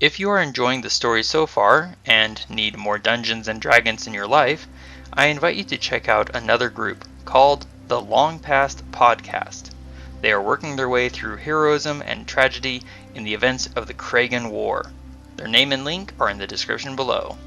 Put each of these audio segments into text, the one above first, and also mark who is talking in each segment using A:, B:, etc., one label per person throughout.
A: If you are enjoying the story so far and need more Dungeons and Dragons in your life, I invite you to check out another group called the Long Past Podcast. They are working their way through heroism and tragedy in the events of the Chragan War. Their name and link are in the description below.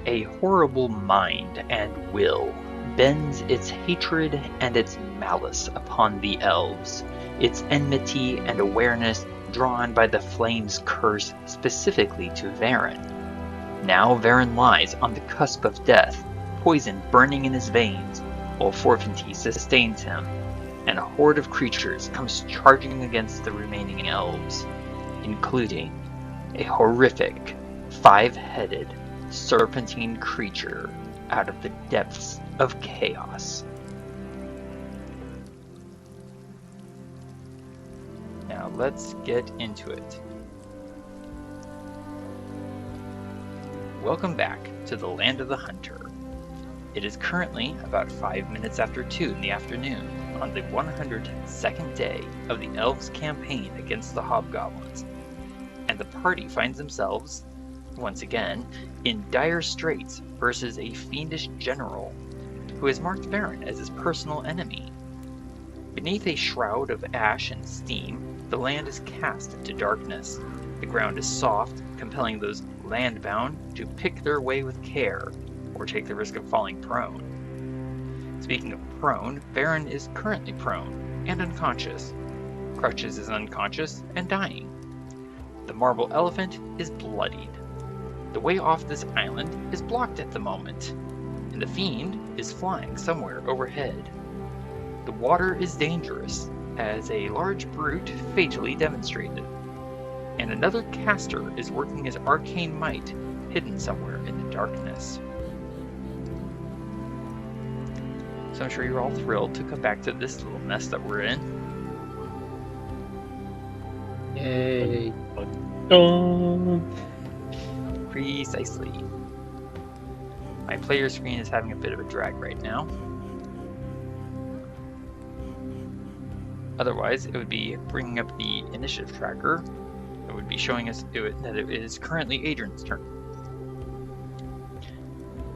A: A horrible mind and will bends its hatred and its malice upon the elves, its enmity and awareness drawn by the flame's curse specifically to Varin. Now Varin lies on the cusp of death, poison burning in his veins, while Forfinty sustains him, and a horde of creatures comes charging against the remaining elves, including a horrific, five-headed, serpentine creature out of the depths of chaos. Now let's get into it. Welcome back to the Land of the Hunter. It is currently about 5 minutes after 2 in the afternoon on the 102nd day of the Elves' campaign against the Hobgoblins, and the party finds themselves once again in dire straits versus a fiendish general who has marked Varin as his personal enemy. Beneath a shroud of ash and steam, the land is cast into darkness. The ground is soft, compelling those landbound to pick their way with care or take the risk of falling prone. Speaking of prone, Varin is currently prone and unconscious. Crutches is unconscious and dying. The marble elephant is bloodied. The way off this island is blocked at the moment, and the fiend is flying somewhere overhead. The water is dangerous, as a large brute fatally demonstrated, and another caster is working his arcane might, hidden somewhere in the darkness. So I'm sure you're all thrilled to come back to this little mess that we're in.
B: Yay.
A: Precisely. My player screen is having a bit of a drag right now. Otherwise, it would be bringing up the initiative tracker. It would be showing us that it is currently Adran's turn.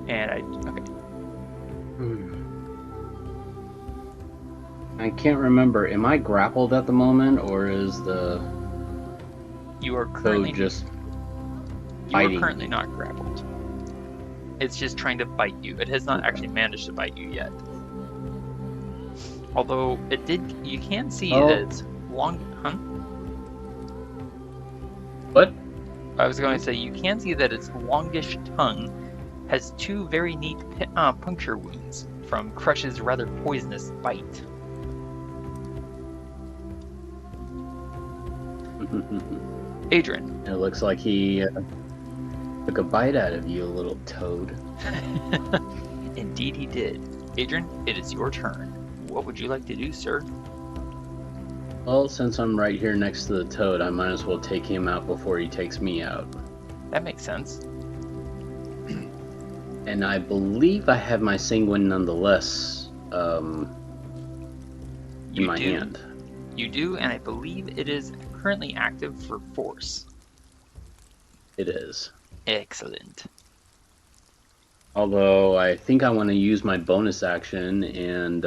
A: And
B: I can't remember. Am I grappled at the moment, or is the
A: you are currently
B: code just
A: You are
B: biting?
A: currently not grappled. It's just trying to bite you. It has not actually managed to bite you yet. Although it did, you can see that it's long. Huh?
B: What?
A: I was going to say you can see that its longish tongue has two very neat puncture wounds from Crush's rather poisonous bite. Adran.
B: It looks like he took a bite out of you, little toad.
A: Indeed he did. Adran, it is your turn. What would you like to do, sir?
B: Well, since I'm right here next to the toad, I might as well take him out before he takes me out.
A: That makes sense.
B: And I believe I have my sanguine nonetheless in my hand.
A: You do, and I believe it is currently active for force.
B: It is.
A: Excellent.
B: Although I think I want to use my bonus action and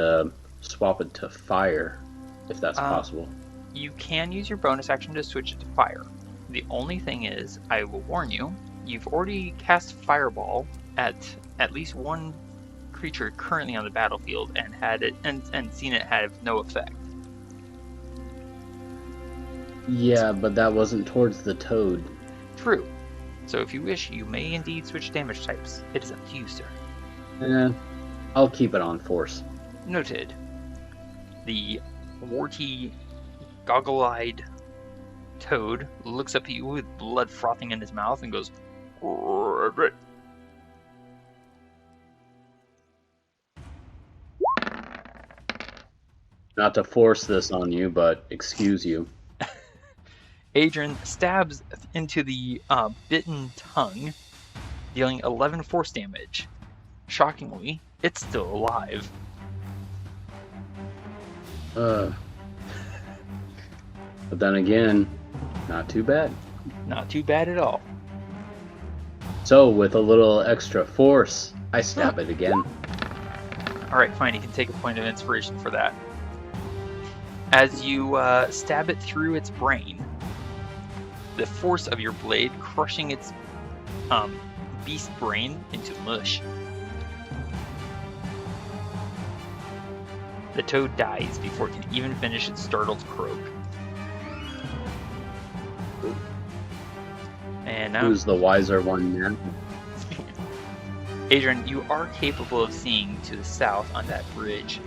B: swap it to fire, if that's possible.
A: You can use your bonus action to switch it to fire. The only thing is, I will warn you, you've already cast Fireball at least one creature currently on the battlefield and had it and seen it have no effect.
B: Yeah, but that wasn't towards the toad.
A: True. So if you wish, you may indeed switch damage types. It is up to you, sir.
B: I'll keep it on force.
A: Noted. The warty, goggle-eyed toad looks up at you with blood frothing in his mouth and goes, "Ribbit."
B: Not to force this on you, but excuse you.
A: Adran stabs into the bitten tongue, dealing 11 force damage. Shockingly, it's still alive.
B: But then again, not too bad.
A: Not too bad at all.
B: So, with a little extra force, I stab it again.
A: Alright, fine, you can take a point of inspiration for that. As you stab it through its brain, the force of your blade crushing its beast brain into mush. The toad dies before it can even finish its startled croak. And now,
B: who's the wiser one now?
A: Adran, you are capable of seeing to the south on that bridge.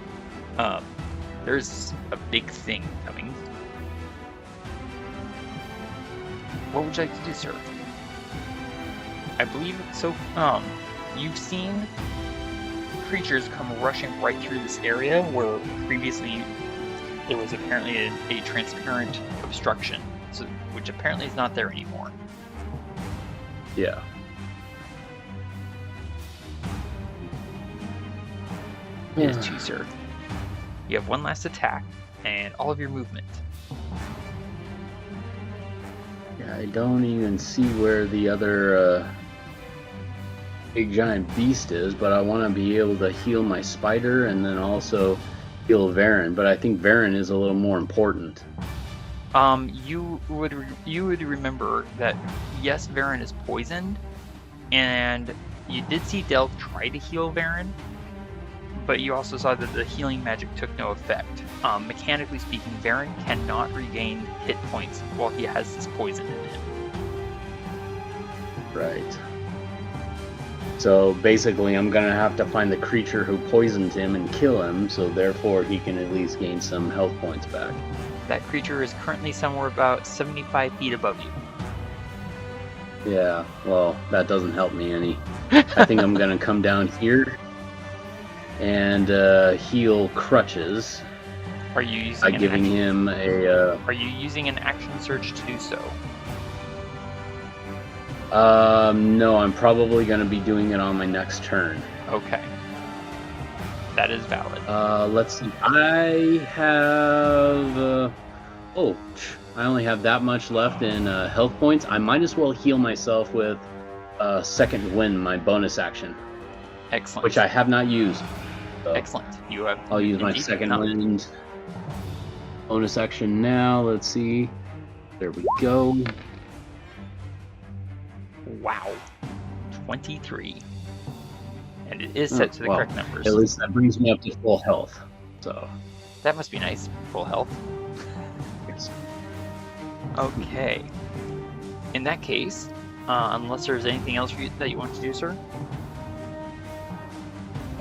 A: There's a big thing coming. What would you like to do, sir? I believe so. You've seen creatures come rushing right through this area where previously there was apparently a transparent obstruction, so which apparently is not there anymore.
B: Yeah.
A: It is 2, sir. You have one last attack and all of your movement.
B: Yeah, I don't even see where the other big giant beast is, but I want to be able to heal my spider and then also heal Varin. But I think Varin is a little more important.
A: You would remember that yes, Varin is poisoned, and you did see Delk try to heal Varin, but you also saw that the healing magic took no effect. Mechanically speaking, Varin cannot regain hit points while he has this poison in him.
B: Right. So basically, I'm gonna have to find the creature who poisoned him and kill him, so therefore he can at least gain some health points back.
A: That creature is currently somewhere about 75 feet above you.
B: Yeah, well, that doesn't help me any. I think I'm gonna come down here and heal Crutches
A: Are you using
B: by giving him a...
A: Are you using an action surge to do so?
B: No, I'm probably gonna be doing it on my next turn.
A: Okay. That is valid.
B: Let's see. I have... I only have that much left in health points. I might as well heal myself with Second Wind, my bonus action.
A: Excellent.
B: Which I have not used. So
A: excellent. You have.
B: I'll use my Second Wind bonus action now. Let's see. There we go.
A: Wow. 23. And it is set to the correct numbers.
B: At least that brings me up to full health. So
A: that must be nice. Full health.
B: Yes.
A: Okay. In that case, unless there's anything else that you want to do, sir?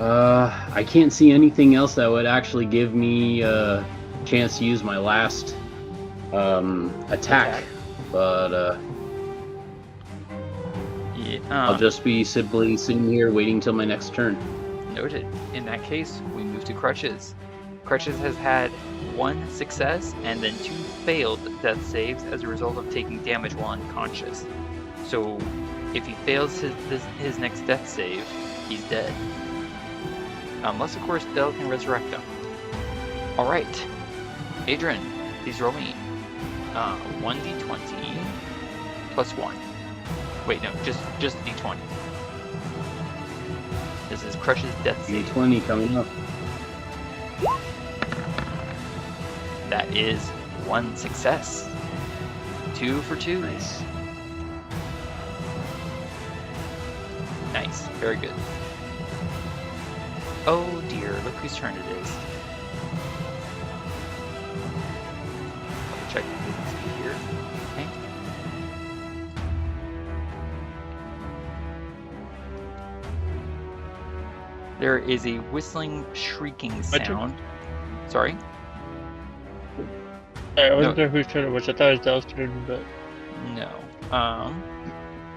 B: I can't see anything else that would actually give me a chance to use my last attack. But I'll just be simply sitting here waiting till my next turn.
A: Noted. In that case, we move to Crutches. Crutches has had 1 success and then 2 failed death saves as a result of taking damage while unconscious. So, if he fails his next death save, he's dead. Unless, of course, Del can resurrect him. Alright. Adran, please roll me 1d20 plus 1. Wait, no, just d20. as his crushes death save.
B: D20 coming up.
A: That is 1 success. 2 for 2.
B: Nice.
A: Nice. Very good. Oh dear, look whose turn it is. I'll check the movement speed here. Okay. There is a whistling, shrieking sound. Sorry?
C: I wasn't sure whose turn it was. I thought it was Dell's turn, but...
A: No.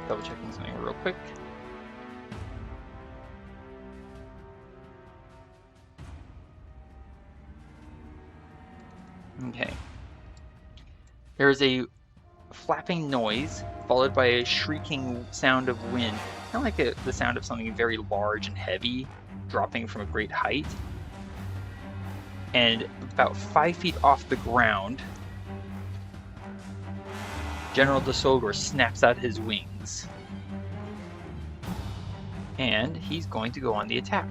A: Double checking something real quick. Okay. There's a flapping noise, followed by a shrieking sound of wind. Kind of like the sound of something very large and heavy, dropping from a great height. And about 5 feet off the ground, General Desolgor snaps out his wings. And he's going to go on the attack.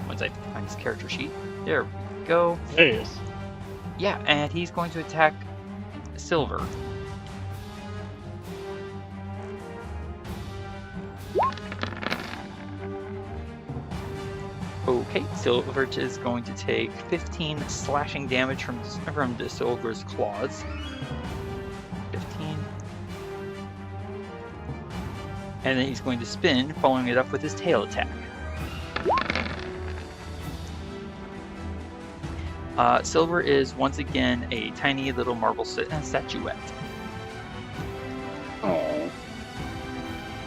A: Once I find his character sheet. There we go.
C: There he is.
A: Yeah, and he's going to attack Silver. Okay, Silver is going to take 15 slashing damage from Desolgor's claws. 15. And then he's going to spin, following it up with his tail attack. Silver is once again a tiny little marble statuette.
B: Oh.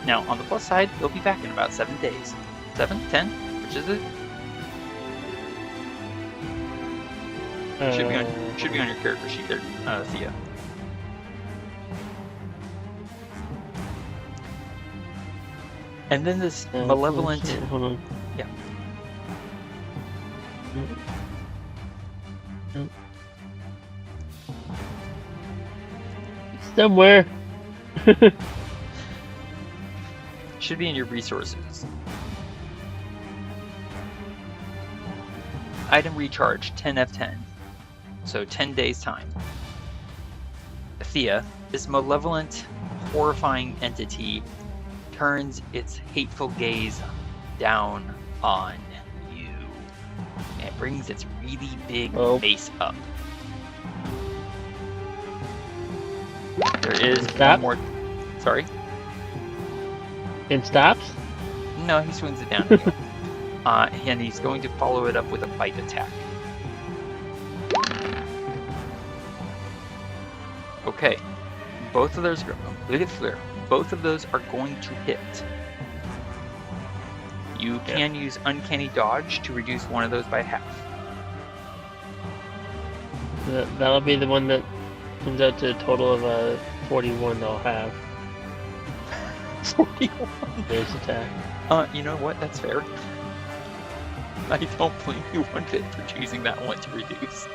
A: Now, on the plus side, he'll be back in about 7 days. 7? 10? Which is it? Should be on your character sheet there, Thía. And then this malevolent...
C: Hold on.
A: Yeah.
C: Somewhere.
A: Should be in your resources. Item recharge, 10 so 10 days time. Thía, this malevolent, horrifying entity, turns its hateful gaze down on you. And it brings its really big face up. There is one more... Sorry?
C: It stops?
A: No, he swings it down to you. And he's going to follow it up with a bite attack. Okay. Both of those are going to hit. You can use Uncanny Dodge to reduce one of those by half.
C: That'll be the one that comes out to a total of 41 I'll have.
A: 41?
C: Base attack.
A: You know what? That's fair. I don't blame you one bit for choosing that one to reduce.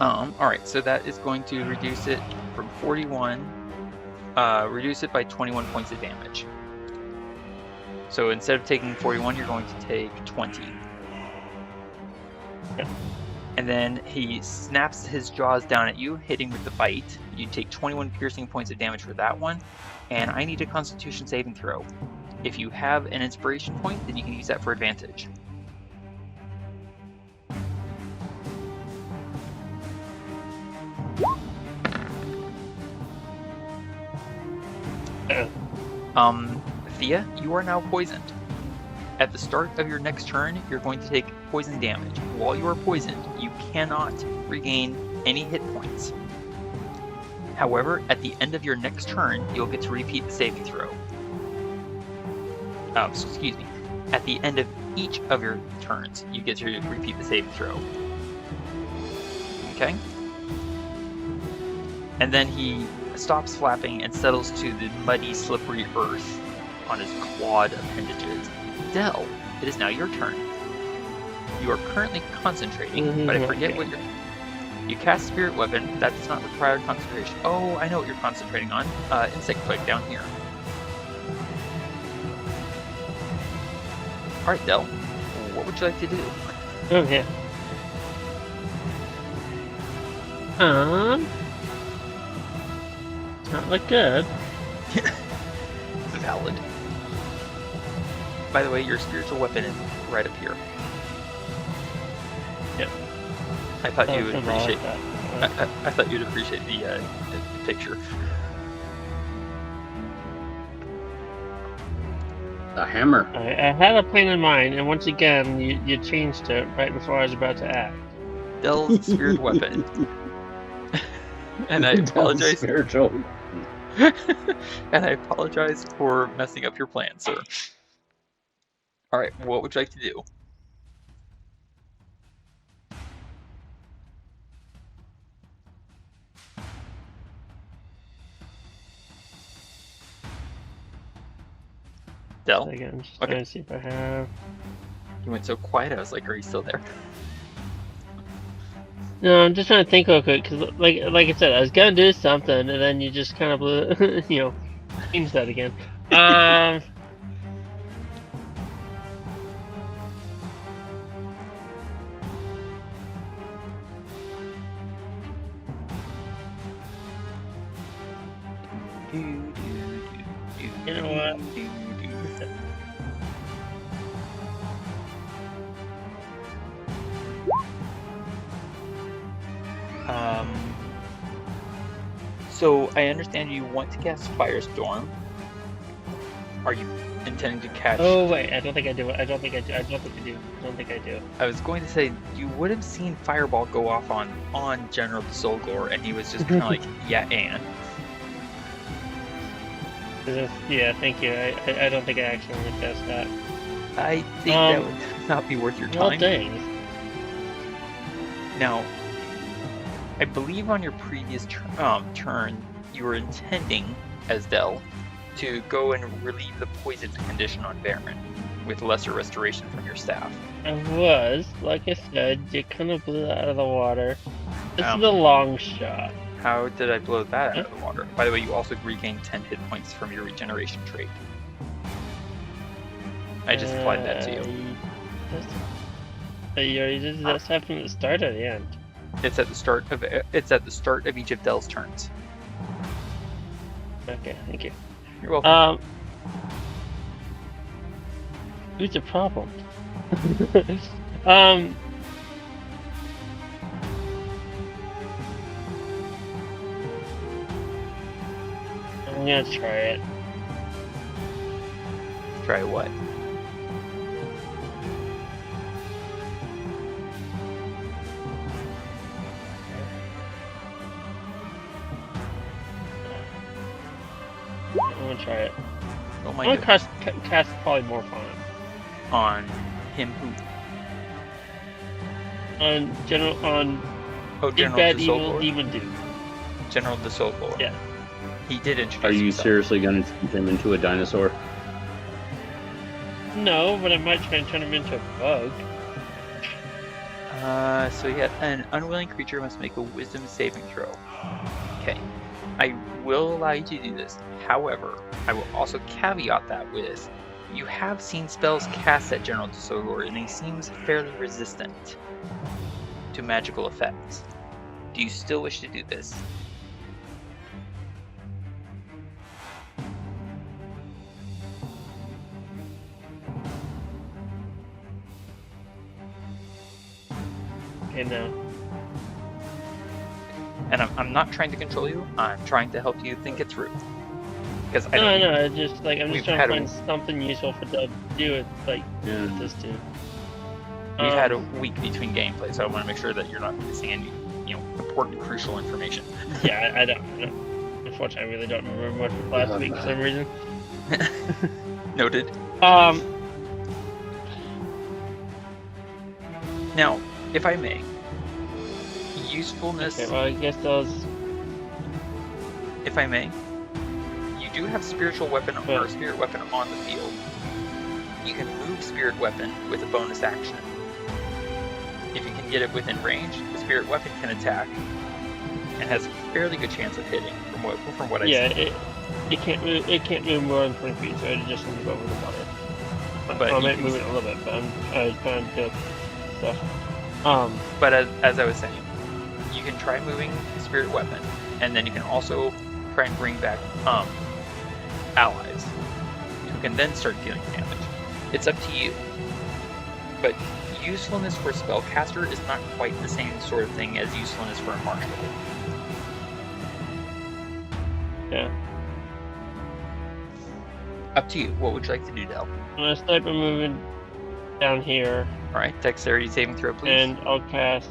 A: Alright, so that is going to reduce it from 41, reduce it by 21 points of damage. So instead of taking 41, you're going to take 20.
C: Okay.
A: And then he snaps his jaws down at you, hitting with the bite. You take 21 piercing points of damage for that one, and I need a Constitution saving throw. If you have an inspiration point, then you can use that for advantage. Thía, you are now poisoned. At the start of your next turn, you're going to take poison damage. While you are poisoned, you cannot regain any hit points. However, at the end of your next turn, you'll get to repeat the saving throw. Excuse me. At the end of each of your turns, you get to repeat the saving throw. Okay? And then he stops flapping and settles to the muddy, slippery earth on his clawed appendages. Dell, it is now your turn. You are currently concentrating, but I forget what you're... You cast Spirit Weapon, that does not require concentration. Oh, I know what you're concentrating on. Insect Plague down here. Alright, Del. What would you like to do?
C: Oh yeah. It's not look good.
A: Valid. By the way, your spiritual weapon is right up here.
C: Yep.
A: I thought you would appreciate.
C: That.
A: I thought you'd appreciate the picture.
B: The hammer.
C: I had a plan in mind, and once again, you changed it right before I was about to act.
A: Del's spirit weapon. And I apologize.
B: Spiritual.
A: And I apologize for messing up your plan, sir. Alright, what would you like to do? Del?
C: Again, just
A: Okay.
C: trying to see if I have.
A: You went so quiet, I was like, are you still there?
C: No, I'm just trying to think real quick, because like I said, I was gonna do something, and then you just kind of blew, changed that again. You know what?
A: So I understand you want to cast Firestorm. Are you intending to catch?
C: Oh wait, I don't think I do. I don't think I do.
A: I was going to say you would have seen Fireball go off on General Solgor, and he was just kind of like, yeah, and.
C: Yeah, thank you. I don't think I actually want to test that.
A: I think that would not be worth your
C: Well,
A: time.
C: dang.
A: Now, I believe on your previous turn, you were intending, as Del, to go and relieve the poison condition on Varin with lesser restoration from your staff.
C: I was, like I said, you kind of blew that out of the water. This is a long shot.
A: How did I blow that out of the water? By the way, you also regained 10 hit points from your regeneration trait. I just applied that to you.
C: You already did this happen at the start or the end?
A: It's at the start of each of Del's turns.
C: Okay, thank you.
A: You're welcome.
C: Who's the problem? I'm gonna try it.
A: Try what?
C: I'm gonna try it.
A: Oh my
C: I'm
A: goodness.
C: gonna cast polymorph on it.
A: On him who?
C: On
A: Oh,
C: Big
A: General
C: Bad Evil
A: Desolgor.
C: Demon Dude.
A: General Desolgor.
C: Yeah.
A: He did introduce
B: Are you
A: himself.
B: seriously going to turn him into a dinosaur?
C: No, but I might try and turn him into a bug.
A: So yeah, an unwilling creature must make a wisdom saving throw. Okay. I will allow you to do this. However, I will also caveat that with, you have seen spells cast at General Desolgor, and he seems fairly resistant to magical effects. Do you still wish to do this?
C: Okay, no.
A: And I'm not trying to control you. I'm trying to help you think it through. Because I
C: No,
A: don't.
C: no, it's just like I'm
A: We've
C: just trying
A: had
C: to
A: a-
C: find something useful for Doug to do with
B: Yeah.
C: with this dude.
A: We've had a week between gameplay, so I want to make sure that you're not missing any, important, crucial information.
C: Yeah, I don't. Unfortunately, I really don't remember much from last week for some reason.
A: Noted. Now, if I may, usefulness.
C: Okay, well, I guess those.
A: If I may, you do have spiritual weapon or spirit weapon on the field. You can move spirit weapon with a bonus action. If you can get it within range, the spirit weapon can attack and has a fairly good chance of hitting from what I see.
C: Yeah, it can't move. It can't move more than 20 feet, so it just moves over the water.
A: But
C: I
A: you
C: might
A: can
C: move it a little bit, but I was trying to do stuff.
A: But as I was saying, you can try moving Spirit Weapon, and then you can also try and bring back allies who can then start dealing damage. It's up to you. But usefulness for Spellcaster is not quite the same sort of thing as usefulness for a Marshal.
C: Yeah.
A: Up to you. What would you like to do, Del?
C: I'm gonna start by moving down here,
A: Alright, Dexterity saving throw, please.
C: and I'll cast.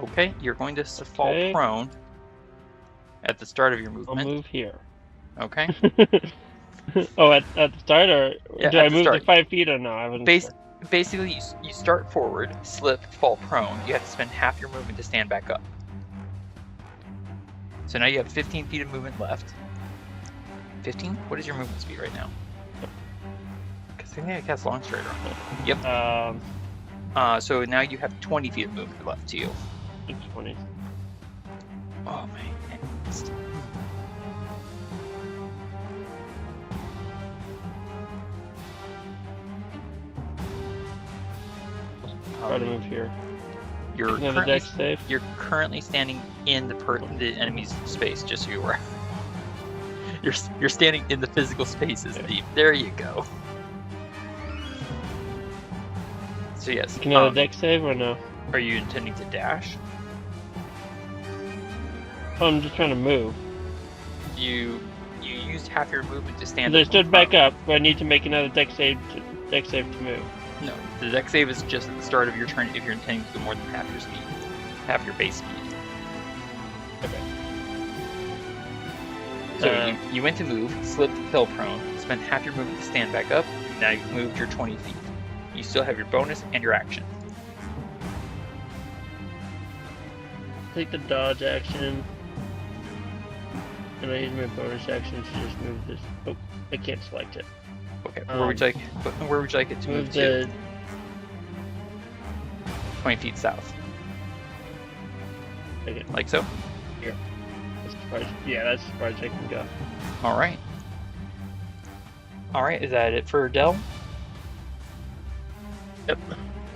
A: Okay, you're going to fall
C: Okay.
A: prone at the start of your
C: I'll
A: movement.
C: move here.
A: Okay.
C: Oh, at the start, or
A: Yeah,
C: do
A: at
C: I
A: the
C: move
A: start.
C: to 5 feet or no? I wasn't sure.
A: Basically, you start forward, slip, fall prone. You have to spend half your movement to stand back up. So now you have 15 feet of movement left. 15? What is your movement speed right now? Because I think I cast Long Strider. Yep. So now you have 20 feet of movement left to you.
C: 20.
A: Oh man.
C: Try to move here.
A: You're
C: Another
A: currently,
C: dex save.
A: you're currently standing in the enemy's space, just so you are. You're standing in the physical spaces, Steve. There you go. So yes.
C: Another dex save or no?
A: Are you intending to dash?
C: Oh, I'm just trying to move.
A: You used half your movement to stand.
C: 'Cause I
A: up
C: stood
A: from
C: back
A: prone.
C: up, but I need to make another dex save to move.
A: No, the dex save is just at the start of your turn if you're intending to go more than half your speed, half your base speed.
C: Okay.
A: So you went to move, slipped, fell prone, spent half your movement to stand back up. Now you've moved your 20 feet. You still have your bonus and your action.
C: Take the dodge action. And I use my bonus action to just move this. Oh, I can't select it.
A: Okay, where would you like it to move to? 20 feet south.
C: Okay.
A: Like so?
C: That's as far that's as far as I can go.
A: Alright. Alright, is that it for Del?
C: Yep.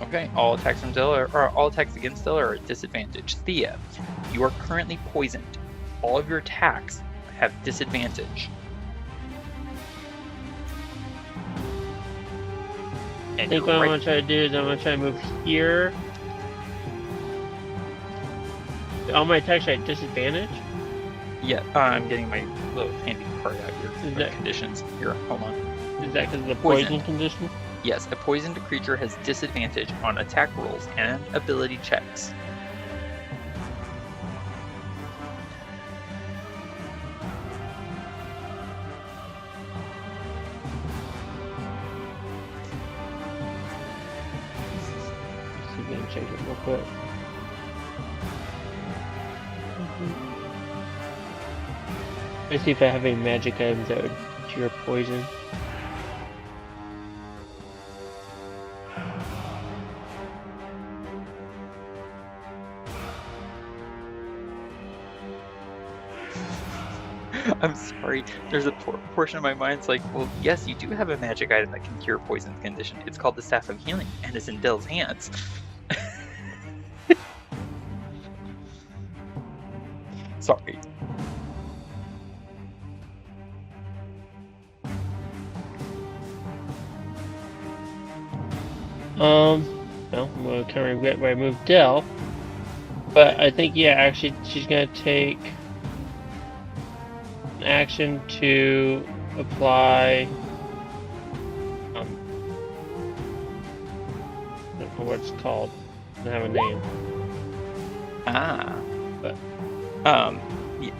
A: Okay, all attacks from Del or all attacks against Del are at disadvantage. Thea, you are currently poisoned. All of your attacks have disadvantage.
C: I
A: And
C: think what I'm gonna try to do is I'm gonna try to move here. All my attacks are at disadvantage.
A: Yeah, I'm getting my little handy card out here
C: Is
A: for
C: that-
A: conditions. Here, hold on.
C: Is that because of the
A: Poison.
C: poison condition?
A: Yes, a poisoned creature has disadvantage on attack rolls and ability checks.
C: Let's see if we can check it real quick. Let's see if I have any magic items that would cure poison.
A: I'm sorry. There's a portion of my mind's like, well, yes, you do have a magic item that can cure poison condition. It's called the Staff of Healing, and it's in Dell's hands. Sorry.
C: Well, I'm gonna kind of regret where I moved Dell. But I think, yeah, actually, she's gonna take an action to apply. I don't know what it's called. It doesn't have a name.
A: Ah.
C: But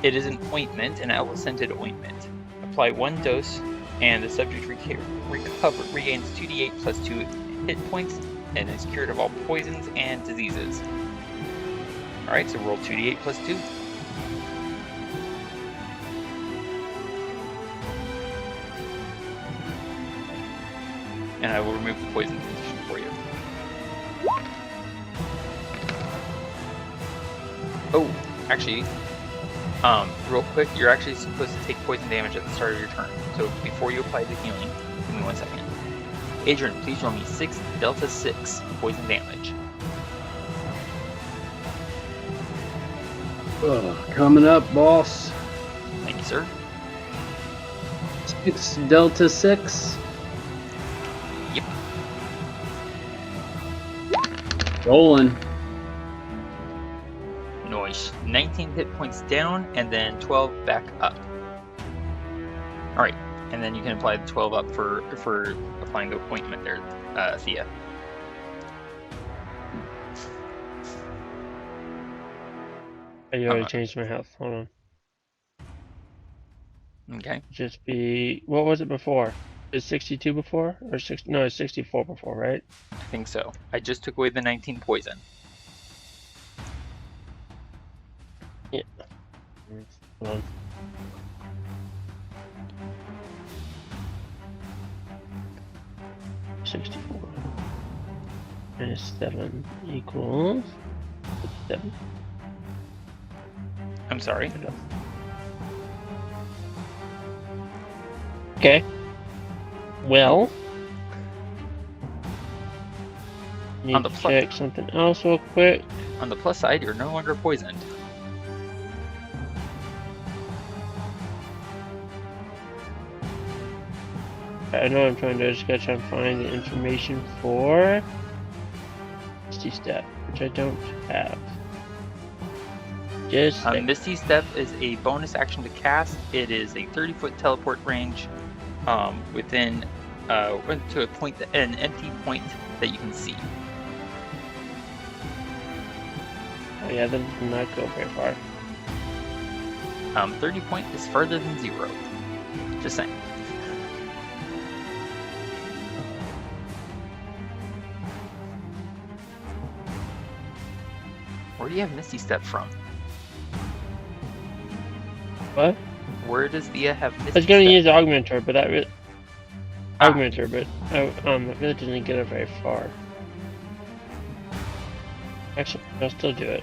A: it is an ointment, an elves-scented ointment. Apply one dose, and the subject regains 2d8 plus 2 hit points, and is cured of all poisons and diseases. Alright, so roll 2d8 plus 2. And I will remove the poison condition for you. Oh, actually, Real quick, you're actually supposed to take poison damage at the start of your turn. So before you apply the healing, give me 1 second. Adran, please roll me 6 Delta 6 poison damage.
B: Coming up, boss.
A: Thank you, sir.
B: 6 Delta 6.
A: Yep.
B: Rolling.
A: Nice. 19 hit points down, and then 12 back up. Alright, and then you can apply the 12 up for applying the ointment there, Thea.
C: I already changed my health. Hold on.
A: Okay.
C: Just be... What was it before? Is 62 before? Or 6? No, it's 64 before, right?
A: I think so. I just took away the 19 poison.
C: Yeah. Hold on. $64 minus 7 equals 7.
A: I'm sorry.
C: Okay. Well, need
A: On the
C: to
A: plus-
C: check something else real quick.
A: On the plus side, you're no longer poisoned.
C: I know I'm trying to just gotta try and find the information for Misty Step, which I don't have. Just
A: Misty Step is a bonus action to cast. It is a 30-foot teleport range within to a point, an empty point that you can see.
C: oh yeah, that does not go very far.
A: 30 point is further than 0. Just saying. Where do you have Misty Step from?
C: What?
A: Where does Thea have Misty
C: I was gonna
A: Step?
C: use Augmenter, but that really
A: Ah.
C: Augmenter, but that really didn't get it very far. Actually, I'll still do it.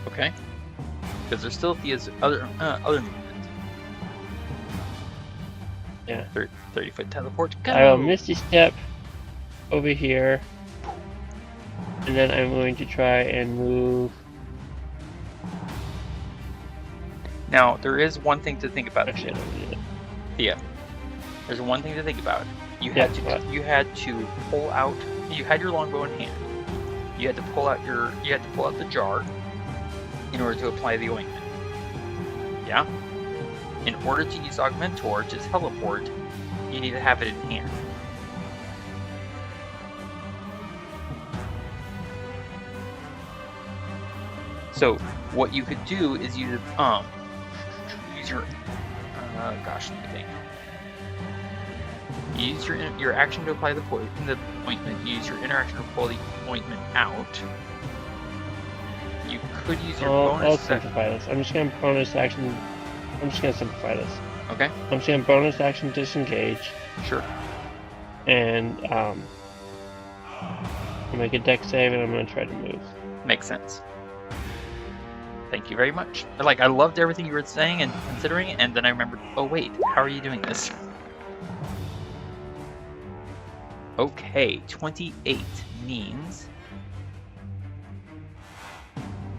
A: Okay. Because there's still Thea's other movement.
C: Yeah.
A: 30-foot teleport. Go!
C: I will Misty Step over here, and then I'm going to try and move.
A: Now, there is one thing to think about.
C: Actually, I don't need it.
A: Thea, there's one thing to think about. You
C: Yeah,
A: had to
C: what?
A: you had to pull out. You had your longbow in hand. You had to pull out the jar in order to apply the ointment. Yeah. In order to use Augmentor to teleport, you need to have it in hand. So what you could do is use your gosh, let me think. You use your action to apply the ointment. You use your interaction to pull the ointment out. You could use your
C: I'll
A: bonus
C: simplify this. I'm just gonna bonus action. I'm just gonna simplify this.
A: Okay,
C: I'm just gonna bonus action disengage,
A: sure.
C: and I'll make a deck save, and I'm gonna try to move.
A: Makes sense. Thank you very much. Like, I loved everything you were saying and considering, and then I remembered, oh wait, how are you doing this? Okay, 28 means...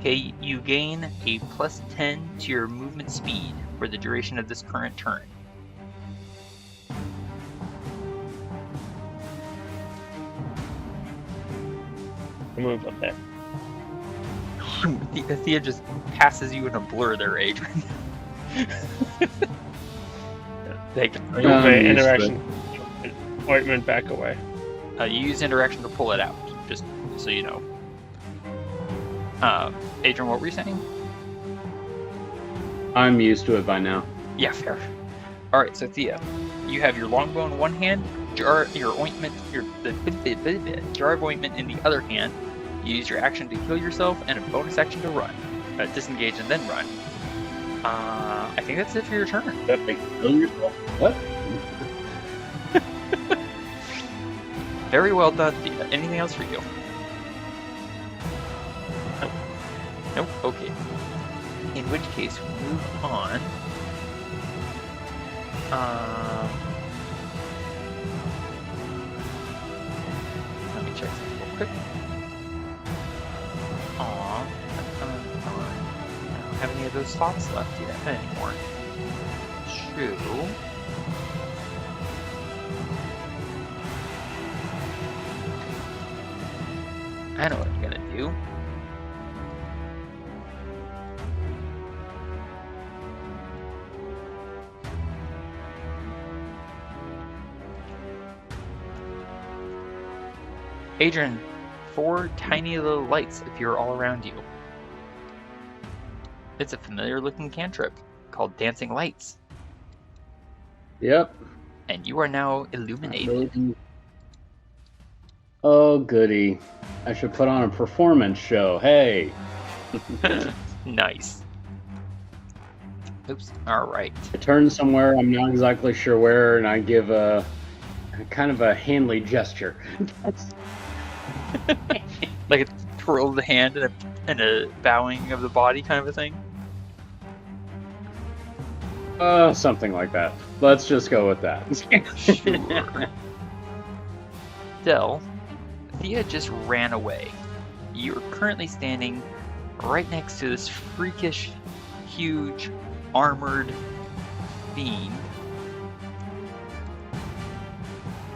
A: Okay, you gain a plus 10 to your movement speed for the duration of this current turn.
C: I'll move up there.
A: Thea just passes you in a blur there, Adran. Like,
C: Move my interaction ointment back away.
A: you use interaction to pull it out, just so you know. Adran, what were you saying?
B: I'm used to it by now.
A: Yeah, fair. Alright, so Thea, you have your longbow in one hand, jar of ointment in the other hand. You use your action to heal yourself and a bonus action to run. Disengage and then run. I think that's it for your turn.
B: That makes kill yourself. What?
A: Very well done, Thea. Anything else for you? Nope. Okay. In which case, we move on. Let me check something real quick. Aw, I don't have any of those slots left yet anymore. True. I know what I'm gonna do. Adran, 4 tiny little lights appear all around you. It's a familiar looking cantrip called Dancing Lights.
B: Yep.
A: And you are now illuminated.
B: Oh, goody. I should put on a performance show. Hey.
A: Nice. Oops. Alright.
B: I turn somewhere, I'm not exactly sure where, and I give a kind of a handly gesture.
A: Like a twirl of the hand and a bowing of the body kind of a thing?
B: Something like that. Let's just go with that.
A: Sure. Del, Thía just ran away. You're currently standing right next to this freakish, huge, armored fiend.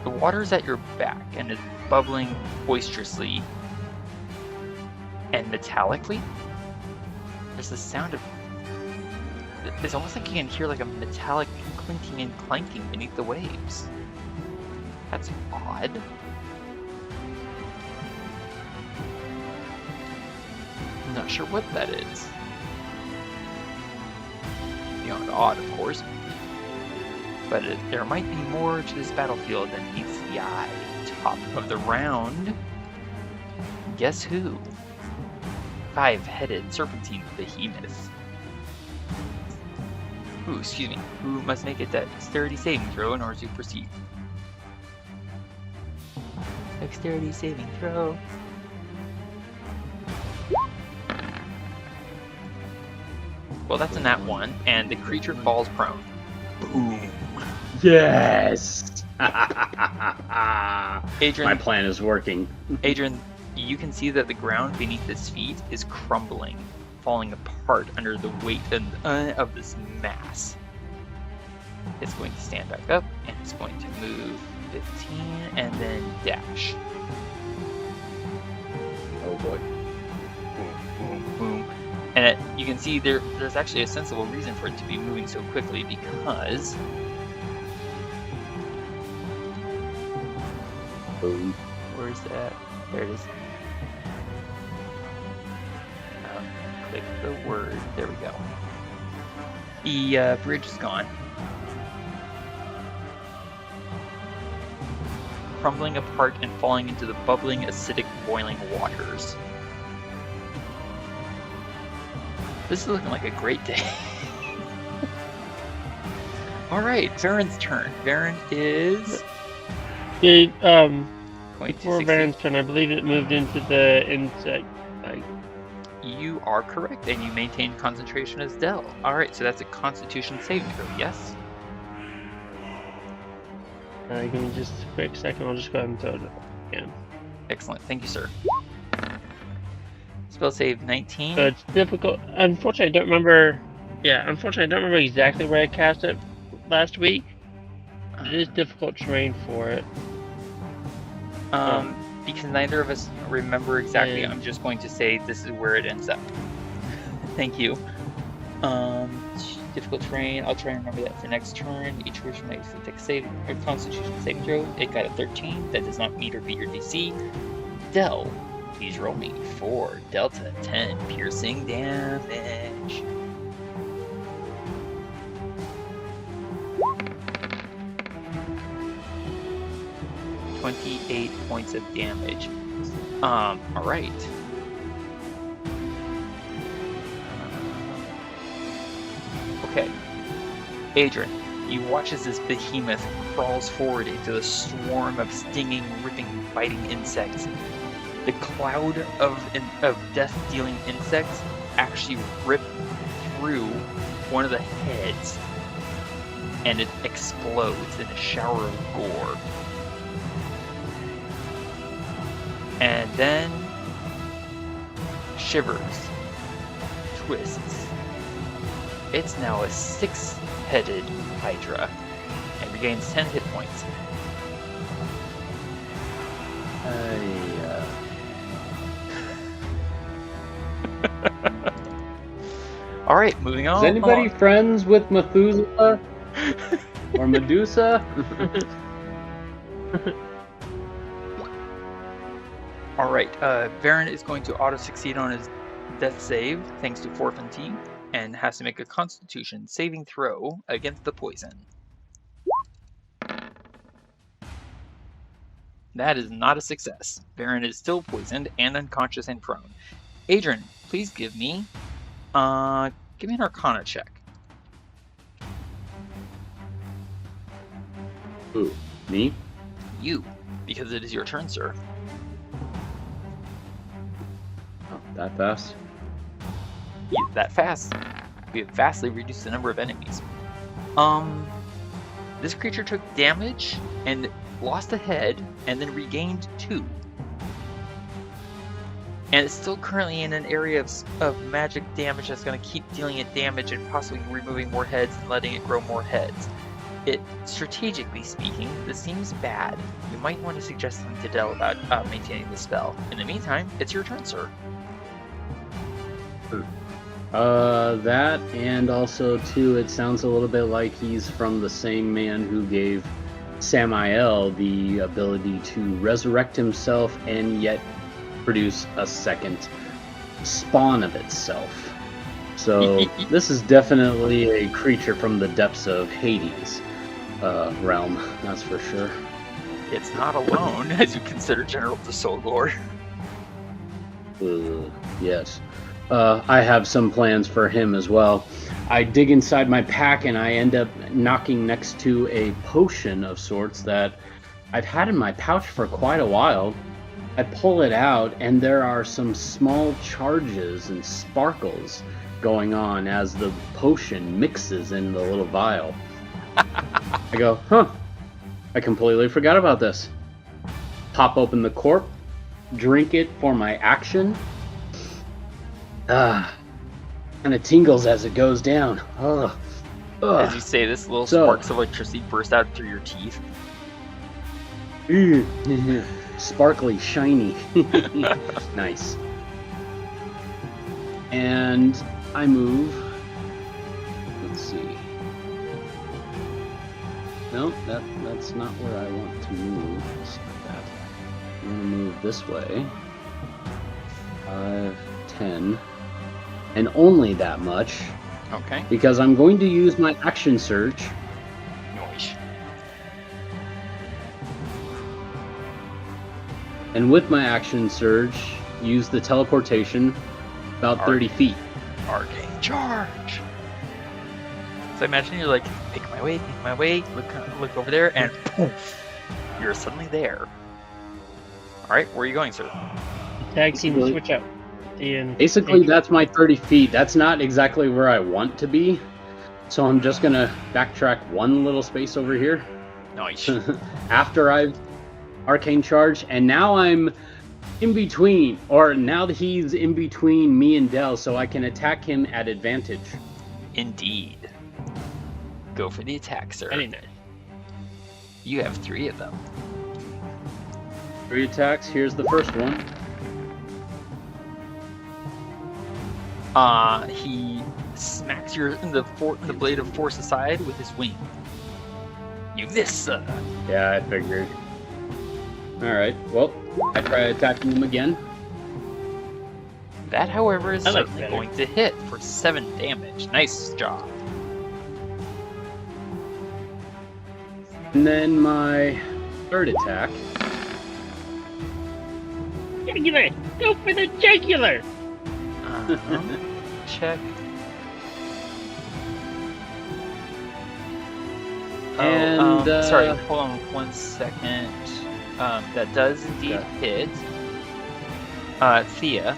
A: The water's at your back and is bubbling boisterously and metallically. There's the sound of... It's almost like you can hear like a metallic clinking and clanking beneath the waves. That's odd. I'm not sure what that is. Beyond odd, of course. But there might be more to this battlefield than meets the eye. Top of the round. Guess who? 5-headed serpentine behemoth. Ooh, excuse me. Who must make a dexterity saving throw in order to proceed? Dexterity saving throw. Well, that's a nat 1, and the creature falls prone. Boom.
B: Yes!
A: Adran,
B: my plan is working.
A: Adran, you can see that the ground beneath its feet is crumbling, falling apart under the weight of this mass. It's going to stand back up, and it's going to move 15, and then dash.
B: Oh boy.
A: Boom, boom, boom. And you can see there's actually a sensible reason for it to be moving so quickly, because...
B: Boom.
A: Where's that? There it is. Click the word. There we go. The bridge is gone. Crumbling apart and falling into the bubbling, acidic, boiling waters. This is looking like a great day. Alright, Varin's turn. Varin is...
C: Before Varin's turn, I believe it moved into the insect.
A: You are correct, and you maintain concentration as Del. Alright, so that's a Constitution saving throw, yes?
C: Give me just a quick second, I'll just go ahead and throw it again.
A: Excellent, thank you, sir. Spell save 19.
C: So it's difficult. Unfortunately, I don't remember. Yeah, unfortunately, I don't remember exactly where I cast it last week. It is difficult terrain for it.
A: Because neither of us remember exactly, I'm just going to say this is where it ends up. Thank you. Difficult terrain. I'll try and remember that for next turn. Each creature makes a dex save or Constitution saving throw. It got a 13. That does not meet or beat your DC. Del, please roll me for Delta 10 piercing damage. $28 points of damage. Alright. Okay. Adran, you watch as this behemoth crawls forward into the swarm of stinging, ripping, biting insects. The cloud of death-dealing insects actually rip through one of the heads, and it explodes in a shower of gore. And then shivers, twists. It's now a 6-headed Hydra and regains 10 hit points. Alright, moving on.
B: Is anybody friends with Methuselah? Or Medusa?
A: Alright, Varin is going to auto-succeed on his death save, thanks to Forfenty, and has to make a Constitution saving throw against the poison. That is not a success. Varin is still poisoned and unconscious and prone. Adran, please give me an Arcana check.
B: Who? Me?
A: You, because it is your turn, sir.
B: Oh, that fast?
A: Yeah, that fast. We have vastly reduced the number of enemies. This creature took damage and lost a head, and then regained 2. And it's still currently in an area of magic damage that's going to keep dealing it damage and possibly removing more heads and letting it grow more heads. Strategically speaking, this seems bad. You might want to suggest something to Del about maintaining the spell. In the meantime, it's your turn, sir.
B: That, and also, too, it sounds a little bit like he's from the same man who gave Samael the ability to resurrect himself and yet produce a second spawn of itself. So this is definitely a creature from the depths of Hades realm, that's for sure.
A: It's not alone, as you consider General the Soul Lord.
B: Yes. I have some plans for him as well. I dig inside my pack and I end up knocking next to a potion of sorts that I've had in my pouch for quite a while. I pull it out and there are some small charges and sparkles going on as the potion mixes in the little vial. I go, I completely forgot about this. Pop open the cork, drink it for my action. Kind of tingles as it goes down.
A: As you say this, little sparks of electricity burst out through your teeth.
B: Sparkly, shiny. Nice. And I move. Let's see. No, that's not where I want to move. Just like that. I'm going to move this way. 5, 10. And only that much.
A: Okay.
B: Because I'm going to use my action surge.
A: Nice.
B: And with my action surge, use the teleportation about 30 feet.
A: Arcane charge! So imagine you're like, make my way, look over there, and poof! You're suddenly there. Alright, where are you going, sir?
C: Tag team switch up.
B: Basically, that's my 30 feet. That's not exactly where I want to be. So I'm just going to backtrack one little space over here.
A: Nice.
B: After I've arcane charge. And now I'm in between. Or now that he's in between me and Del, so I can attack him at advantage.
A: Indeed. Go for the attack, sir.
C: Very nice.
A: You have 3 of them.
B: 3 attacks. Here's the first one.
A: He smacks the blade of force aside with his wing. You miss, sir.
B: Yeah, I figured. Alright, well, I try attacking him again.
A: That, however, is
C: like
A: certainly going to hit for 7 damage. Nice job.
B: And then my third attack.
C: Jugular! Go for the jugular!
A: Check.
B: And,
A: sorry, hold on 1 second. That does indeed hit. Thía.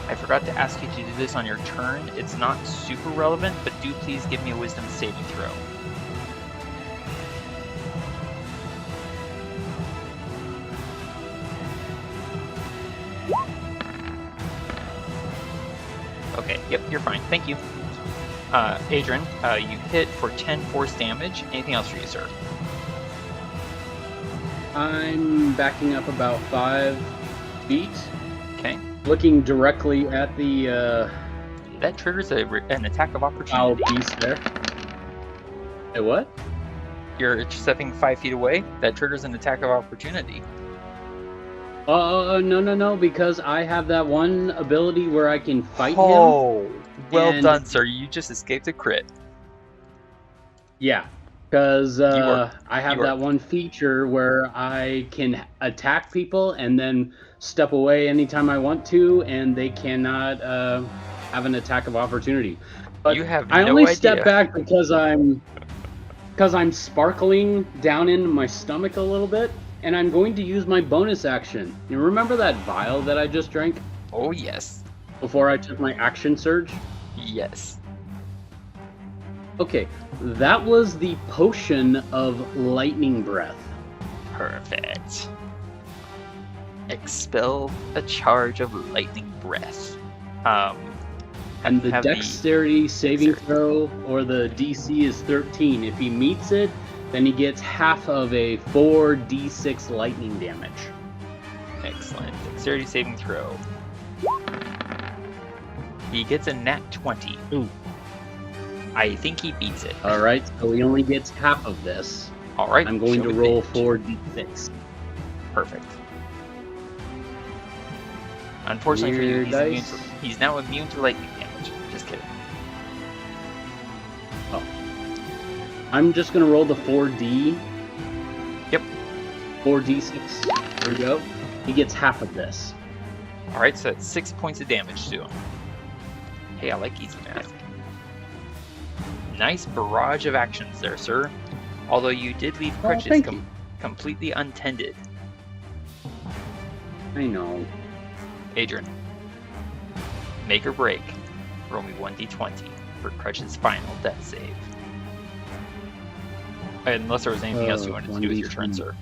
A: I forgot to ask you to do this on your turn. It's not super relevant, but do please give me a wisdom saving throw. Okay, yep, you're fine. Thank you. Adran, you hit for 10 force damage. Anything else for you, sir?
B: I'm backing up about 5 feet.
A: Okay.
B: Looking directly at the
A: That triggers an attack of
B: foul
A: opportunity.
B: beast there. Hey, what?
A: You're stepping 5 feet away. That triggers an attack of opportunity.
B: No, because I have that one ability where I can fight him.
A: Oh, well
B: and-
A: done, sir. You just escaped a crit.
B: Yeah, because
A: are-
B: I have
A: you are-
B: that one feature where I can attack people and then step away anytime I want to, and they cannot have an attack of opportunity. But
A: You have
B: I
A: no
B: only
A: idea.
B: step back because I'm sparkling down in my stomach a little bit, and I'm going to use my bonus action. You remember that vial that I just drank
A: Oh, yes.
B: before I took my action surge?
A: Yes.
B: Okay, that was the potion of lightning breath.
A: Perfect. Expel a charge of lightning breath.
B: And the
A: have
B: dexterity saving throw, or the DC, is 13. If he meets it, then he gets half of a 4d6 lightning damage.
A: Excellent. Dexterity saving throw. He gets a nat 20.
C: Ooh.
A: I think he beats it.
B: Alright, so he only gets half of this.
A: All right.
B: I'm going
A: show
B: to roll
A: advantage.
B: 4d6.
A: Perfect. Unfortunately for you,
B: Weird dice.
A: he's now immune to lightning damage. Just kidding.
B: I'm just going to roll the 4d.
A: Yep.
B: 4d6. There we go. He gets half of this.
A: All right, so that's 6 points of damage to him. Hey, I like easy math. Nice barrage of actions there, sir. Although you did leave crutches
B: thank you.
A: completely untended.
B: I know.
A: Adran, make or break. Roll me 1d20 for Crutch's final death save. Unless there was anything else you wanted to do with your turn,
B: 1d20.
A: sir.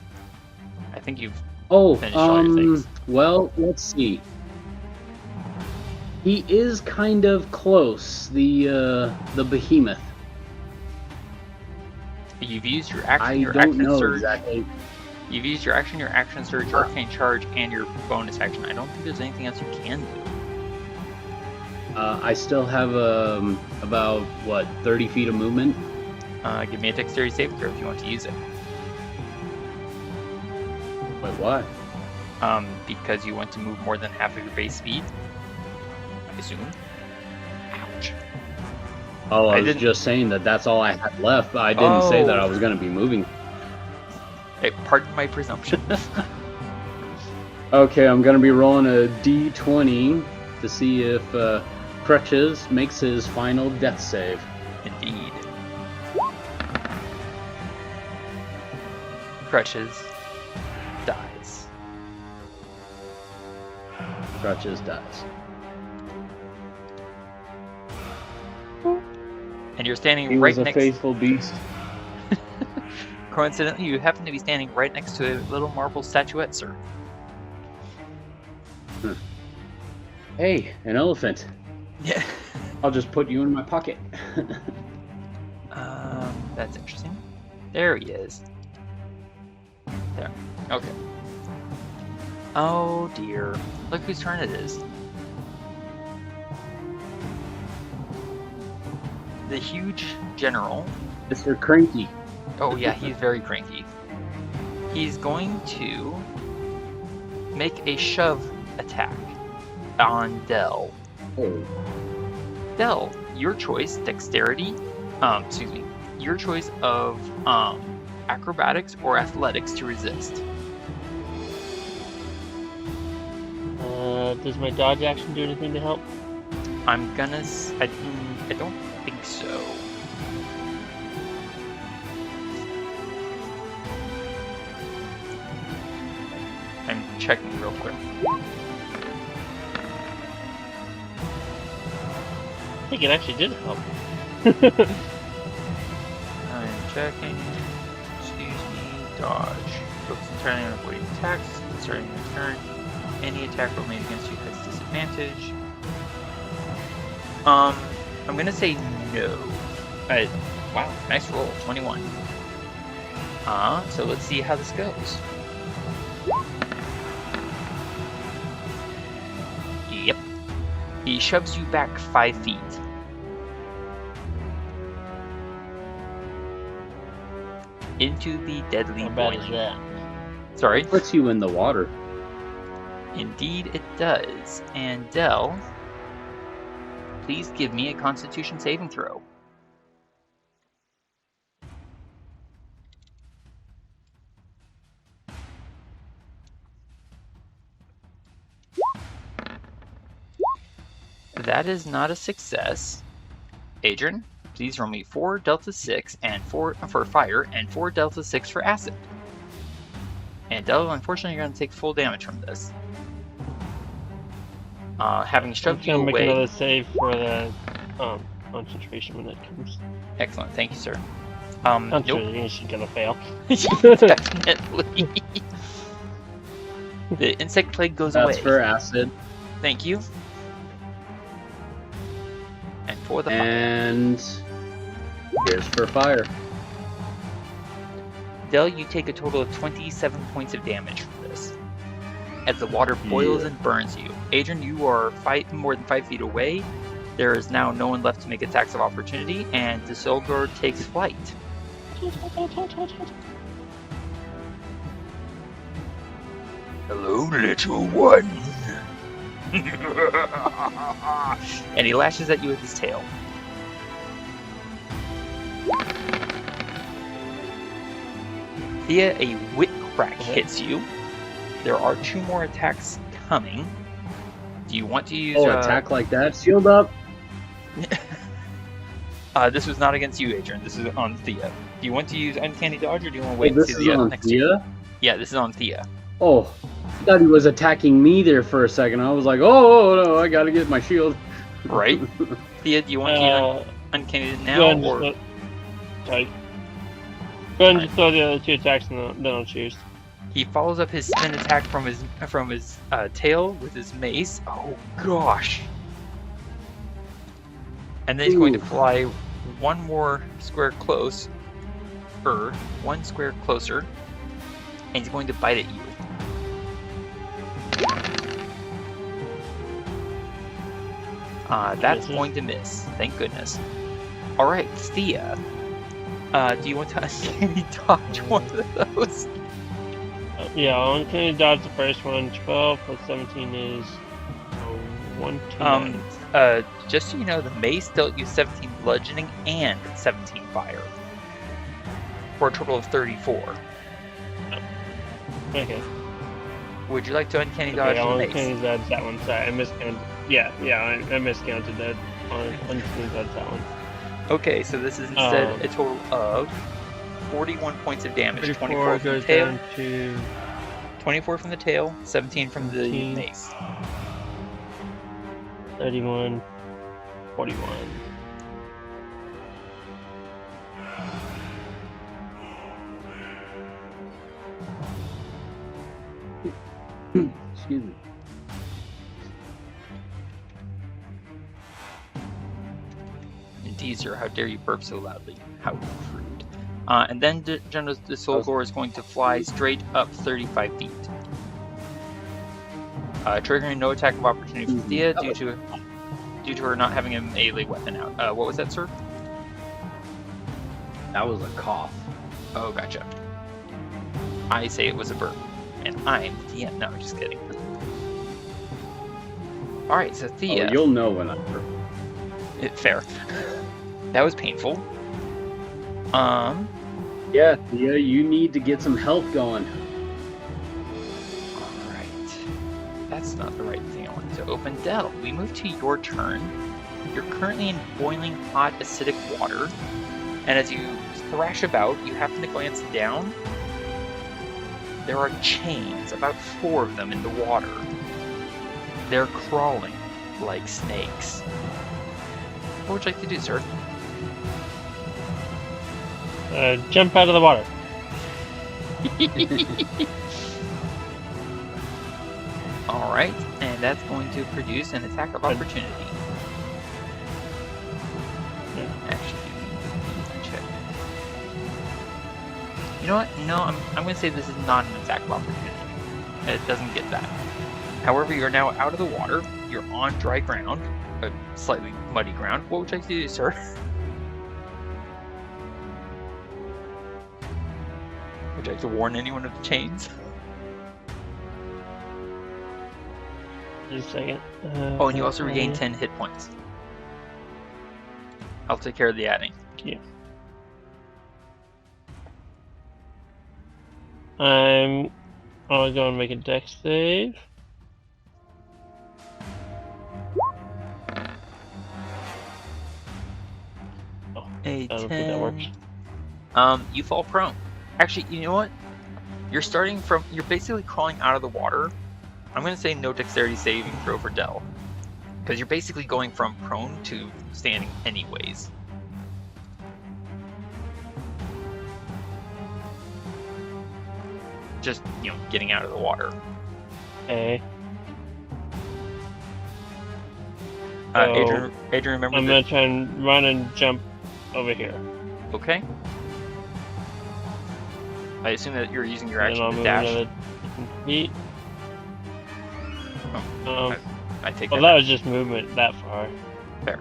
A: I think you've
B: Oh,
A: finished all your things.
B: well, let's see. He is kind of close, the behemoth.
A: You've used your action,
B: I
A: your
B: don't
A: action
B: know
A: surge.
B: exactly.
A: You've used your action, your action surge, your arcane charge, and your bonus action. I don't think there's anything else you can do.
B: I still have about 30 feet of movement.
A: Give me a dexterity saving throw if you want to use it.
B: Wait, what?
A: Because you want to move more than half of your base speed. I assume. Ouch.
B: Oh, I was
A: didn't-
B: just saying that's all I had left. But I didn't say that
A: Oh.
B: I was going to be moving.
A: Hey, pardon my presumption.
B: Okay, I'm going to be rolling a d20 to see if Crutches makes his final death save.
A: Indeed. Crutches dies.
B: Crutches dies.
A: And you're standing
B: He
A: right
B: was a
A: next.
B: faithful beast.
A: Coincidentally, you happen to be standing right next to a little marble statuette, sir.
B: Hey, an elephant.
A: Yeah.
B: I'll just put you in my pocket.
A: That's interesting. There he is. There. Okay. Oh dear. Look whose turn it is. The huge general.
B: Mr. Cranky.
A: Oh yeah, he's very cranky. He's going to make a shove attack on Dell.
B: Oh.
A: Dell, your choice, dexterity, your choice of acrobatics or athletics to resist.
C: Does my dodge action do anything to help?
A: I'm gonna, I don't think so. I'm checking real quick.
C: think it actually did help.
A: I'm checking. Excuse me. Dodge. Focus entirely on avoiding attacks. Starting your turn. Any attack roll made against you has disadvantage. I'm gonna say no. Wow, nice roll, 21. So let's see how this goes. Yep. He shoves you back 5 feet. Into the deadly
C: How bad is
A: boiling.
C: that?
A: Sorry?
B: Puts you in the water.
A: Indeed it does. And Del, please give me a Constitution saving throw. That is not a success. Adran, please roll me 4 Delta 6 and 4 for fire and 4 Delta 6 for acid. And Del, unfortunately, you're going to take full damage from this. Having shoved you
C: I'll make
A: away.
C: another save for the concentration when it comes.
A: Excellent, thank you, sir.
C: I'm sure
A: Nope.
C: you're just gonna fail.
A: Definitely. The insect plague goes away.
B: That's for acid.
A: Thank you. And for the fire.
B: And here's for fire.
A: Del, you take a total of 27 points of damage from this. As the water boils and burns you. Adran, you are more than 5 feet away. There is now no one left to make attacks of opportunity, and Disolgor takes flight. Hello, little one. And he lashes at you with his tail. Thía, a wit crack hits you. There are 2 more attacks coming. Do you want to use...
B: attack like that? Shield up!
A: This was not against you, Adran. This is on Thía. Do you want to use Uncanny Dodge, or do you want to wait and
B: this
A: see
B: is
A: the
B: on
A: next
B: Thea?
A: Yeah, this is on Thía.
B: Oh, I thought he was attacking me there for a second. I was like, oh no, I gotta get my shield.
A: Right? Thía, do you want to use Uncanny now, or...
C: Sorry. Go ahead and just throw the other 2 attacks and then I'll choose.
A: He follows up his spin attack from his tail with his mace. Oh gosh! And then he's going to fly 1 more square closer, and he's going to bite at you. That's going to miss. Thank goodness. All right, Thía. Do you want to uncanny dodge one of those?
C: Yeah, I'll uncanny dodge the first one. 12 plus 17 is 1, 2,
A: Just so you know, the mace dealt you 17 bludgeoning and 17 fire, for a total of 34.
C: Okay.
A: Would you like to uncanny dodge
C: I'll
A: the mace?
C: uncanny dodge that one. Sorry, I miscounted. Yeah, I miscounted that. Uncanny dodge that one.
A: Okay, so this is instead a total of 41 points of damage. 24 from the
C: goes
A: tail.
C: down to
A: 24 from the tail, 17 from the
C: 17.
A: mace.
C: 31, 41.
B: Excuse me.
A: Indeed, sir, how dare you burp so loudly? How rude. And then General Disolgor is going to fly straight up 35 feet. Triggering no attack of opportunity from Thía due to her not having a melee weapon out. What was that, sir?
B: That was a cough.
A: Oh, gotcha. I say it was a burp. And I'm Thía. No, just kidding. Alright, so Thía...
B: Oh, you'll know when I burp.
A: Fair. That was painful.
B: Yeah, Thea, you need to get some health going.
A: Alright. That's not the right thing I wanted to open. Del, we move to your turn. You're currently in boiling hot acidic water. And as you thrash about, you happen to glance down. There are chains, about 4 of them in the water. They're crawling like snakes. What would you like to do, sir?
C: Jump out of the water.
A: Alright, and that's going to produce an attack of opportunity. Actually, check. You know what? No, I'm going to say this is not an attack of opportunity. It doesn't get that. However, you're now out of the water. You're on dry ground, slightly muddy ground. What would you like to do, sir? Would you like to warn anyone of the chains?
C: Just a second.
A: Oh, and you also regain 10 hit points. I'll take care of the adding.
C: Yeah. I'll go and make a dex save. Oh,
A: A
C: I don't think that works.
A: 10. You fall prone. Actually, you know what? You're basically crawling out of the water. I'm going to say no dexterity saving throw for Del. Because you're basically going from prone to standing anyways. Just, getting out of the water.
C: Okay.
A: Adrian, remember
C: I'm going to try and run and jump over here.
A: Okay. I assume that you're using your
C: And
A: action
C: I'll
A: to
C: move
A: dash.
C: another 10 feet.
A: I take
C: Well,
A: that.
C: that was just movement that far.
A: Fair.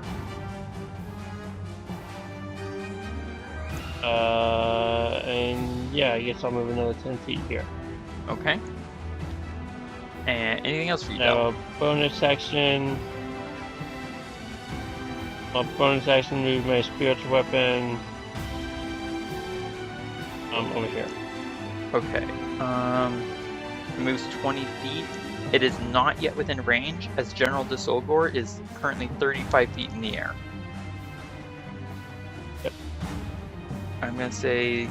C: And yeah, I guess I'll move another 10 feet here.
A: Okay. And anything else for you,
C: I have
A: Del?
C: a bonus action. A bonus action move my spiritual weapon. Over here.
A: Okay. It moves 20 feet. It is not yet within range, as General Disolgor is currently 35 feet in the air.
C: Yep.
A: I'm gonna say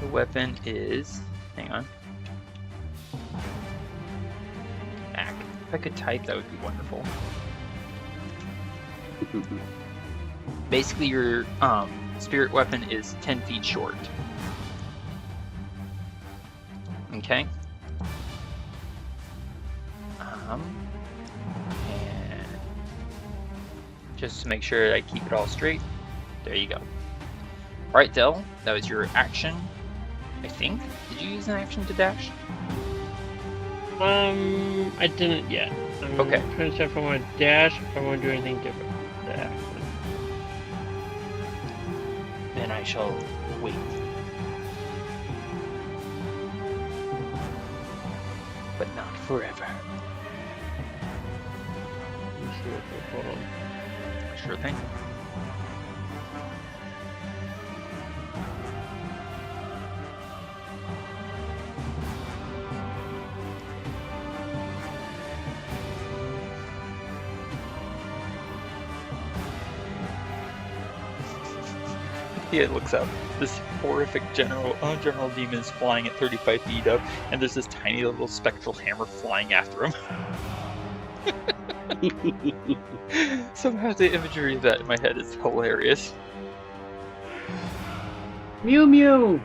A: the weapon is. Hang on. Back. If I could type, that would be wonderful. Basically, your spirit weapon is 10 feet short. Okay. And just to make sure I keep it all straight, there you go. Alright, Del, that was your action, I think. Did you use an action to dash?
C: I didn't yet. I'm
A: Okay.
C: trying to decide if I want to dash, if I want to do anything different.
A: Then I shall wait. But not forever.
C: Hold on.
A: Sure thing. Thía looks up. This horrific general demon is flying at 35 feet up, and there's this tiny little spectral hammer flying after him. Somehow the imagery of that in my head is hilarious.
B: Mew Mew!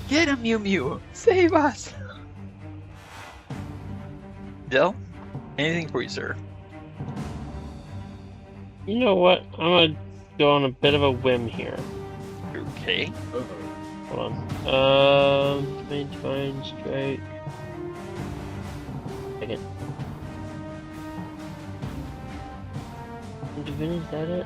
A: Get him, Mew Mew! Save us! Del, anything for you, sir?
C: You know what? I'm gonna go on a bit of a whim here.
A: Okay.
C: Hold on. Divine strike. Second. Divine, is that it?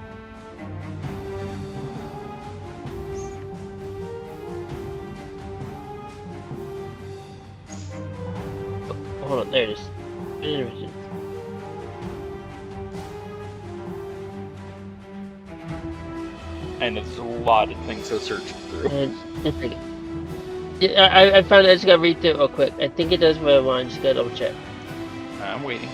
C: Oh, hold on, there it is. There it is.
A: I know there's a lot of things to search through.
C: Yeah, I found it. I just gotta read through it real quick. I think it does what I want. Just gotta double check.
A: I'm waiting.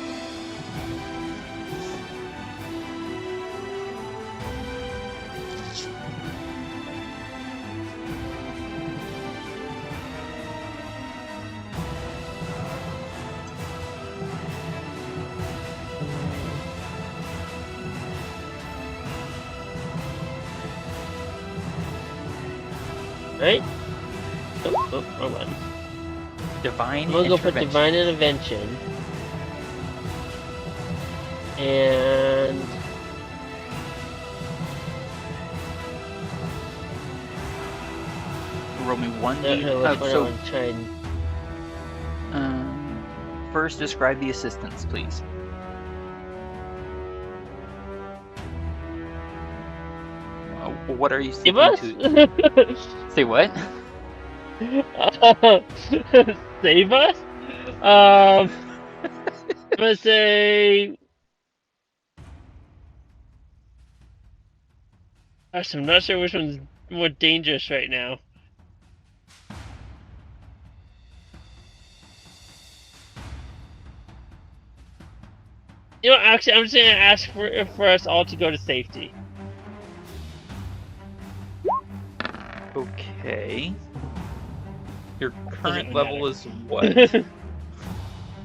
C: Right? Oh, wrong one.
A: Divine
C: I'm gonna go for
A: Intervention.
C: Divine Intervention. And...
A: Roll me one
C: I don't know
A: d.
C: which one I want to try and...
A: First, describe the assistance, please. What are you seeking
C: Give
A: to...
C: us?
A: Say what?
C: Save us? I'm gonna say... Gosh, I'm not sure which one's more dangerous right now. You know, actually, I'm just gonna ask for us all to go to safety.
A: Okay. Your current
C: really
A: level
C: matter.
A: is what?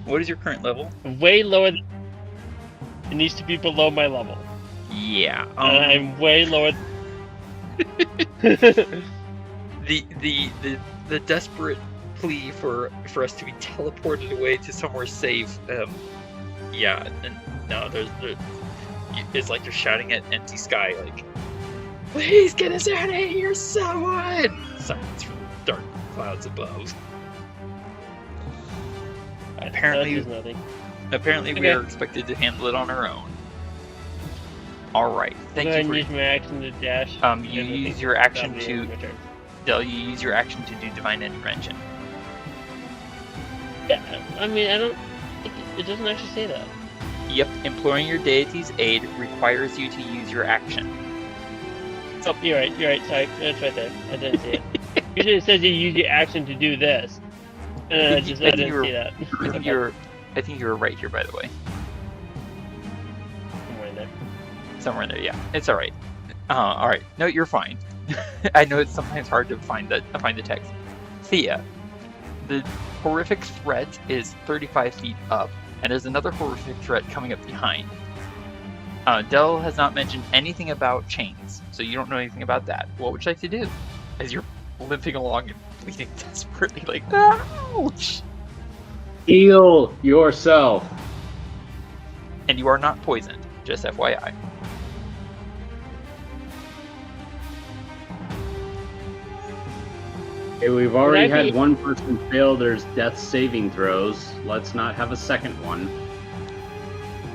A: What is your current level?
C: Way lower. It needs to be below my level.
A: Yeah.
C: I'm way lower.
A: The desperate plea for us to be teleported away to somewhere safe. Yeah. And no, there's it's like you're shouting at empty sky, like, please get us out of here, someone! Silence from the dark clouds above. Apparently,
C: That does nothing.
A: we
C: Okay.
A: are expected to handle it on our own. All right. Thank
C: Go ahead
A: you
C: and
A: for.
C: use my action to dash.
A: You
C: and I
A: use
C: think
A: your action
C: that'll be
A: to.
C: my turn.
A: Del, you use your action to do divine intervention.
C: Yeah, I mean, I don't think it doesn't actually say that.
A: Yep, imploring your deity's aid requires you to use your action.
C: Oh, you're right. Sorry, that's right there. I didn't see it. Usually it says you use your action to do this, and I
A: think
C: didn't
A: you were-
C: see that.
A: I think you were right here, by the way.
C: Somewhere in there.
A: Somewhere in there, yeah. It's all right. All right. No, you're fine. I know it's sometimes hard to find the text. Thea, the horrific threat is 35 feet up, and there's another horrific threat coming up behind. Del has not mentioned anything about chains, so you don't know anything about that. What would you like to do as you're limping along and bleeding desperately, like, ouch!
B: Heal yourself.
A: And you are not poisoned, just FYI.
B: Okay, we've already
C: Would I
B: had
C: be-
B: one person fail their death saving throws. Let's not have a second one.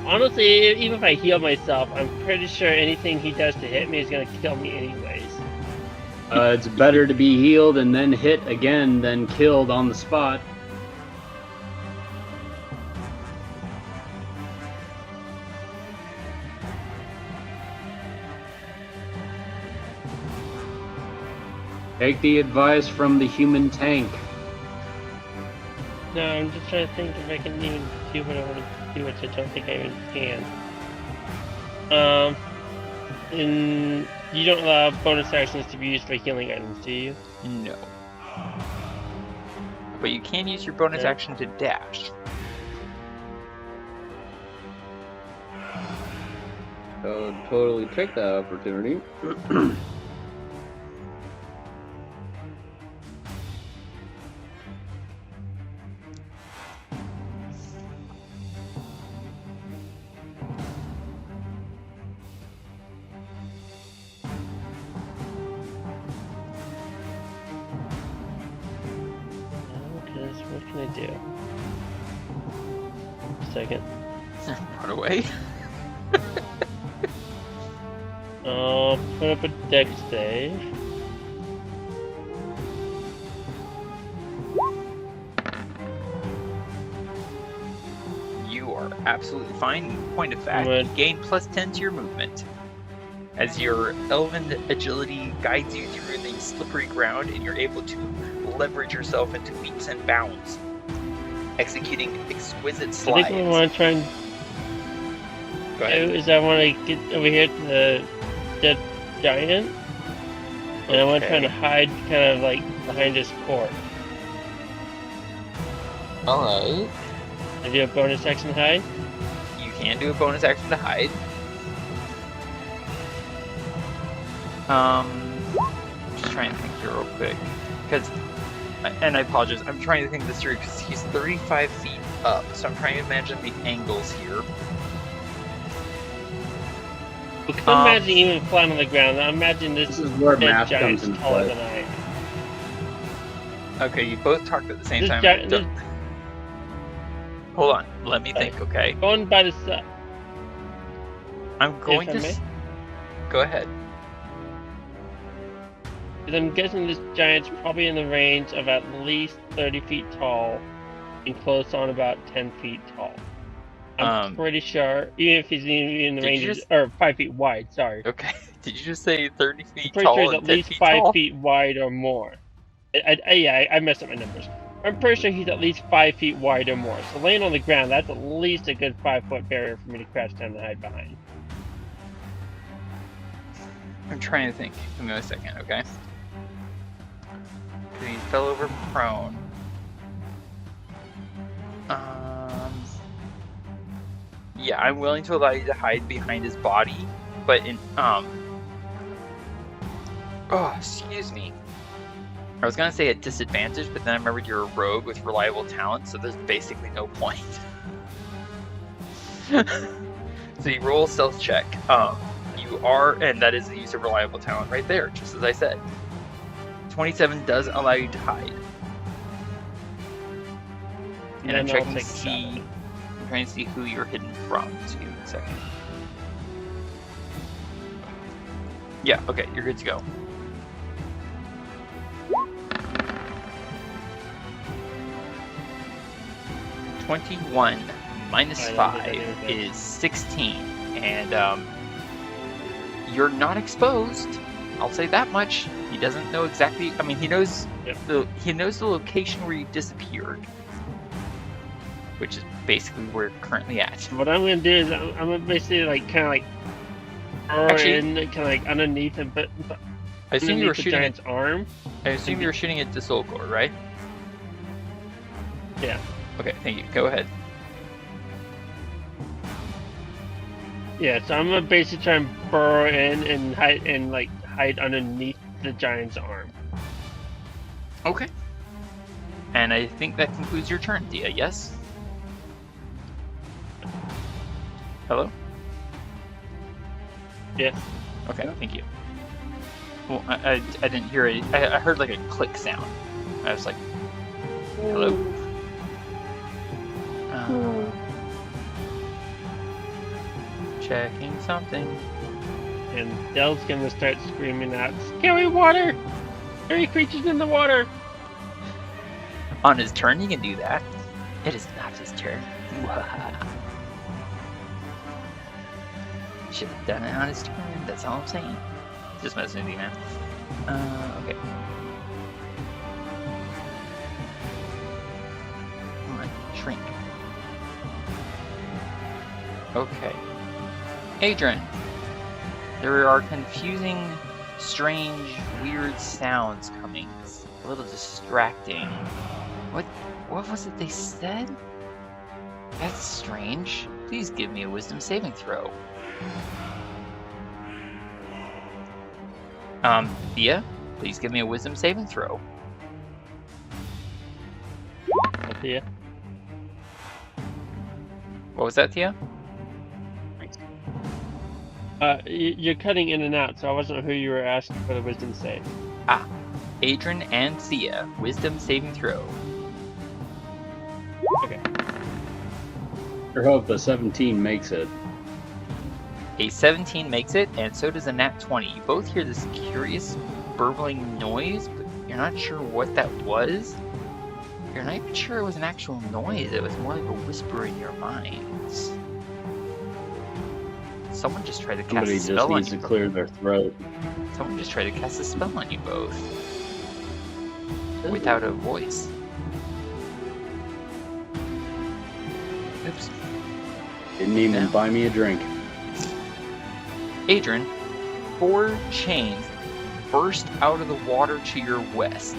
C: Honestly, even if I heal myself, I'm pretty sure anything he does to hit me is gonna kill me anyways.
B: It's better to be healed and then hit again than killed on the spot. Take the advice from the human tank.
C: No, I'm just trying to think if I can even do what I want to do, which I don't think I even can. And you don't allow bonus actions to be used for healing items, do you?
A: No. But you can use your bonus
C: Yeah.
A: action to dash.
B: I would totally take that opportunity.
C: Because what can I do? Second.
A: Run away.
C: I'll put up a dex save.
A: You are absolutely fine. In point of fact,
C: Good.
A: you gain +10 to your movement. As your elven agility guides you through the slippery ground, and you're able to leverage yourself into leaps and bounds, executing exquisite
C: I
A: slides.
C: think what I want to try and
A: Go
C: do
A: ahead.
C: is I want to get over here to the dead giant, and I want to try
A: Okay.
C: to hide kind of like behind his corpse.
A: Alright.
C: I do a bonus action hide.
A: You can do a bonus action to hide. just trying to think here real quick. Because, and I apologize, I'm trying to think this through because he's 35 feet up. So I'm trying to imagine the angles here.
C: Because I'm imagining even flat on the ground. I imagine this
B: is where
C: dead
B: math
C: giant's
B: comes into
C: taller
B: play.
C: than I am.
A: Okay, you both talked at the same
C: This
A: time.
C: giant,
A: Hold on, let me think, okay?
C: going by the side.
A: I'm going
C: If I
A: to...
C: may?
A: Go ahead.
C: Because I'm guessing this giant's probably in the range of at least 30 feet tall and close on about 10 feet tall. I'm pretty sure, even if he's in the range, or 5 feet wide, sorry.
A: Okay, did you just say 30 feet
C: I'm pretty
A: tall
C: sure he's
A: and
C: at
A: 10
C: least
A: feet
C: 5
A: tall?
C: feet wide or more. I messed up my numbers. I'm pretty sure he's at least 5 feet wide or more. So laying on the ground, that's at least a good 5-foot barrier for me to crouch down and hide behind.
A: I'm trying to think. Give me a second, okay? Because he fell over prone. Yeah, I'm willing to allow you to hide behind his body, but in, oh, excuse me. I was gonna say at disadvantage, but then I remembered you're a rogue with reliable talent, so there's basically no point. So you roll a stealth check. You are, and that is the use of reliable talent right there, just as I said. 27 does allow you to hide. And I'm checking to see. I'm trying to see who you're hidden from. So give me a second. Yeah, okay, you're good to go. (21) minus 5 is 16, and you're not exposed. I'll say that much. He doesn't know exactly. I mean, he knows the location where you disappeared, which is basically where you're currently at.
C: What I'm gonna do is I'm gonna basically like kind of like in kind of like underneath him, but
A: I assume you were
C: the
A: shooting
C: giant's arm.
A: I assume you were shooting at Disolgor, right?
C: Yeah.
A: Okay, thank you. Go ahead.
C: Yeah, so I'm gonna basically try and burrow in and hide underneath the giant's arm.
A: Okay. And I think that concludes your turn, Thía, yes? Hello?
C: Yes.
A: Okay, thank you. Well, I didn't hear it. I heard like a click sound. I was like, hello? Checking something.
C: And Dell's gonna start screaming out, "Scary water! Scary creatures in the water!"
A: On his turn, he can do that. It is not his turn. Should have done it on his turn. That's all I'm saying. Just messing with you, man. Okay. Come on, shrink. Okay. Adran. There are confusing, strange, weird sounds coming. It's a little distracting. What was it they said? That's strange. Please give me a wisdom saving throw. Thía, please give me a wisdom saving throw.
C: Thía.
A: What was that, Thía?
C: You're cutting in and out, so I wasn't sure who you were asking for the wisdom save.
A: Adran and Thía, wisdom saving throw.
C: Okay.
B: I hope the 17 makes it.
A: A 17 makes it, and so does a nat 20. You both hear this curious, burbling noise, but you're not sure what that was. You're not even sure it was an actual noise. It was more like a whisper in your minds. Someone just tried to cast a spell on you.
B: Somebody just needs to clear their throat.
A: Someone just tried to cast a spell on you both. Without a voice. Oops.
B: Didn't even buy me a drink.
A: Adran, 4 chains burst out of the water to your west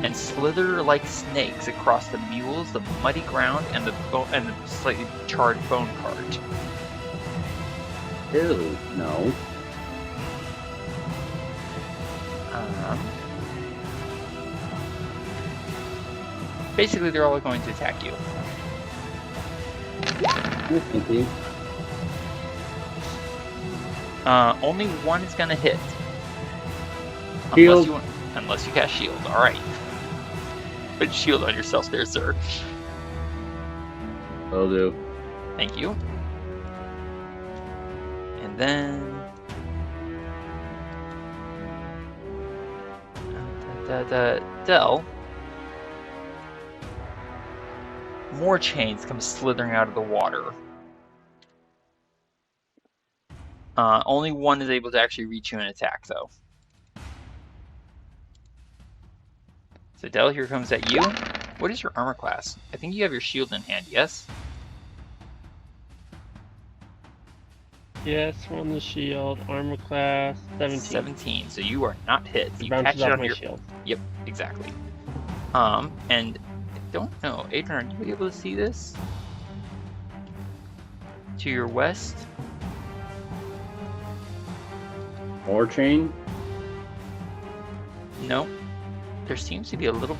A: and slither like snakes across the mules, the muddy ground, and the slightly charred bone cart.
B: Ew, no.
A: Basically, they're all going to attack you.
B: Thank you.
A: Only one is going to hit.
B: Shield.
A: Unless you cast shield. All right. Put shield on yourself there, sir.
B: Will do.
A: Thank you. And then... Del. More chains come slithering out of the water. Only one is able to actually reach you and attack, though. So Del, here comes at you. What is your armor class? I think you have your shield in hand, yes?
C: Yes, we're on the shield. Armor class 17.
A: 17. So you are not hit.
C: It
A: You
C: bounces
A: catch it
C: off
A: on
C: my
A: your
C: shield.
A: Yep, exactly. And I don't know, Adran, are you able to see this? To your west?
B: More chain?
A: No. There seems to be a little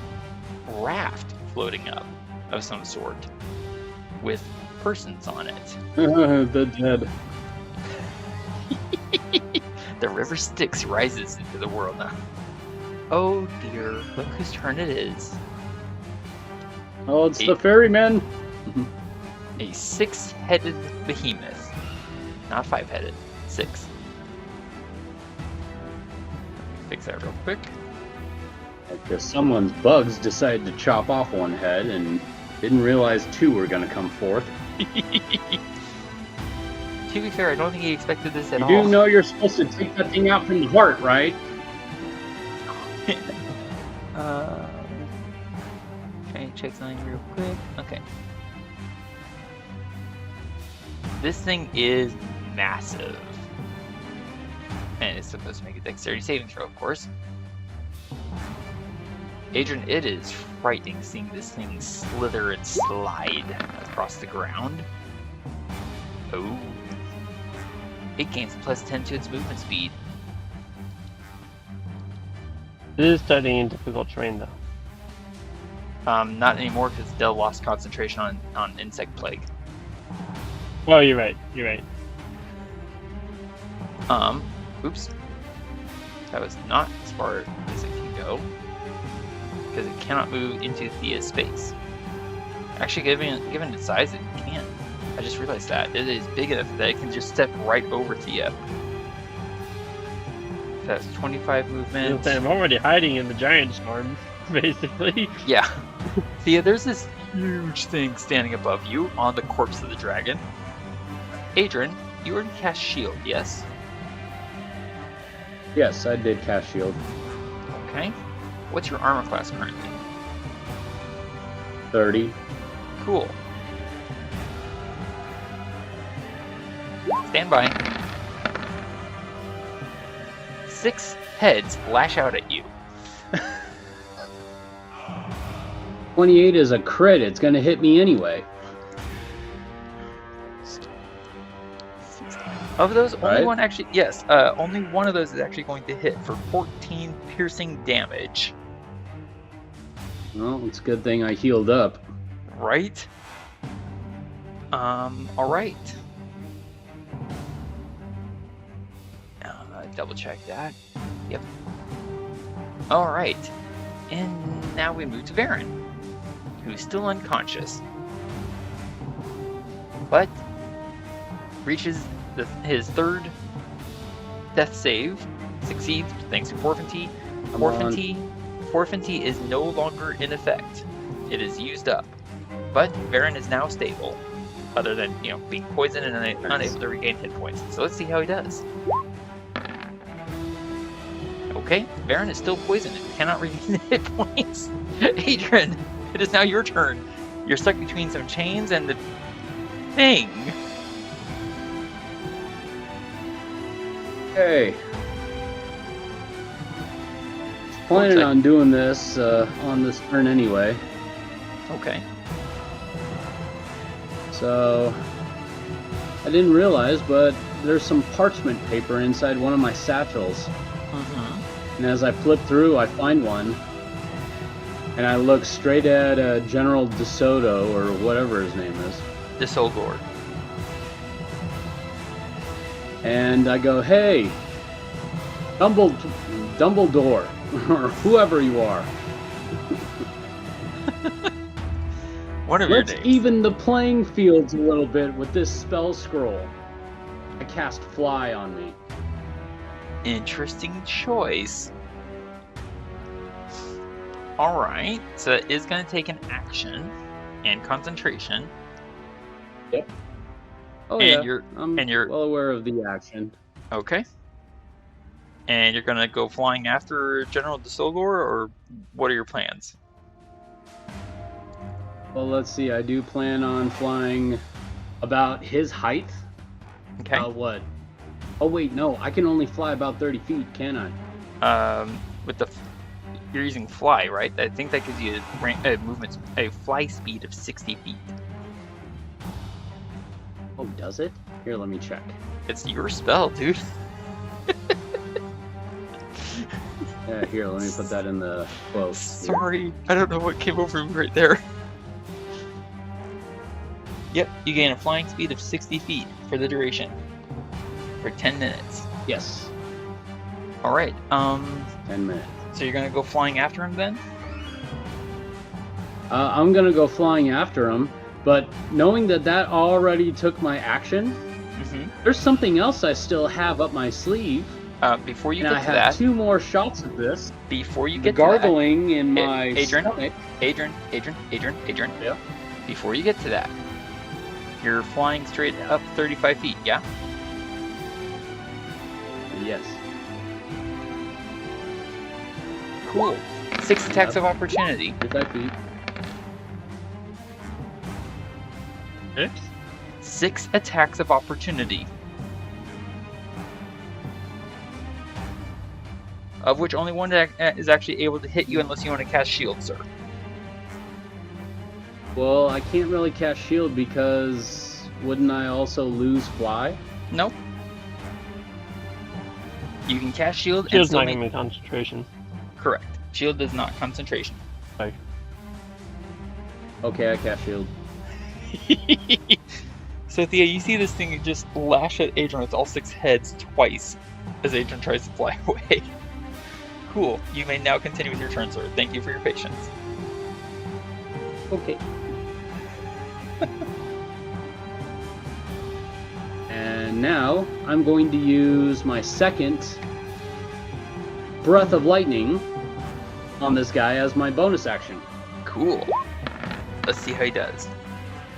A: raft floating up of some sort with persons on it.
B: The dead.
A: The river Styx rises into the world now. Oh dear, look whose turn it is.
B: Oh, it's the ferryman.
A: A 6-headed behemoth. Not 5-headed, 6. Fix that real quick.
B: Because someone's bugs decided to chop off one head and didn't realize 2 were going to come forth.
A: To be fair, I don't think he expected this at all.
B: You do know you're supposed to take that thing out from the heart, right?
A: Trying to check something real quick. Okay. This thing is massive. And it's supposed to make a dexterity saving throw, of course. Adran, it is frightening seeing this thing slither and slide across the ground. Oh. It gains +10 to its movement speed.
C: It is starting in difficult terrain, though.
A: Not anymore because Del lost concentration on Insect Plague.
C: Oh, you're right. You're right.
A: Oops. That was not as far as it can go. Because it cannot move into Thia's space. Actually, given its size, it can. I just realized that. It is big enough that it can just step right over Thía. That's 25 movement.
C: I'm already hiding in the giant's arms, basically.
A: Yeah. Thía, there's this huge thing standing above you on the corpse of the dragon. Adran, you already cast shield, yes?
B: Yes, I did cast shield.
A: Okay. What's your armor class currently?
B: 30.
A: Cool. Stand by. 6 heads lash out at you.
B: 28 is a crit. It's going to hit me anyway.
A: Of those, only
B: Right?
A: one actually, yes, only one of those is actually going to hit for 14 piercing damage.
B: Well, it's a good thing I healed up.
A: Right? Alright. Double check that. Yep. Alright. And now we move to Varin, who's still unconscious. But reaches his 3rd death save, succeeds thanks to Forfenty. Forfenty is no longer in effect. It is used up. But Varin is now stable, other than, being poisoned and unable to regain hit points. So let's see how he does. Okay, Varin is still poisoned and cannot regain hit points. Adran, it is now your turn. You're stuck between some chains and the thing.
B: Hey. Planning on doing this on this turn anyway.
A: Okay.
B: So, I didn't realize, but there's some parchment paper inside one of my satchels.
A: Mm-hmm.
B: And as I flip through, I find one. And I look straight at General DeSoto, or whatever his name is.
A: Disolgor.
B: And I go, hey, Dumbledore, or whoever you are.
A: One of your
B: Let's
A: names.
B: even the playing fields a little bit with this spell scroll. I cast Fly on me.
A: Interesting choice. Alright, so it is going to take an action and concentration.
B: Yep. Oh
A: And
B: yeah, I'm
A: you're
B: well aware of the action.
A: okay. And you're going to go flying after General DeSolgor, or what are your plans?
B: Well, let's see. I do plan on flying about his height.
A: Okay.
B: What? Oh wait, no. I can only fly about 30 feet, can I?
A: You're using fly, right? I think that gives you a fly speed of 60 feet.
B: Oh, does it? Here, let me check.
A: It's your spell, dude.
B: Yeah, here, let me put that in the quote.
A: Sorry, I don't know what came over me right there. Yep, you gain a flying speed of 60 feet for the duration. For 10 minutes.
B: Yes.
A: Alright,
B: 10 minutes.
A: so you're gonna go flying after him then?
B: I'm gonna go flying after him, but knowing that already took my action, there's something else I still have up my sleeve.
A: Before you
B: and
A: get
B: I
A: to
B: have
A: that,
B: 2 more shots of this.
A: before you
B: The
A: get
B: gargling in
A: to
B: my
A: that,
B: stomach.
A: Adran.
B: Yeah.
A: Before you get to that, you're flying straight up 35 feet, yeah?
B: Yes.
A: Cool. 6 attacks of opportunity.
B: 35 feet.
A: 6 attacks of opportunity. Of which only one is actually able to hit you unless you want to cast shield, sir.
B: Well, I can't really cast shield because wouldn't I also lose fly?
A: Nope. You can cast shield and
C: Shield's
A: still
C: not
A: make...
C: gonna be concentration.
A: Correct. Shield is not concentration.
B: Okay, I cast shield.
A: So Thea, you see this thing just lash at Adran with all 6 heads twice as Adran tries to fly away. Cool. You may now continue with your turn, sir. Thank you for your patience.
B: Okay. And now I'm going to use my second Breath of Lightning on this guy as my bonus action.
A: Cool. Let's see how he does.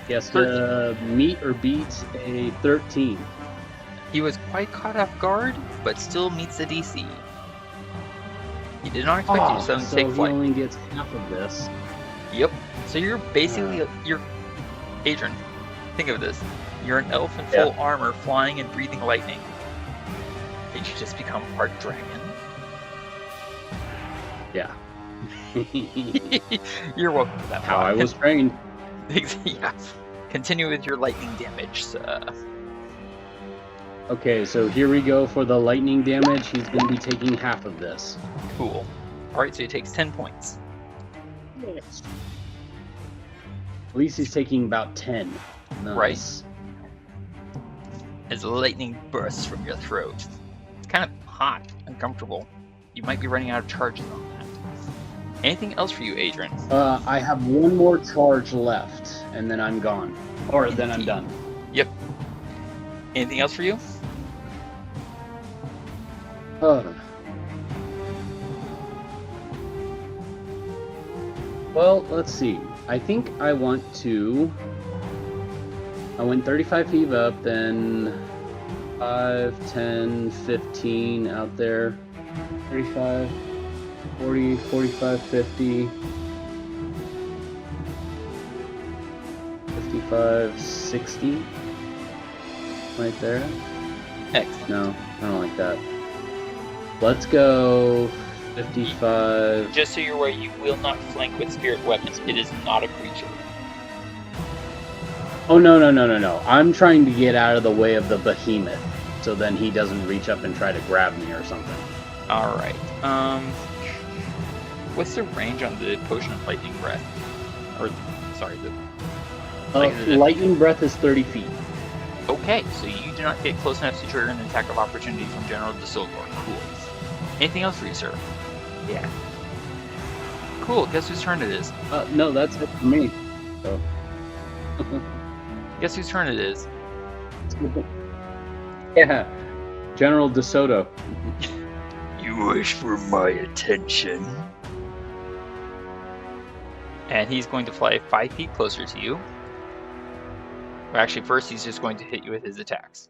B: He has to meet or beat a 13.
A: He was quite caught off guard, but still meets the DC. He did not expect you to suddenly
B: so
A: take
B: he
A: flight.
B: only gets half of this.
A: Yep. So you're basically you're Adran. Think of this. You're an elf in full armor, flying and breathing lightning. Did you just become part dragon?
B: Yeah.
A: You're welcome to that.
B: How I was trained.
A: Yeah. Continue with your lightning damage, sir.
B: Okay, so here we go for the lightning damage. He's going to be taking half of this.
A: Cool. Alright, so he takes 10 points.
B: At least he's taking about 10. Nice.
A: Right. As lightning bursts from your throat. It's kind of hot, uncomfortable. You might be running out of charges on that. Anything else for you, Adran?
B: I have 1 more charge left, and then I'm gone. Or then I'm done.
A: Yep. Anything else for you?
B: Well, let's see. I think I want to... I went 35 feet up, then 5, 10, 15 out there. 35, 40, 45, 50... 55, 60. Right there.
A: Excellent.
B: No, I don't like that. Let's go 55.
A: Just so you're aware, you will not flank with spirit weapons. It is not a creature.
B: Oh, no. I'm trying to get out of the way of the behemoth, so then he doesn't reach up and try to grab me or something.
A: Alright. What's the range on the potion of lightning breath? Or, sorry, the...
B: lightning breath is 30 feet.
A: Okay, so you do not get close enough to trigger an attack of opportunity from General Desolgor. Cool. Anything else for you, sir?
B: Yeah.
A: Cool, guess whose turn it is?
B: No, that's it for me. So.
A: Guess whose turn it is?
B: Yeah. General DeSoto.
A: You wish for my attention? And he's going to fly 5 feet closer to you. Well, actually, first he's just going to hit you with his attacks.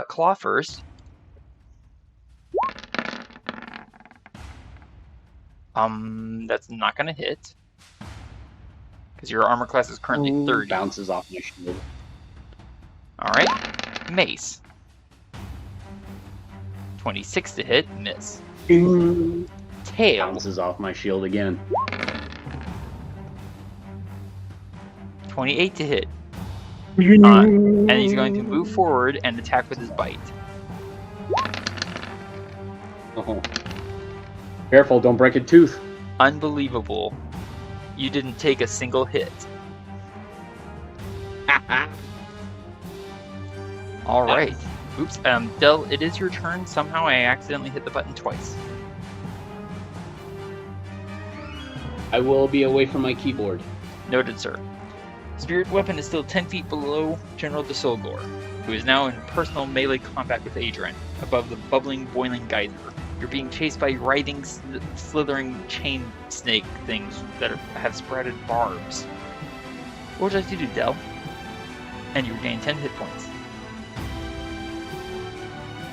A: Claw first. That's not going to hit. Because your armor class is currently 30.
B: Bounces off my shield.
A: Alright. Mace. 26 to hit, miss. Tail.
B: Bounces off my shield again.
A: 28 to hit. And he's going to move forward and attack with his bite.
B: Oh. Careful, don't break a tooth.
A: Unbelievable. You didn't take a single hit. Alright. Oops. Del, it is your turn. Somehow I accidentally hit the button twice.
B: I will be away from my keyboard.
A: Noted, sir. Spirit weapon is still 10 feet below General Desolgor, who is now in personal melee combat with Adran, above the bubbling, boiling geyser. You're being chased by writhing, slithering chain snake things that have sprouted barbs. What would you like to do, Del? And you regain 10 hit points.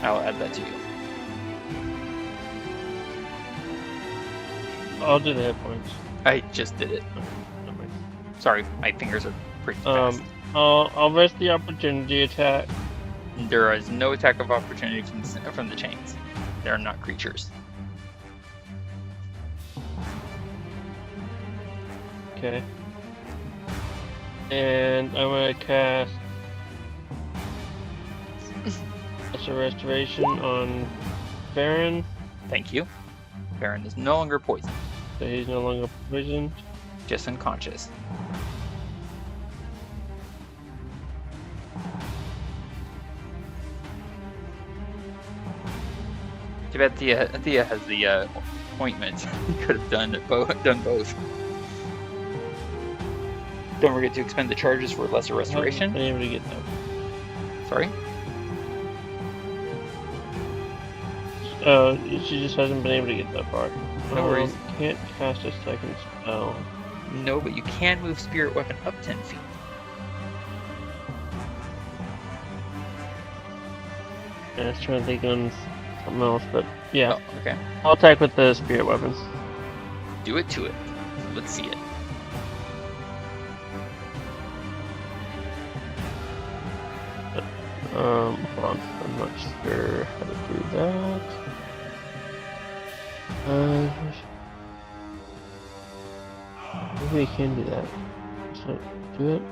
A: I'll add that to you.
C: I'll do the hit points.
A: I just did it. Sorry, my fingers are pretty fast.
C: I'll risk the opportunity attack.
A: There is no attack of opportunity from the chains. They are not creatures.
C: Okay. And I'm gonna cast a restoration on Varin.
A: Thank you. Varin is no longer poisoned.
C: So he's no longer poisoned.
A: Just unconscious. Too bad Thía has the ointment. Could have done both. Don't forget to expend the charges for lesser restoration.
C: Been able to get them.
A: Sorry?
C: She just hasn't been able to get that far.
A: No worries.
C: Can't cast a second spell.
A: No, but you can move spirit weapon up 10 feet.
C: Yeah, I was trying to think on something else, but yeah.
A: Oh, okay.
C: I'll attack with the spirit weapons.
A: Do it to it. Let's see it.
C: Hold on. I'm not sure how to do that. Maybe I can do that. So, do it.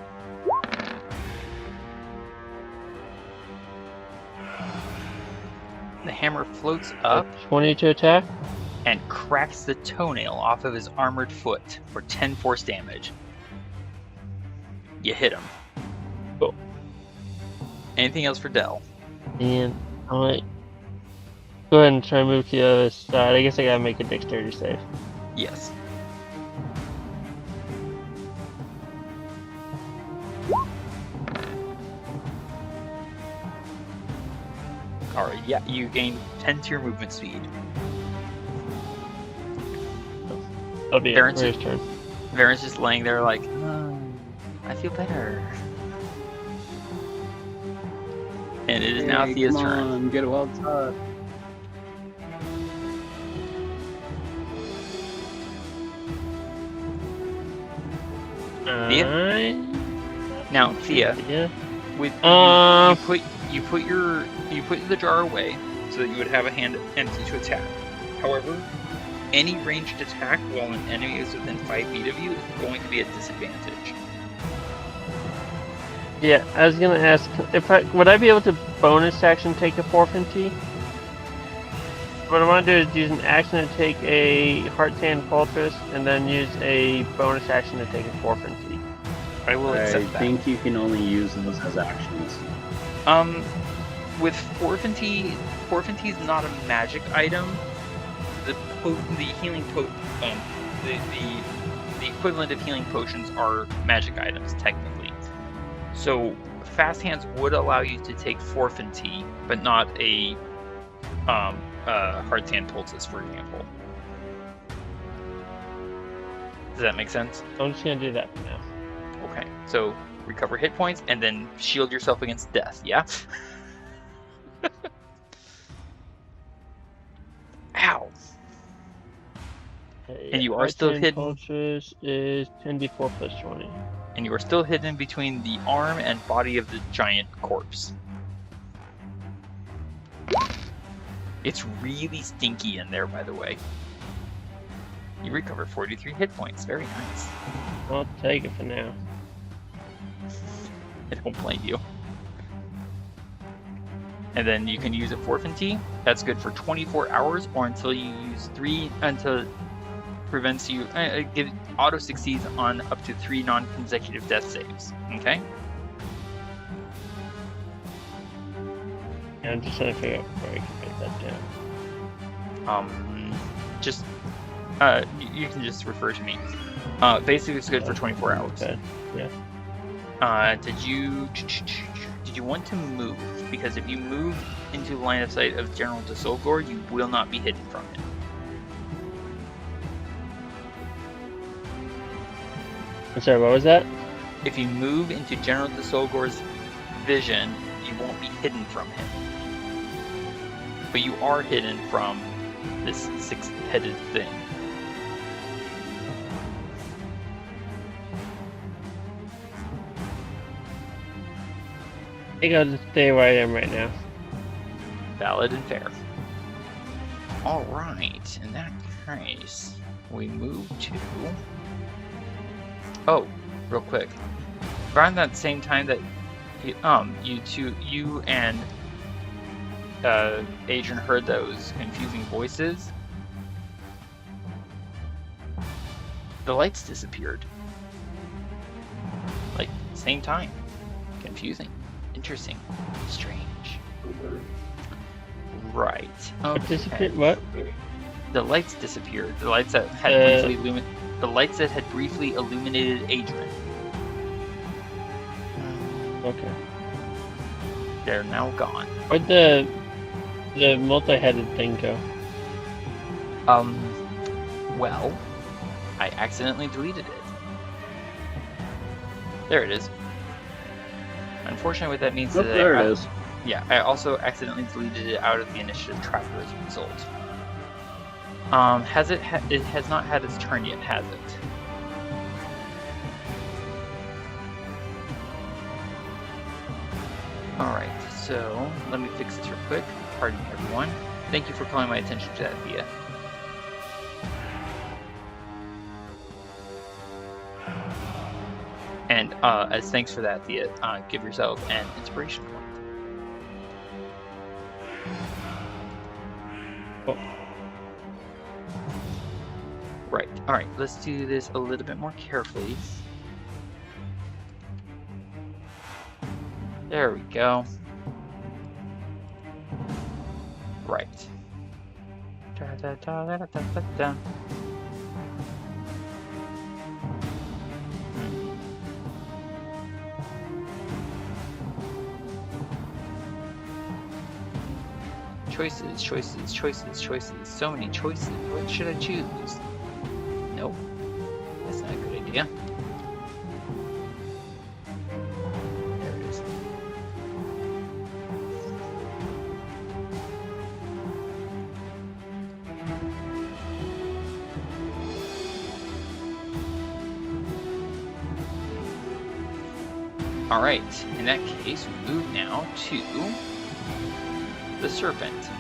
A: The hammer floats up
C: 20 to attack.
A: and cracks the toenail off of his armored foot for 10 force damage. You hit him.
C: Cool.
A: Anything else for Del?
C: And I might go ahead and try and move to the other side. I guess I gotta make a dexterity save.
A: Yes. Alright, yeah, you gain 10 to your movement speed.
C: That'll be
A: Varin's
C: his turn.
A: Varin's just laying there like, I feel better. And it is now Thea's turn.
B: On, get it well done.
A: Now, Thía,
C: Yeah.
A: with you put the jar away so that you would have a hand empty to attack. However, any ranged attack while an enemy is within 5 feet of you is going to be at disadvantage.
C: Yeah, I was gonna ask would I be able to bonus action take a 450? What I want to do is use an action to take a Heart Sand Poultice, and then use a bonus action to take a Forfenty.
A: I will accept that.
B: I think you can only use those as actions.
A: With Forfenty is not a magic item. The healing the equivalent of healing potions are magic items technically. So Fast Hands would allow you to take Forfenty, but not a Heart Sand Poultice, for example. Does that make sense?
C: I'm just gonna do that for now.
A: Okay, so recover hit points and then shield yourself against death, yeah? Ow! And you are still hidden.
C: Poultice is 10d4 plus 20.
A: And you are still hidden between the arm and body of the giant corpse. It's really stinky in there, by the way. You recover 43 hit points. Very nice.
C: I'll take it for now.
A: I don't blame you. And then you can use a Forfenty. That's good for 24 hours or until you use 3 until prevents you auto succeeds on up to 3 non-consecutive death saves. Okay.
C: Yeah, I'm just trying to figure out where I can write that down.
A: Just you can just refer to me. Basically, it's good for 24 hours.
C: Okay.
A: Yeah. Did you want to move? Because if you move into line of sight of General Desolgor, you will not be hidden from him.
C: I'm sorry, what was that?
A: If you move into General Desolgor's vision, you won't be hidden from him. But you are hidden from this 6-headed thing.
C: I think I'll just stay where I am right now.
A: Valid and fair. Alright, in that case, we move to... Oh, real quick. Around that same time that you and Adran heard those confusing voices, the lights disappeared. Like, same time. Confusing. Interesting. Strange. Right.
C: Okay. What?
A: The lights disappeared. The lights that had briefly illuminated Adran.
C: Okay.
A: They're now gone.
C: Where'd the multi-headed thing go?
A: Well, I accidentally deleted it. There it is. Unfortunately, what that means is
B: there it is.
A: Yeah, I also accidentally deleted it out of the initiative tracker as a result. It has not had its turn yet, has it? Alright, so let me fix this real quick. Pardon me, everyone. Thank you for calling my attention to that, Thía. And as thanks for that, Thía, give yourself an inspiration point.
C: Oh.
A: Right. Alright, let's do this a little bit more carefully. There we go. Right. Da, da, da, da, da, da, da. Choices, choices, choices, choices. So many choices. What should I choose? Nope. That's not a good idea. There it is. Alright, in that case, we move now to the serpent.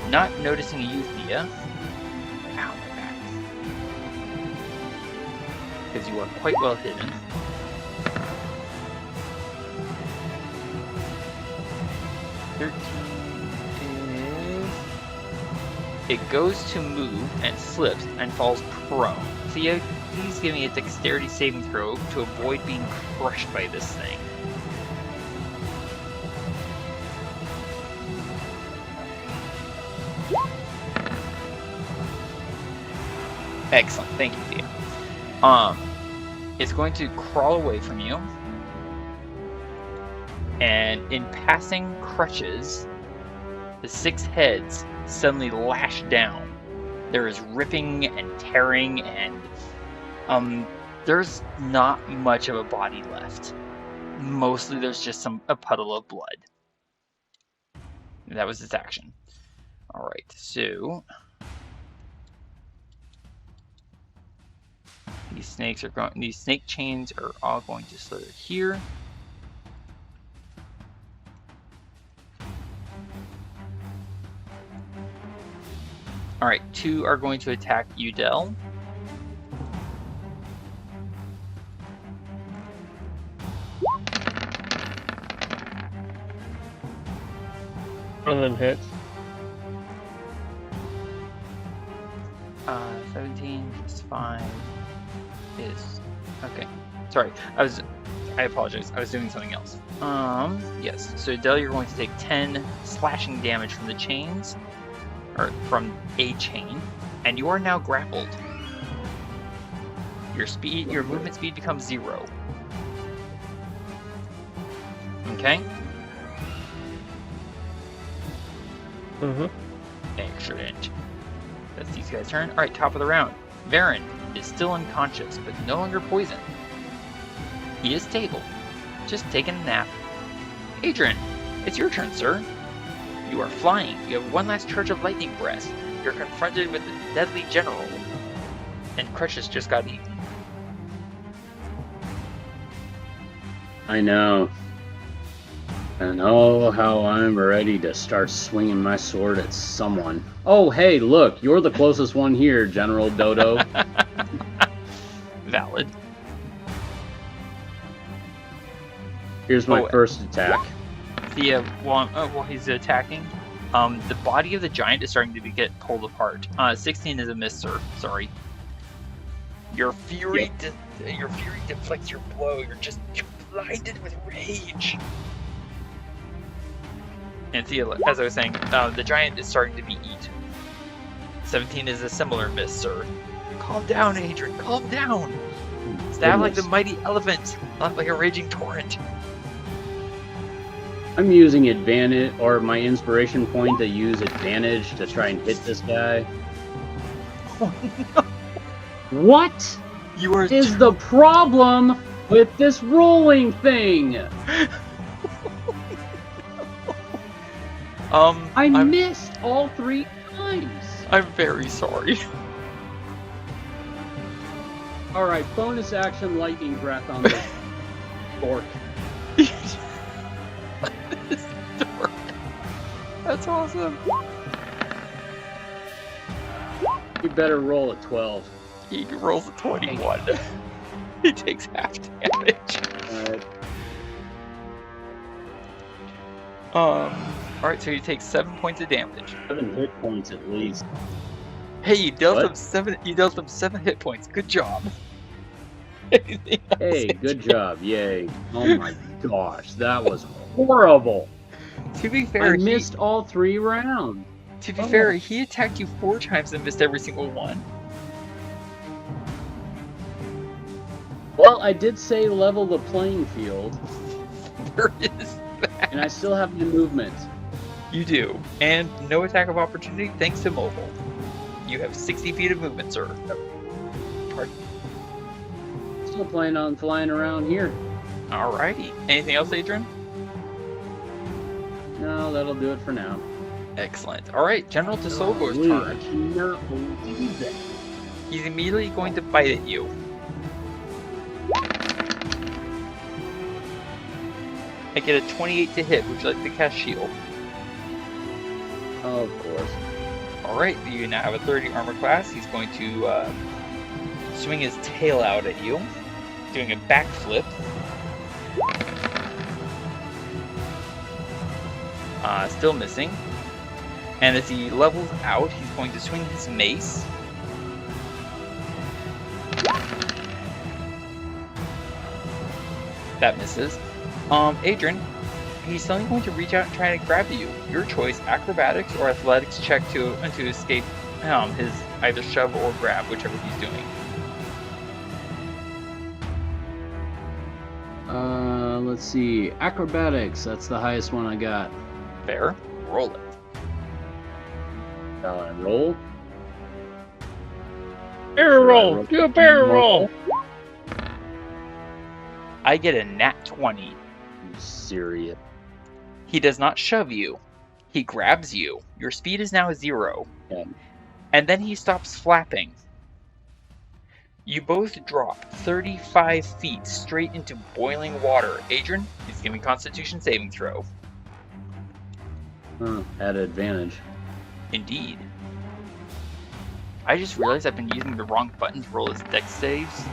A: Not noticing a Thía. Ow, my back. Because you are quite well hidden. Is It goes to move and slips and falls prone. Thea, please give me a dexterity saving throw to avoid being crushed by this thing. Excellent, thank you, Thea. It's going to crawl away from you, and in passing crutches, the 6 heads suddenly lash down. There is ripping and tearing, and there's not much of a body left. Mostly there's just a puddle of blood. And that was its action. Alright, so these snake chains are all going to slither here. Alright, 2 are going to attack Udell.
C: One of them hits.
A: 17 plus 5 is... Okay. Sorry, I apologize. I was doing something else. Yes. So Udell, you're going to take 10 slashing damage from the chains. Or from a chain, and you are now grappled. Your movement speed becomes 0. Okay? Excellent. That's these guys' turn. Alright, top of the round. Varin is still unconscious, but no longer poisoned. He is stable, just taking a nap. Adran, it's your turn, sir. You are flying. You have one last charge of lightning breath. You're confronted with the deadly general. And Crutches just got eaten.
B: I know. And oh, how I'm ready to start swinging my sword at someone. Oh, hey, look, you're the closest one here, General Dodo.
A: Valid.
B: Here's my first attack.
A: Thea, while he's attacking, the body of the giant is starting to get pulled apart. 16 is a miss, sir. Sorry. Your fury, your fury deflects your blow. You're blinded with rage. And Thea, as I was saying, the giant is starting to be eaten. 17 is a similar miss, sir. Calm down, Adran. Calm down. Stab like the mighty elephant, not like a raging torrent.
B: I'm using advantage, or my inspiration point to use advantage to try and hit this guy.
A: Oh, no.
B: What is the problem with this rolling thing? I missed all 3 times.
A: I'm very sorry.
B: Alright, bonus action lightning breath on this dork.
A: That's awesome.
B: You better roll a 12.
A: He rolls a 21. He takes half damage. Alright, so he takes 7 points of damage.
B: 7 hit points at least.
A: Hey, you dealt him 7. You dealt him 7 hit points. Good job.
B: Hey, good job! Yay! Oh my gosh, that was horrible.
A: To be fair,
B: I missed all 3 rounds.
A: To be fair, he attacked you 4 times and missed every single one.
B: Well, I did say level the playing field.
A: There is that.
B: And I still have the movement.
A: You do. And no attack of opportunity thanks to mobile. You have 60 feet of movement, sir. Pardon?
B: Still planning on flying around here.
A: Alrighty. Anything else, Adran?
B: No, that'll do it for now.
A: Excellent. Alright, General Tisolgo's turn.
B: I cannot believe that.
A: He's immediately going to bite at you. I get a 28 to hit. Would you like to cast shield?
B: Oh, of course.
A: Alright, you now have a 30 armor class. He's going to swing his tail out at you, doing a backflip. Still missing. And as he levels out, he's going to swing his mace. That misses. Adran, he's suddenly going to reach out and try to grab you. Your choice, acrobatics or athletics check to escape his either shove or grab, whichever he's doing.
B: Let's see. Acrobatics, that's the highest one I got.
A: Fair. Roll it.
B: Roll?
C: Barrel roll! Do a barrel roll!
A: I get a nat 20.
B: You serious?
A: He does not shove you. He grabs you. Your speed is now 0.
B: Yeah.
A: And then he stops flapping. You both drop 35 feet straight into boiling water. Adran, please give me Constitution saving throw.
B: At advantage.
A: Indeed. I just realized I've been using the wrong button to roll his dex saves.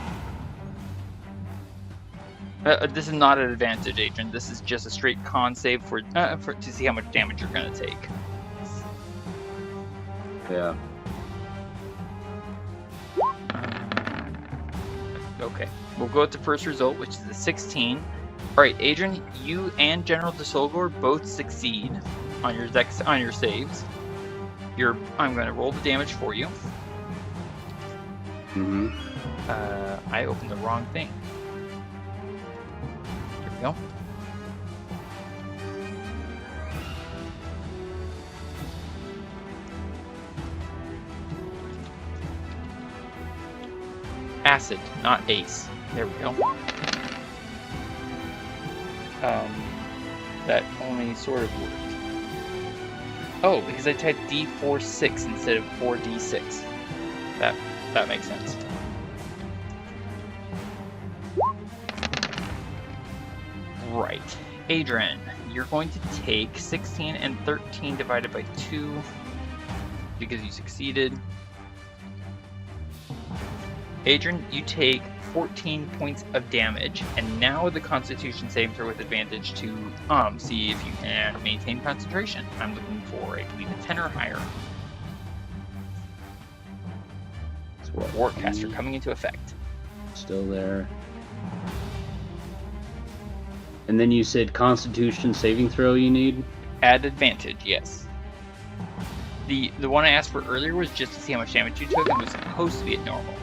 A: This is not an advantage, Adran. This is just a straight con save to see how much damage you're going to take.
B: Yeah.
A: Okay, we'll go with the first result, which is a 16. Alright, Adran, you and General Desolgor both succeed on your saves. I'm going to roll the damage for you.
B: Mm-hmm.
A: I opened the wrong thing. Here we go. Acid, not ace. There we go. That only sort of worked. Oh, because I typed D46 instead of 4D6. That makes sense. Right. Adran, you're going to take 16 and 13 divided by 2 because you succeeded. Adran, you take 14 points of damage, and now the Constitution saving throw with advantage to see if you can maintain concentration. I'm looking for, I believe, a 10 or higher. So Warcaster coming into effect.
B: Still there. And then you said Constitution saving throw you need?
A: Add advantage, yes. The one I asked for earlier was just to see how much damage you took, and was supposed to be at normal.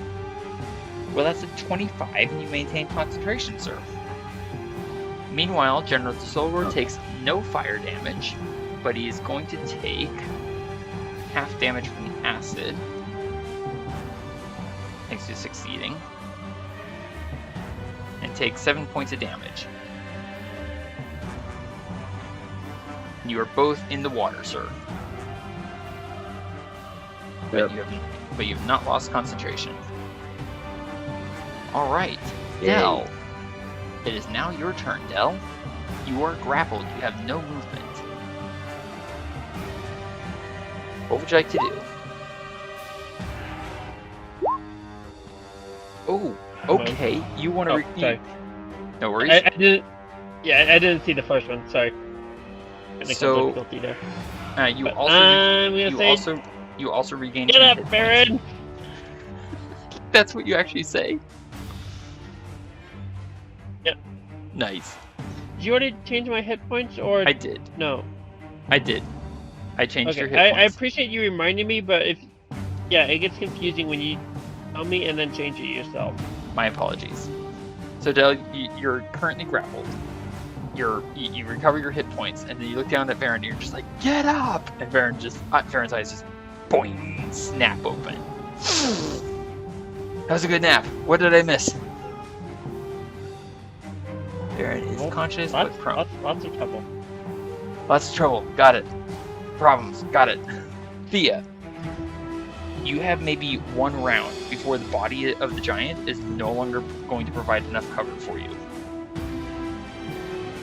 A: Well, that's a 25, and you maintain concentration, sir. Meanwhile, General Desolgor takes no fire damage, but he is going to take half damage from the acid, thanks to succeeding, and take 7 points of damage. You are both in the water, sir.
B: Yep.
A: But you have not lost concentration. Alright,
B: Yay.
A: Del. It is now your turn, Del. You are grappled. You have no movement. What would you like to do? Oh, okay. You want to...
C: sorry.
A: No worries.
C: I didn't... Yeah, I didn't see the first one. Sorry.
A: So, you also regain...
C: Get up, Varin!
A: That's what you actually say?
C: Yep.
A: Nice.
C: Did you already change my hit points, or...
A: I did.
C: No.
A: I did. I changed your hit
C: I
A: points.
C: appreciate you reminding me, but if... Yeah, it gets confusing when you tell me and then change it yourself.
A: My apologies. So, Del, you're currently grappled. You recover your hit points, and then you look down at Varin, and you're just like, get up! And Varin's eyes just, boing, snap open. That was a good nap. What did I miss? Varin is conscious but prone.
C: Lots of trouble.
A: Lots of trouble. Got it. Problems. Got it. Thía, you have maybe one round before the body of the giant is no longer going to provide enough cover for you.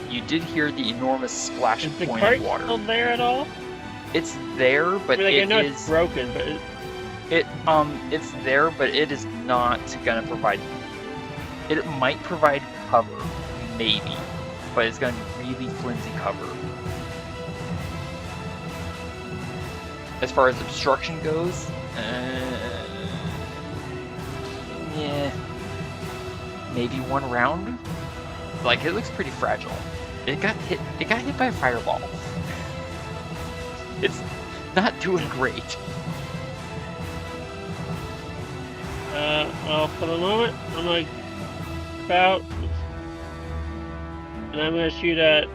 A: You did hear the enormous splash
C: Is
A: of
C: the cart
A: water.
C: still there at all?
A: It's there, but
C: I know it's broken, but
A: it's there, but it is not gonna provide. It might provide cover, maybe, but it's gonna be really flimsy cover. As far as obstruction goes, yeah, maybe one round. Like, it looks pretty fragile. It got hit by a fireball. It's not doing great.
C: Well, for the moment, I'm gonna spout, and I'm gonna shoot at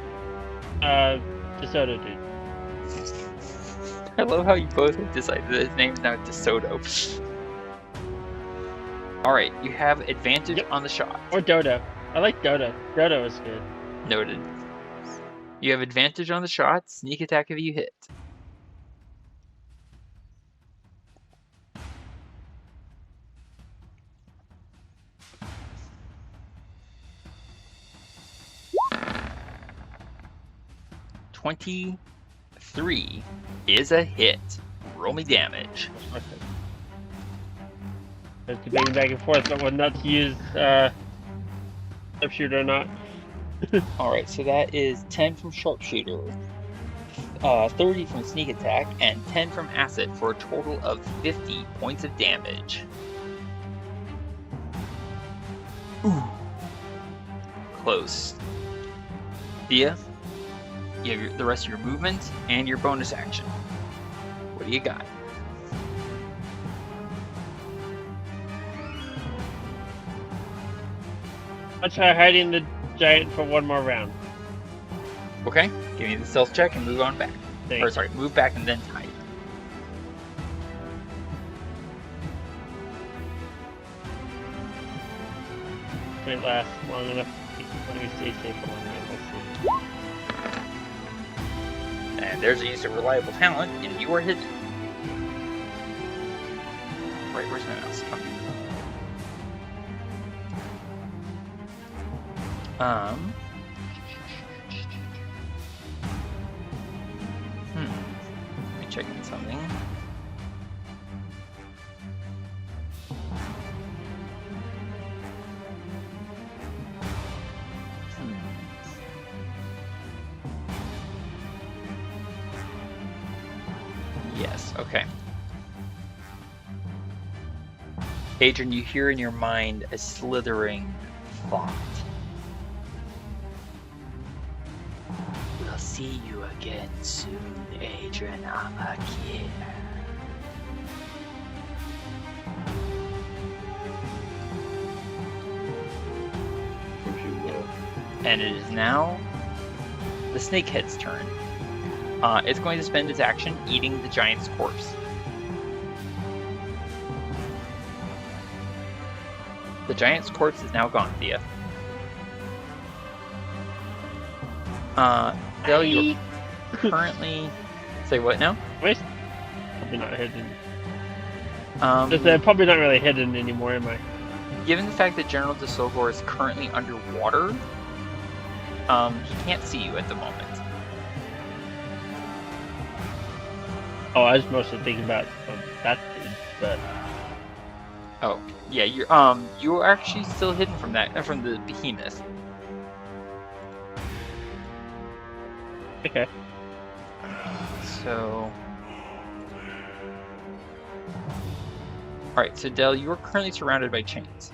C: DeSoto dude.
A: I love how you both have decided that his name's now DeSoto. Alright, you have advantage on the shot.
C: Or Dodo. I like Dodo. Dodo is good.
A: Noted. You have advantage on the shot. Sneak attack if you hit. $23 is a hit. Roll me damage.
C: There's debating back and forth about whether not to use sharpshooter or not.
A: Alright, so that is 10 from sharpshooter, 30 from sneak attack, and 10 from acid for a total of 50 points of damage. Ooh. Close. Thea, you have the rest of your movement and your bonus action. What do you got?
C: I'll try hiding the giant for one more round.
A: Okay, give me the stealth check and move on back.
C: Thanks.
A: Or sorry, move back and then hide.
C: Might last long enough. Let me stay safe for one round. Let's see.
A: And there's a use of reliable talent, and you are hidden. Right, where's my mouse? Okay. Let me check in something. Yes, okay. Adran, you hear in your mind a slithering thought. We'll see you again soon, Adran. I'm a kid. And it is now the snakehead's turn. It's going to spend its action eating the giant's corpse. The giant's corpse is now gone, Thea. Del, you're currently... Say what now?
C: Wait. Probably not hidden.
A: Given
C: Probably not really hidden anymore, am I?
A: the fact that General DeSogor is currently underwater, he can't see you at the moment.
C: Oh, I was mostly thinking about that dude, but...
A: Oh, yeah, you're actually still hidden from that, from the behemoth.
C: Okay.
A: So... Alright, so Del, you are currently surrounded by chains.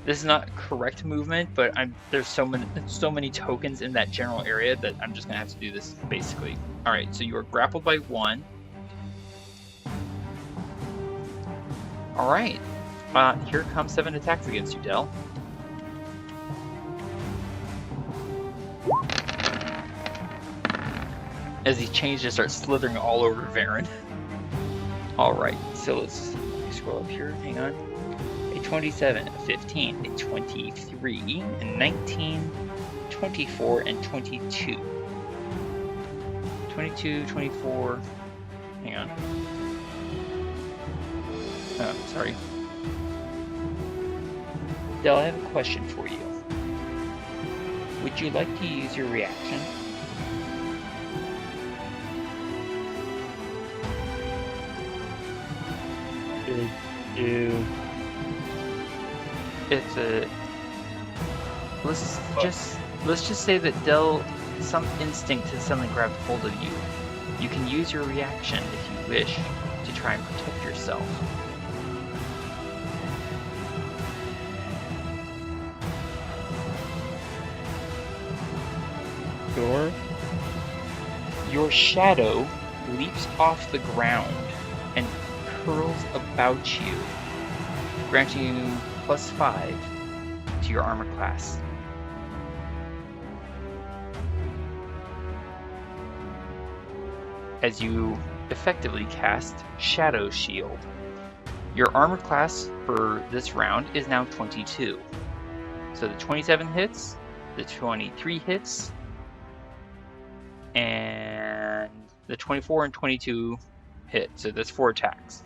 A: This is not correct movement, but there's so many tokens in that general area that I'm just gonna have to do this basically. Alright, so you are grappled by one. Alright. Here comes 7 attacks against you, Del. As these chains just start slithering all over Varin. Alright, so let's scroll up here, hang on. A 27, a 15, a 23, a 19, 24, and 22. 22, 24, hang on. Oh, sorry. Del, I have a question for you. Would you like to use your reaction? It's a... Let's just say that Del, some instinct has suddenly grabbed hold of you, You can use your reaction if you wish to try and protect yourself.
C: Sure.
A: Your shadow leaps off the ground and curls about you, granting you +5 to your armor class. As you effectively cast Shadow Shield. Your armor class for this round is now 22. So the 27 hits, the 23 hits, and the 24 and 22 hit. So that's 4 attacks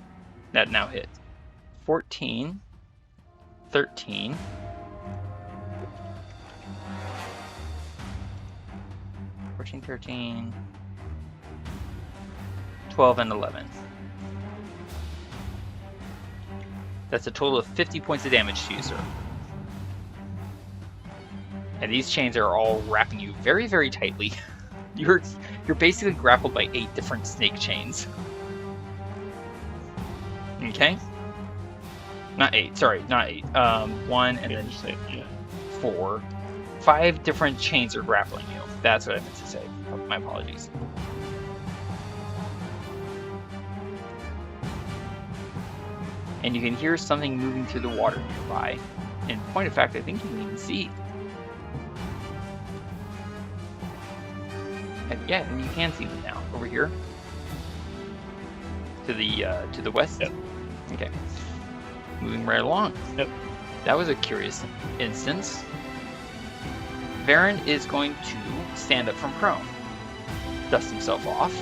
A: that now hit. 14, 13, 14, 13, 12, and 11. That's a total of 50 points of damage to you, sir. And these chains are all wrapping you very, very tightly. You're basically grappled by 8 different snake chains. Okay? Not 8, sorry, not 8. 1 and then 4. 5 different chains are grappling you. That's what I meant to say. My apologies. And you can hear something moving through the water nearby. In point of fact, I think you can even see. Yeah, and you can see them now over here to the west.
C: Yep.
A: Okay, moving right along.
C: Yep.
A: That was a curious instance. Varin is going to stand up from prone, dust himself off.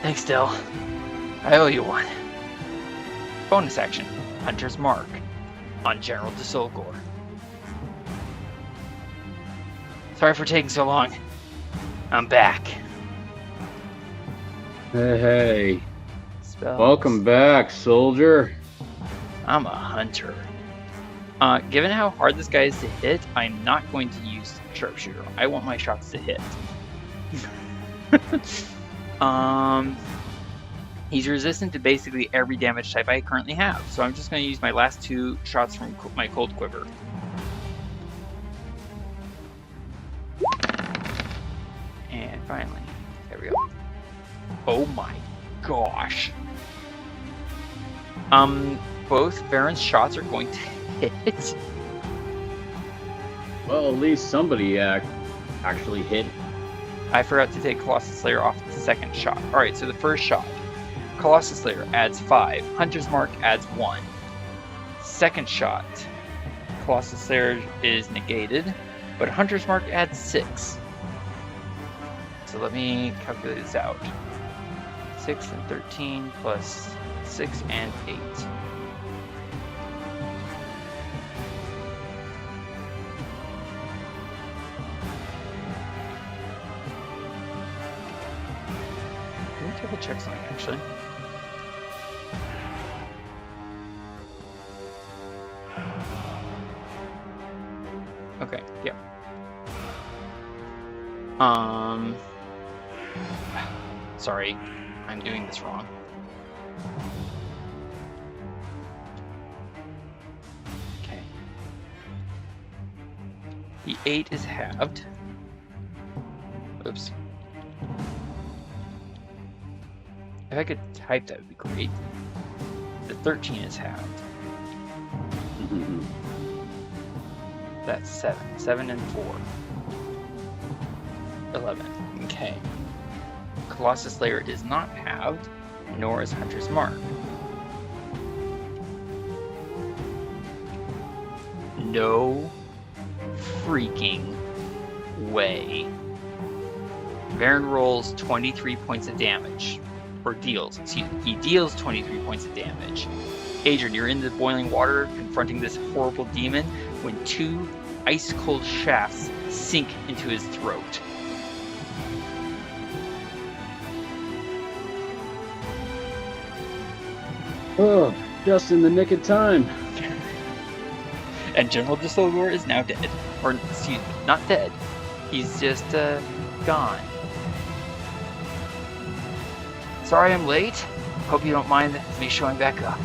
A: Thanks, Dill. I owe you one. Bonus action: Hunter's Mark on General Desolgor. Sorry for taking so long. I'm back.
B: Hey.
A: Spells.
B: Welcome back, soldier.
A: I'm a hunter. Given how hard this guy is to hit, I'm not going to use sharpshooter. I want my shots to hit. He's resistant to basically every damage type I currently have, so I'm just going to use my last 2 shots from my cold quiver. And finally, there we go. Oh my gosh. Both Varin's shots are going to hit.
B: Well, at least somebody actually hit.
A: I forgot to take Colossus Slayer off the second shot. Alright, so the first shot. Colossus Slayer adds 5. Hunter's Mark adds 1. Second shot. Colossus Slayer is negated, but Hunter's Mark adds 6. So let me calculate this out. 6 and 13 plus 6 and 8. Let me double check something actually. Okay, yeah. Sorry, I'm doing this wrong. Okay. The 8 is halved. Oops. If I could type, that would be great. The 13 is halved. That's 7. 7 and 4. 11. Okay. Colossus Slayer is not halved, nor is Hunter's Mark. No freaking way. Varin rolls 23 points of damage. Or deals. Excuse me. He deals 23 points of damage. Adran, you're in the boiling water confronting this horrible demon when 2 ice-cold shafts sink into his throat.
B: Oh, just in the nick of time.
A: And General Desolgor is now dead. Or, excuse me, not dead. He's just, gone. Sorry I'm late. Hope you don't mind me showing back up.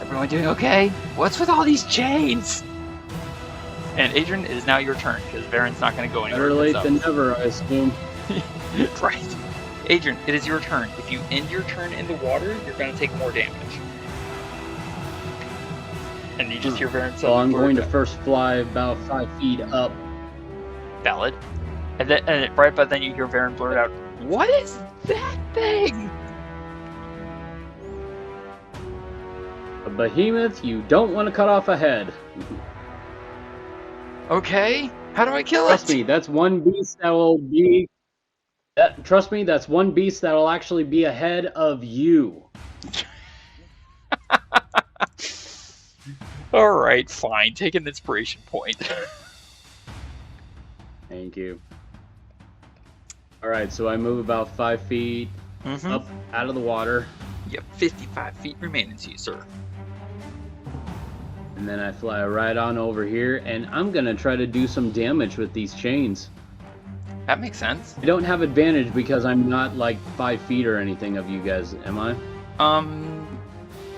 A: Everyone doing okay? What's with all these chains? And Adran, it is now your turn, because Varin's not going to go anywhere.
B: Better late than never, I assume.
A: Right. Adran, it is your turn. If you end your turn in the water, you're going to take more damage. And you just hear Varin.
B: So I'm going to first fly about 5 feet up.
A: Valid. And then right about then you hear Varin blurt out, "What is that thing?"
B: A behemoth you don't want to cut off a head.
A: Okay, how do I kill
B: Trust
A: it?
B: me, that's one beast that will be... trust me, that's one beast that will actually be ahead of you.
A: Alright, fine. Take an inspiration point.
B: Thank you. Alright, so I move about 5 feet up out of the water.
A: You have 55 feet remaining to you, sir.
B: And then I fly right on over here, and I'm going to try to do some damage with these chains.
A: That makes sense.
B: I don't have advantage because I'm not like 5 feet or anything of you guys, am I?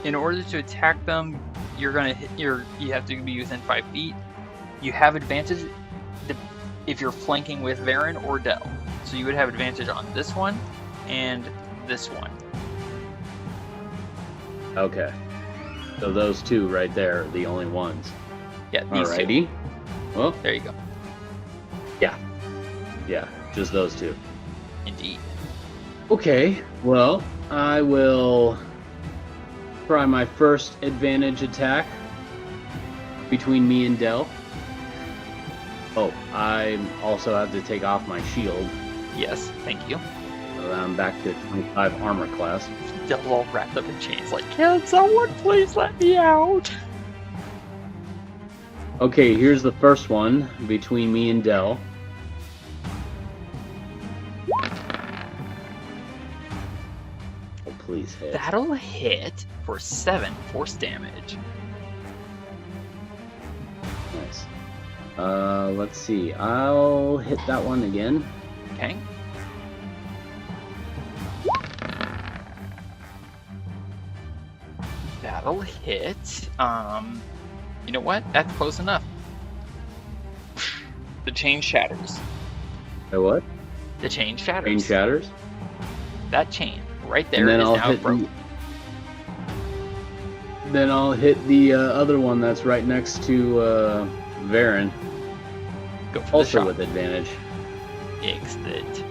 A: In order to attack them, you're gonna hit you have to be within 5 feet. You have advantage if you're flanking with Varin or Del. So you would have advantage on this one and this one.
B: Okay. So those two right there are the only ones.
A: Yeah, these
B: Alrighty.
A: two.
B: Well,
A: There you go.
B: yeah, just those two.
A: Indeed.
B: Okay, well, I will try my first advantage attack between me and Del. Oh, I also have to take off my shield.
A: Yes, thank you.
B: So I'm back to 25 armor class.
A: Del all wrapped up in chains like, can someone please let me out?
B: Okay, here's the first one between me and Del. Oh, please hit.
A: That'll hit for 7 force damage.
B: Nice. Let's see. I'll hit that one again.
A: Okay. That'll hit. You know what? That's close enough. The chain shatters.
B: Oh, what?
A: The chain shatters.
B: Chain shatters?
A: That chain right there
B: And then
A: is
B: I'll
A: now
B: hit
A: broken.
B: Then I'll hit the other one that's right next to Varin.
A: Go for the
B: Also
A: shot.
B: with advantage.
A: Exit.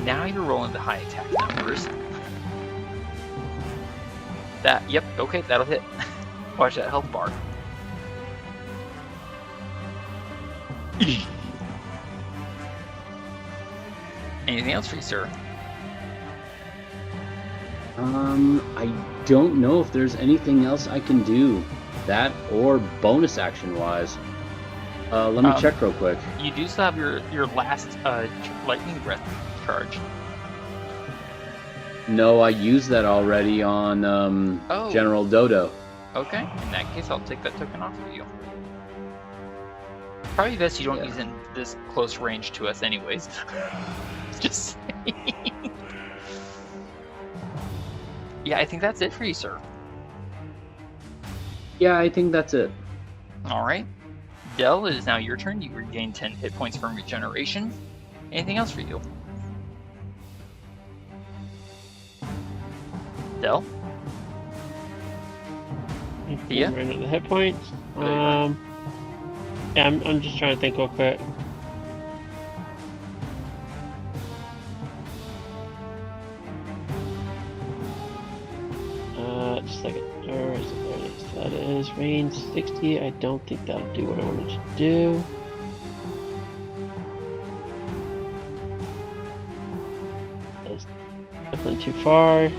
A: Now you're rolling the high attack numbers. Yep, okay, that'll hit. Watch that health bar. Anything else for you, sir?
B: I don't know if there's anything else I can do. That or bonus action wise. Let me check real quick.
A: You do still have your last lightning breath charge.
B: No, I used that already on General Dodo.
A: Okay, in that case, I'll take that token off of you. Probably best you don't use it in this close range to us anyways. Just saying. Yeah, I think that's it for you, sir.
B: Yeah, I think that's it.
A: Alright. Del, it is now your turn. You regain 10 hit points from regeneration. Anything else for you? Del? Thea?
C: Right at the hit points. Yeah, I'm just trying to think real quick. Just a second. Where is it? There it is. That is range 60. I don't think that'll do what I wanted to do. That's definitely too far.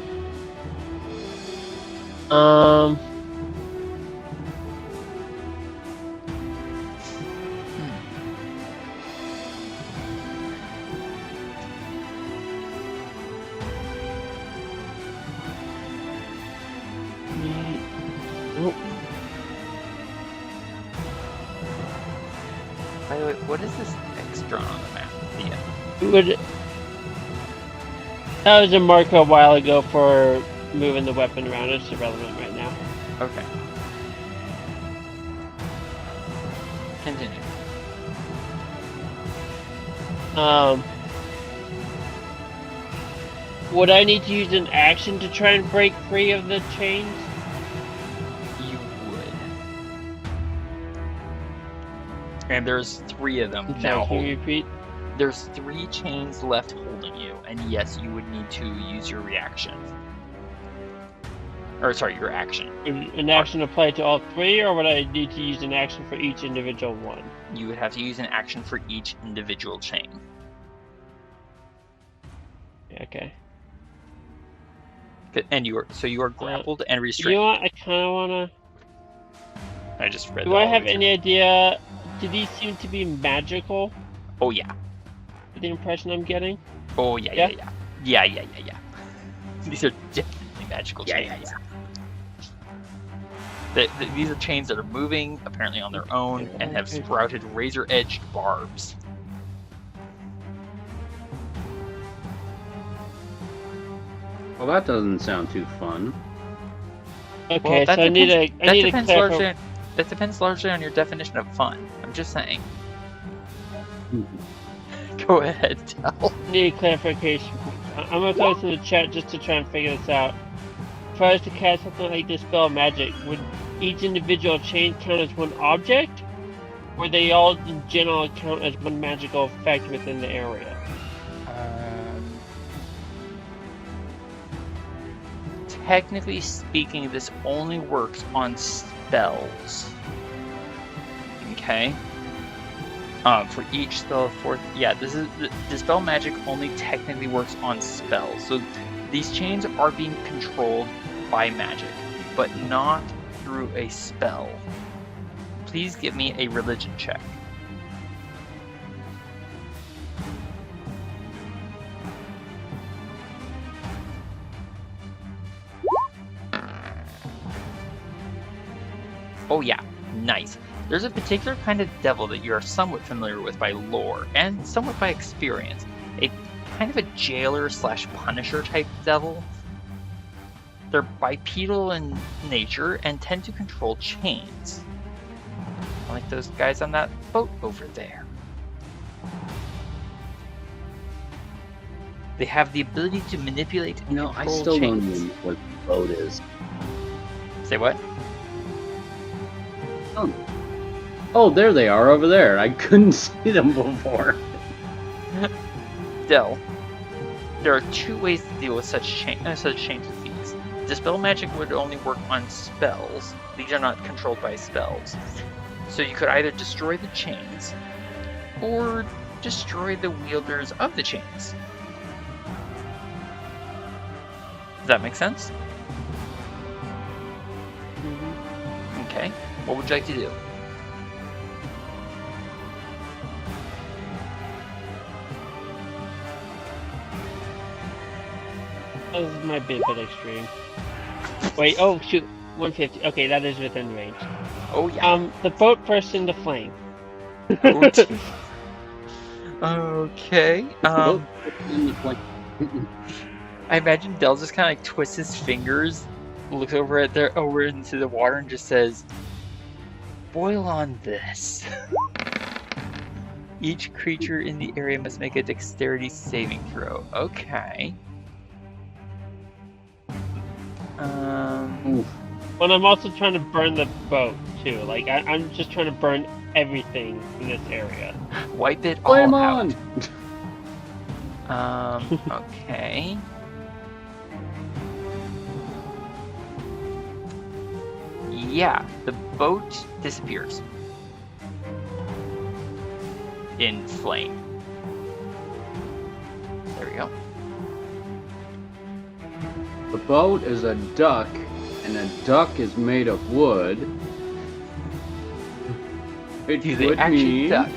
A: By the way, what is this extra on the map? Thea?
C: Would That was a marker a while ago for moving the weapon around. It's irrelevant right now.
A: Okay. Continue.
C: Would I need to use an action to try and break free of the chains?
A: You would. And there's 3 of them now.
C: Can you repeat?
A: There's 3 chains left holding you, and yes, you would need to use your reaction. Or sorry, your action.
C: Would an action apply to all 3, or would I need to use an action for each individual one?
A: You would have to use an action for each individual chain.
C: Okay.
A: And you are grappled and restrained.
C: You know what? I kind of wanna.
A: I just read.
C: Do I have any idea? Do these seem to be magical?
A: Oh yeah.
C: The impression I'm getting.
A: Oh yeah. These are definitely magical chains. These are chains that are moving, apparently on their own, and have sprouted razor-edged barbs.
B: Well, that doesn't sound too fun.
C: Okay, so I need a clarify.
A: That depends largely on your definition of fun. I'm just saying. Go ahead, Del.
C: Need clarification. I'm gonna throw this in the chat just to try and figure this out. If I was to cast something like Dispel Magic, would each individual chain count as one object? Or they all in general count as one magical effect within the area?
A: Technically speaking, this only works on spells. Okay? For each spell, Dispel Magic only technically works on spells. So these chains are being controlled by magic, but not through a spell. Please give me a religion check. Oh yeah, nice. There's a particular kind of devil that you are somewhat familiar with by lore, and somewhat by experience. A kind of a jailer / punisher type devil. They're bipedal in nature and tend to control chains. Like those guys on that boat over there. They have the ability to manipulate and control
B: I still
A: chains.
B: don't know what the boat is.
A: Say what?
B: Oh, there they are over there. I couldn't see them before.
A: Del, there are 2 ways to deal with such chains as these. Dispel Magic would only work on spells. These are not controlled by spells. So you could either destroy the chains, or destroy the wielders of the chains. Does that make sense? Okay. What would you like to do?
C: This might be a bit extreme. Wait, oh shoot, 150. Okay, that is within range.
A: Oh yeah.
C: The boat burst into flame.
A: Okay. I imagine Del just kind of like twists his fingers, looks over into the water, and just says, "Boil on this." Each creature in the area must make a dexterity saving throw. Okay.
C: But I'm also trying to burn the boat too. Like I'm just trying to burn everything in this area.
A: Wipe it all
B: Flame
A: out.
B: on!
A: Okay. Yeah, the boat disappears in flame. There we go.
B: The boat is a duck, and a duck is made of wood. Which
A: Do they
B: would
A: actually
B: mean...
A: duck?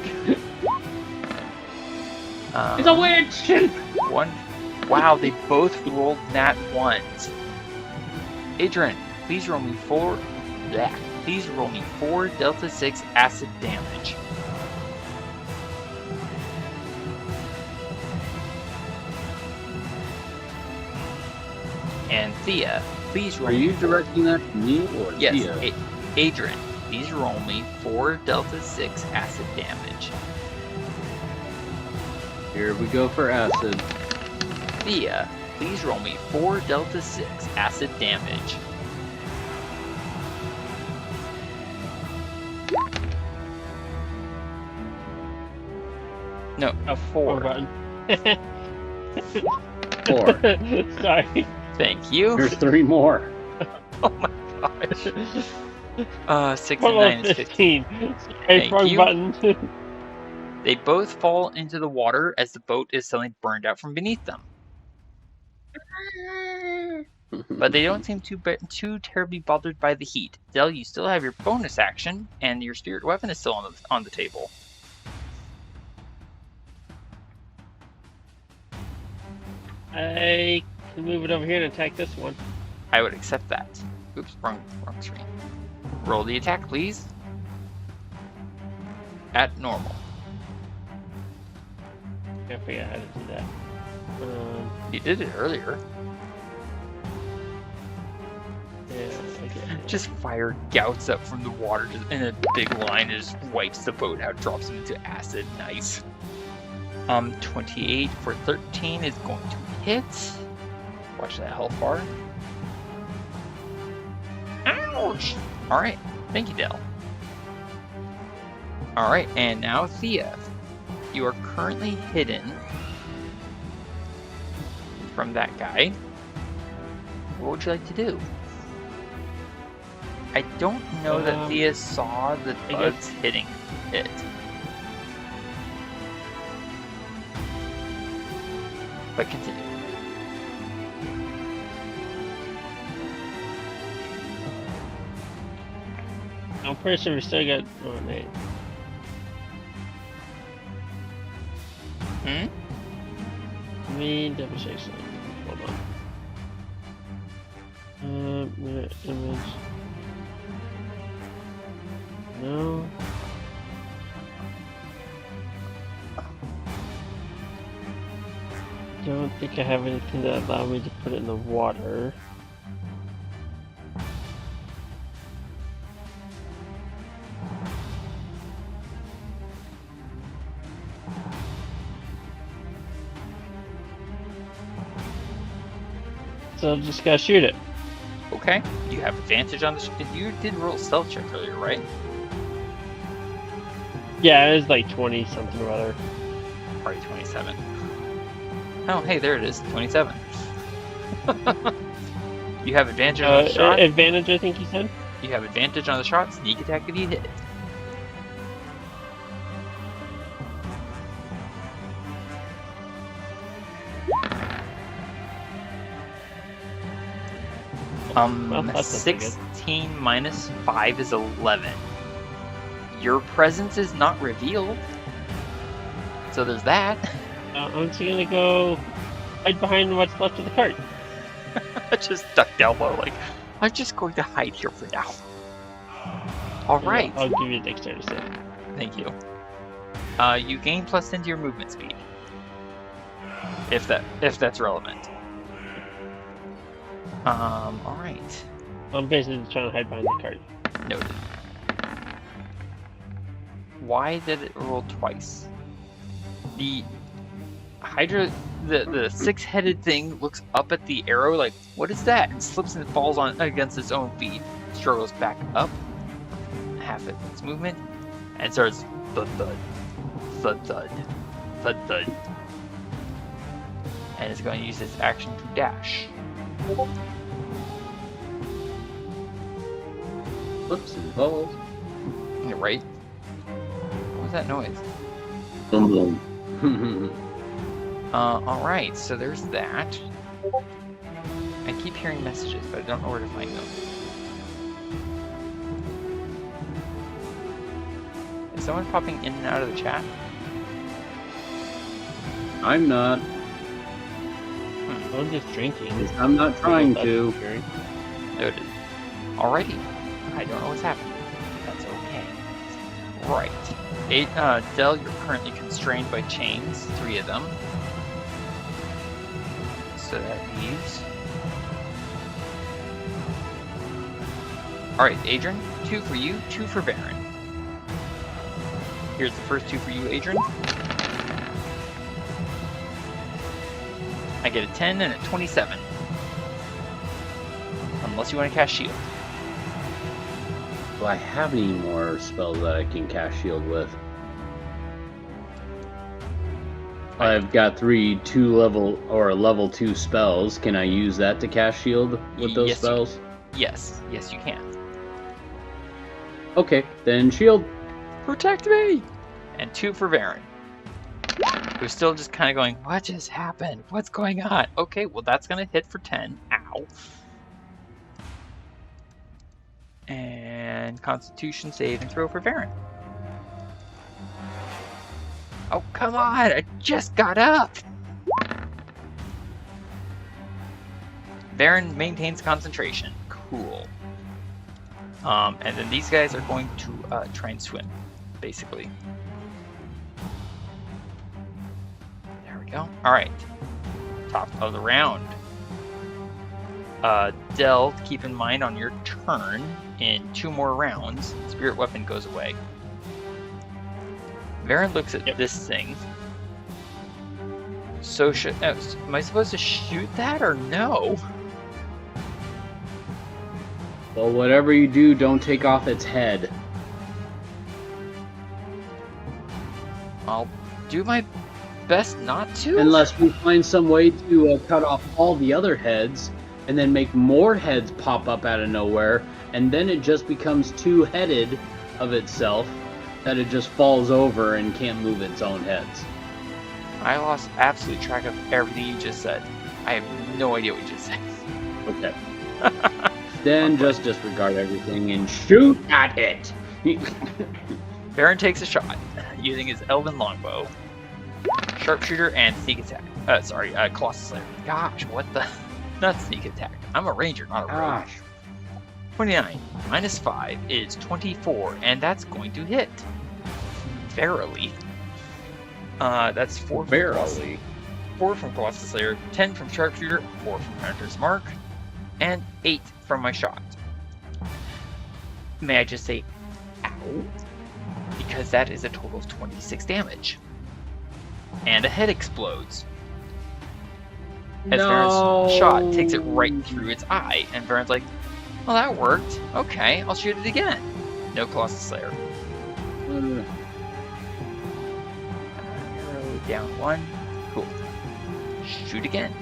B: It's a witch!
A: Wow, they both rolled nat 1s. Adran, please roll me 4 Delta 6 acid damage. And Thea, please roll.
B: Are you directing that to me or
A: Yes,
B: Thea?
A: Adran, please roll me 4 Delta 6 acid damage.
B: Here we go for acid.
A: Thea, please roll me 4 Delta 6 acid damage. No, a 4.
C: Button.
B: 4.
C: Sorry.
A: Thank you.
B: Here's 3 more.
A: Oh my gosh. 6 and 9 is 15.
C: Sorry, wrong
A: you.
C: button.
A: They both fall into the water as the boat is suddenly burned out from beneath them. But they don't seem too terribly bothered by the heat. Del, you still have your bonus action, and your spirit weapon is still on the table.
C: I can move it over here and attack this one.
A: I would accept that. Oops, wrong screen. Roll the attack, please. At normal.
C: I forget how to do that.
A: You did it earlier.
C: Yeah, okay.
A: Just fire gouts up from the water in a big line and just wipes the boat out, drops it into acid. Nice. 28 for 13 is going to hit. Watch that health bar. Ouch! Alright, thank you, Del. Alright, and now Thea. You are currently hidden from that guy. What would you like to do? I don't know that Thea saw the bugs hitting it. But continue.
C: I'm pretty sure we still got. Oh, man. Let me double check something. Hold on. Mirror image. No. I don't think I have anything that allows me to put it in the water. So I'm just gotta shoot it.
A: Okay. You have advantage on the. You did roll a stealth check earlier, right?
C: Yeah, it was like 20 something or other.
A: Probably 27. Oh, hey, there it is. 27. You have advantage on the shot.
C: Advantage, I think you said?
A: You have advantage on the shot. Sneak attack if you hit.
C: Well, that's
A: 16 minus 5 is 11. Your presence is not revealed. So there's that.
C: I'm just gonna go hide behind what's left of the cart.
A: Just duck down low, like, I'm just going to hide here for now. Alright.
C: I'll give you a dexterity save.
A: Thank you. You gain +10 to your movement speed. If that's relevant. Alright.
C: I'm basically trying to hide behind the cart.
A: Noted. Why did it roll twice? The Hydra, the six-headed thing looks up at the arrow like, what is that? And slips and falls on against its own feet. Struggles back up, half its movement, and starts thud thud, thud thud, thud thud. And it's going to use its action to dash.
B: Flips and falls.
A: You're right. What was that noise?
B: Boom boom.
A: Alright, so there's that. I keep hearing messages, but I don't know where to find them. Is someone popping in and out of the chat?
B: I'm not.
C: I'm just drinking.
B: I'm not trying to.
A: Noted. Alrighty. I don't know what's happening. That's okay. Right. Del, you're currently constrained by chains, 3 of them. So that leaves Alright, Adran, 2 for you, 2 for Varin. Here's the first 2 for you, Adran. I get a 10 and a 27. Unless you want to cast shield.
B: Do I have any more spells that I can cast shield with? I've got 3 level 2 spells. Can I use that to cast shield with those spells?
A: Yes, you can.
B: Okay, then shield.
A: Protect me! And 2 for Varin. Who's still just kind of going, what just happened? What's going on? Okay, well that's going to hit for 10. Ow. And Constitution save and throw for Varin. Oh, come on! I just got up! Varin maintains concentration. Cool. And then these guys are going to try and swim, basically. There we go. Alright. Top of the round. Del, keep in mind on your turn, in 2 more rounds, Spirit Weapon goes away. Varin looks at this thing. So am I supposed to shoot that or no?
B: Well, whatever you do, don't take off its head.
A: I'll do my best not to.
B: Unless we find some way to cut off all the other heads, and then make more heads pop up out of nowhere, and then it just becomes 2-headed of itself, that it just falls over and can't move its own heads.
A: I lost absolute track of everything you just said. I have no idea what you just said.
B: Okay. Then just disregard everything and shoot at it!
A: Varin takes a shot, using his Elven Longbow, Sharpshooter, and Sneak Attack. Colossus Slayer. Gosh, what the... Not Sneak Attack. I'm a Ranger, not a Rogue. 29 minus 5 is 24, and that's going to hit. Verily. That's 4 from
B: Verily.
A: 4 from Colossus Slayer, 10 from Sharpshooter, 4 from Hunter's Mark, and 8 from my shot. May I just say, ow? Because that is a total of 26 damage. And a head explodes. As Varin's shot takes it right through its eye, and Varin's like, well, that worked. Okay, I'll shoot it again. No Colossus Slayer. Arrow down 1. Cool. Shoot again.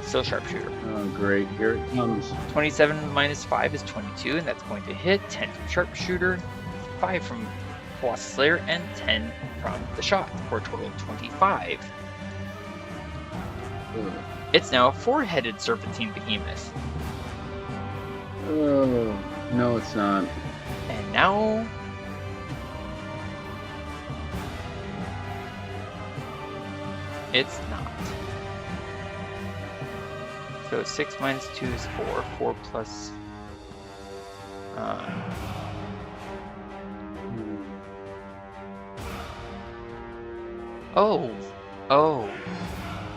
A: Still Sharpshooter.
B: Oh, great. Here it comes.
A: 27 minus 5 is 22, and that's going to hit. 10 from Sharpshooter, 5 from Colossus Slayer, and 10 from the shot, for a total of 25. It's now a 4-headed serpentine behemoth.
B: Oh, no, it's not.
A: And now... it's not. So 6 minus 2 is 4. 4 plus...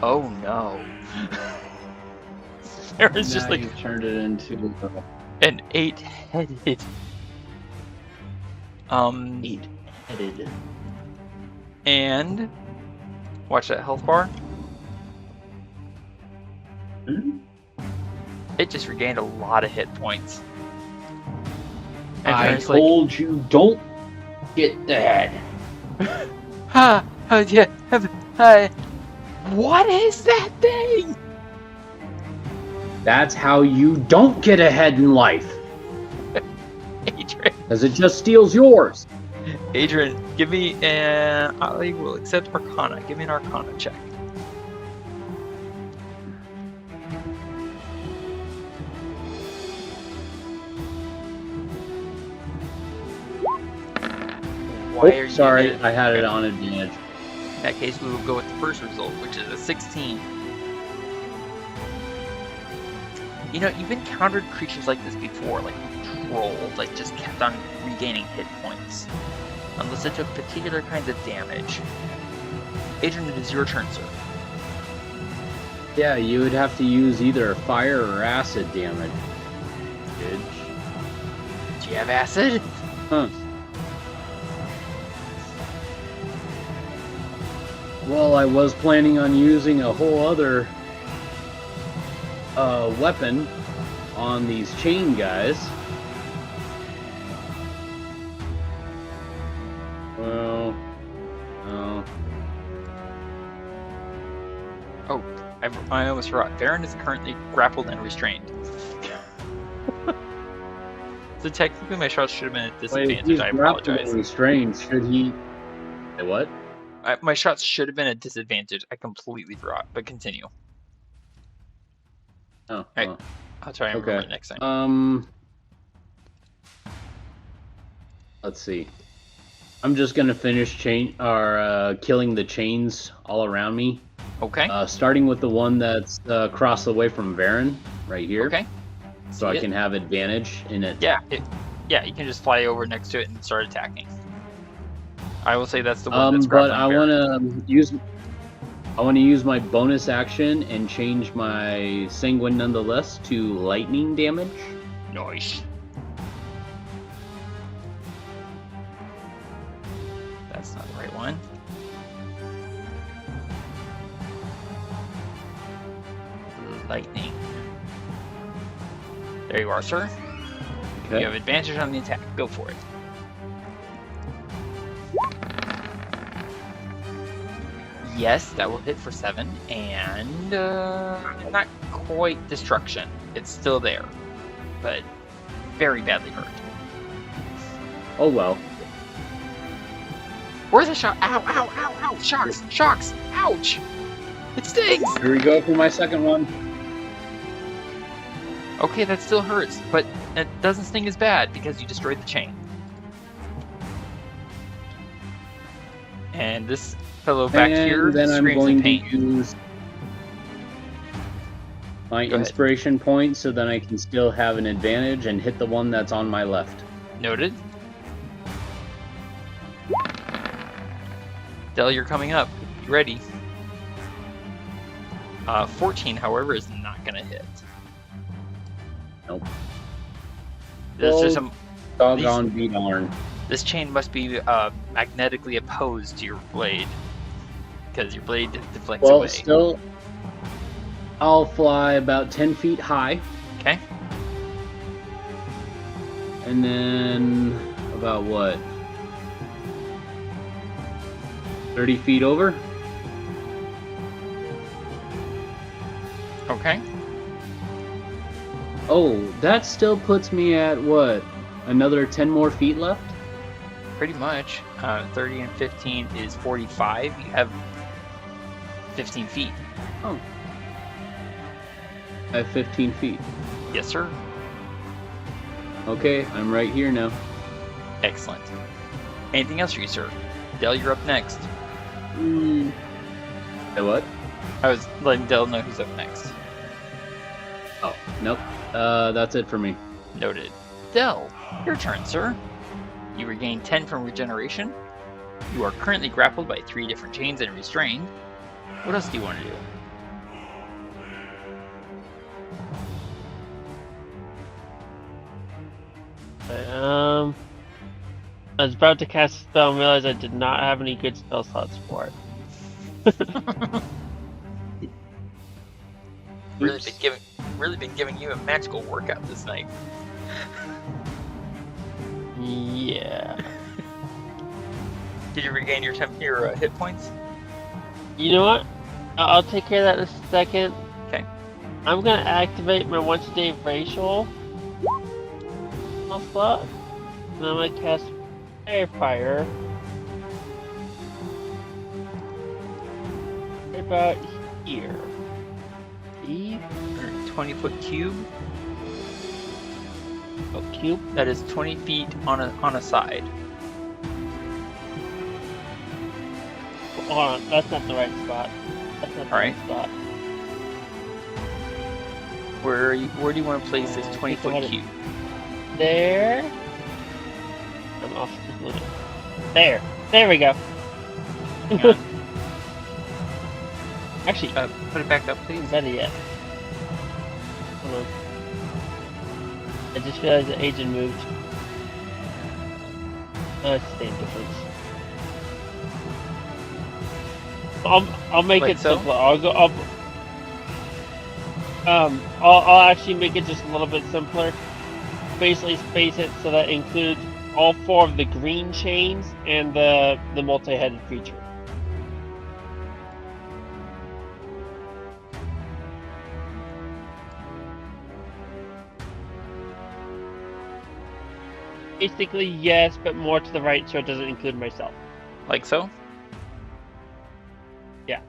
A: Oh no. There was just like...
B: you turned it into...
A: an 8-headed...
B: 8-headed.
A: And... watch that health bar.
B: Hmm?
A: It just regained a lot of hit points. And
B: I told you, don't get the head.
A: What is that thing?
B: That's how you don't get ahead in life.
A: Adran.
B: Because it just steals yours.
A: Adran, give me an... I will accept Arcana. Give me an Arcana check. Why are you...
B: Sorry, I had it on advantage.
A: In that case, we will go with the first result, which is a 16. You know, you've encountered creatures like this before, like trolls, like just kept on regaining hit points. Unless it took particular kinds of damage. Adran, it is your turn, sir.
B: Yeah, you would have to use either fire or acid damage.
A: Do you have acid?
B: Huh. Well, I was planning on using a whole other weapon on these chain guys. Well, no.
A: Oh, I almost forgot. Varin is currently grappled and restrained. So technically my shots should have been at disadvantage.
B: Wait, he's
A: I
B: grappled
A: apologize.
B: and restrained. Should he... Say what?
A: My shots should have been at disadvantage. I completely forgot, but continue.
B: Oh,
A: Right.
B: well.
A: I'll try and remember it next time.
B: Let's see. I'm just gonna finish killing the chains all around me.
A: Okay.
B: Starting with the one that's across the way from Varin, right here.
A: Okay.
B: So I can have advantage in it.
A: Yeah, you can just fly over next to it and start attacking. I will say that's the one that's
B: but
A: grappling
B: I
A: Varin.
B: want to use my bonus action and change my sanguine nonetheless to lightning damage.
A: Nice. That's not the right one. Lightning. There you are, sir.
B: Okay.
A: You have advantage on the attack. Go for it. Yes, that will hit for 7, and not quite destruction. It's still there, but very badly hurt.
B: Oh well.
A: Where's the shot? Ow, ow, ow, ow! Shocks! Shocks! Ouch! It stings!
B: Here we go for my second one.
A: Okay, that still hurts, but it doesn't sting as bad because you destroyed the chain. And this fellow back here
B: then I'm
A: screams
B: going
A: in pain.
B: to use my
A: Go ahead.
B: inspiration point so then I can still have an advantage and hit the one that's on my left.
A: Noted. Del, you're coming up. You ready? 14, however, is not gonna hit.
B: Nope.
A: There's just
B: Doggone be darn.
A: This chain must be magnetically opposed to your blade, because your blade deflects
B: Well,
A: away.
B: still, I'll fly about 10 feet high,
A: Okay.
B: and then about what? 30 feet over?
A: Okay.
B: Oh, that still puts me at what? Another 10 more feet left?
A: Pretty much. 30 and 15 is 45. You have 15 feet.
B: Oh. I have 15 feet.
A: Yes, sir.
B: Okay, I'm right here now.
A: Excellent. Anything else for you, sir? Del, you're up next.
B: Say what?
A: I was letting Del know who's up next.
B: Oh, nope. That's it for me.
A: Noted. Del, your turn, sir. You regain 10 from regeneration. You are currently grappled by 3 different chains and restrained. What else do you want to do?
C: I was about to cast a spell and realized I did not have any good spell slots for it.
A: Really been giving you a magical workout this night.
C: Yeah.
A: Did you regain your hit points?
C: You know what? I'll take care of that in a second.
A: Okay.
C: I'm gonna activate my once a day racial slot, and I'm gonna cast Firefire. Right about here. See?
A: 20-foot cube.
C: Oh, cube.
A: That is 20 feet on a side.
C: Hold on, that's not the right spot. That's not the right spot.
A: Where do you want to place this 20-foot cube?
C: There. I'm off the limit. There. There we go. Actually,
A: put it back up, please.
C: Better yet. Hold on. I just realized the agent moved. It's the same difference. I'll make it simpler. I'll actually make it just a little bit simpler. Basically space it so that includes all 4 of the green chains and the multi-headed creature. Basically, yes, but more to the right so it doesn't include myself.
A: Like so?
C: Yeah.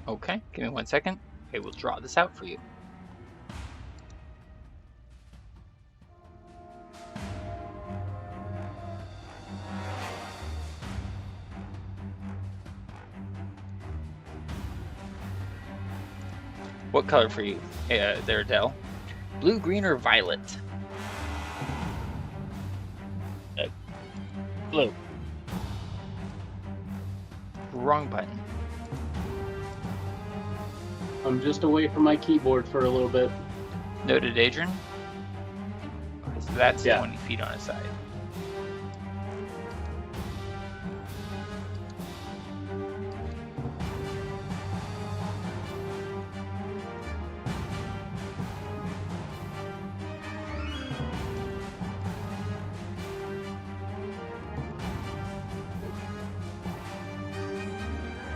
A: Okay, give me 1 second. I will draw this out for you. What color for you there, Dell? Blue, green, or violet?
C: Blue.
A: Wrong button.
B: I'm just away from my keyboard for a little bit.
A: Noted, Adran. Okay, so that's
B: Yeah.
A: 20 feet on his side.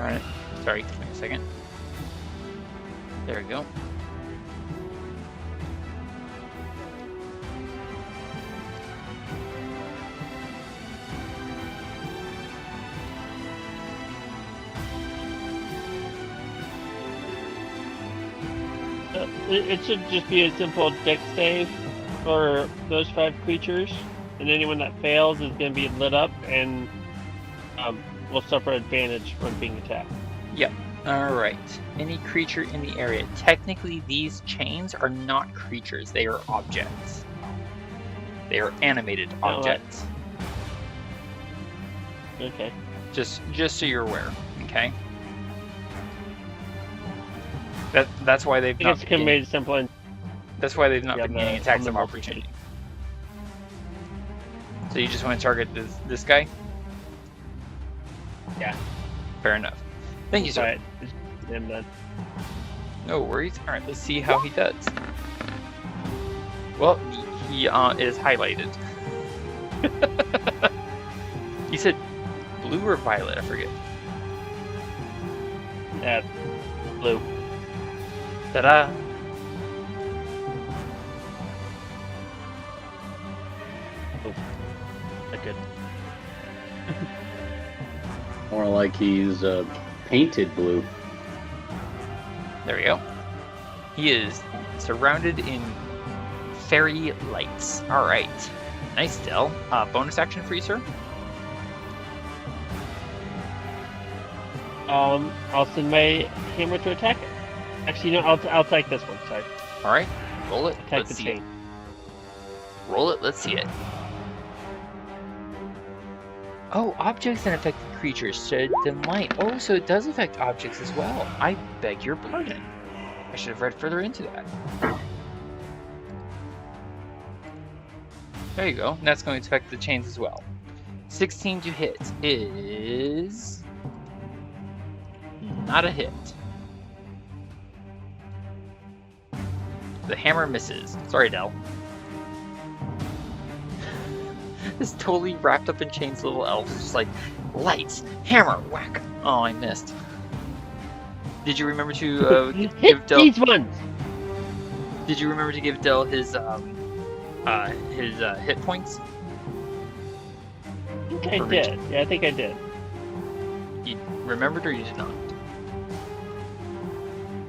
A: Alright, sorry, give me a second. There we go.
C: It should just be a simple dex save for those 5 creatures, and anyone that fails is going to be lit up and will suffer advantage when being attacked.
A: Yep. Alright. Any creature in the area. Technically, these chains are not creatures. They are objects. They are animated objects.
C: Okay.
A: Just so you're aware. Okay? That's why they've not been
C: made simple and
A: that's why they've not
C: Yeah,
A: been
C: the-
A: getting attacks
C: on
A: of
C: the
A: opportunity. So you just want to target this guy?
C: Yeah.
A: Fair enough. Thank you, sir.
C: Right. Him then.
A: No worries. All right, let's see how he does. Well, he is highlighted. You said blue or violet? I forget.
C: Yeah. Blue.
A: Ta-da!
C: Not good.
B: More like he's painted blue.
A: There we go. He is surrounded in fairy lights. All right. Nice, Del. Bonus action for you, sir?
C: I'll send my hammer to attack it. Actually, no, I'll take this one. Sorry.
A: All right. Roll it.
C: Attack
A: Let's
C: the
A: see
C: chain.
A: it. Roll it. Let's see it. Oh, objects and affected creatures shed them light. Oh, so it does affect objects as well. I beg your pardon. I should have read further into that. There you go. And that's going to affect the chains as well. 16 to hit is not a hit. The hammer misses. Sorry, Del. This totally wrapped up in chains little elf. Just like, lights, hammer, whack. Oh, I missed. Did you remember to give Del...
C: These ones!
A: Did you remember to give Del his hit points?
C: I think I did. Yeah, I think I did.
A: You remembered or you did not?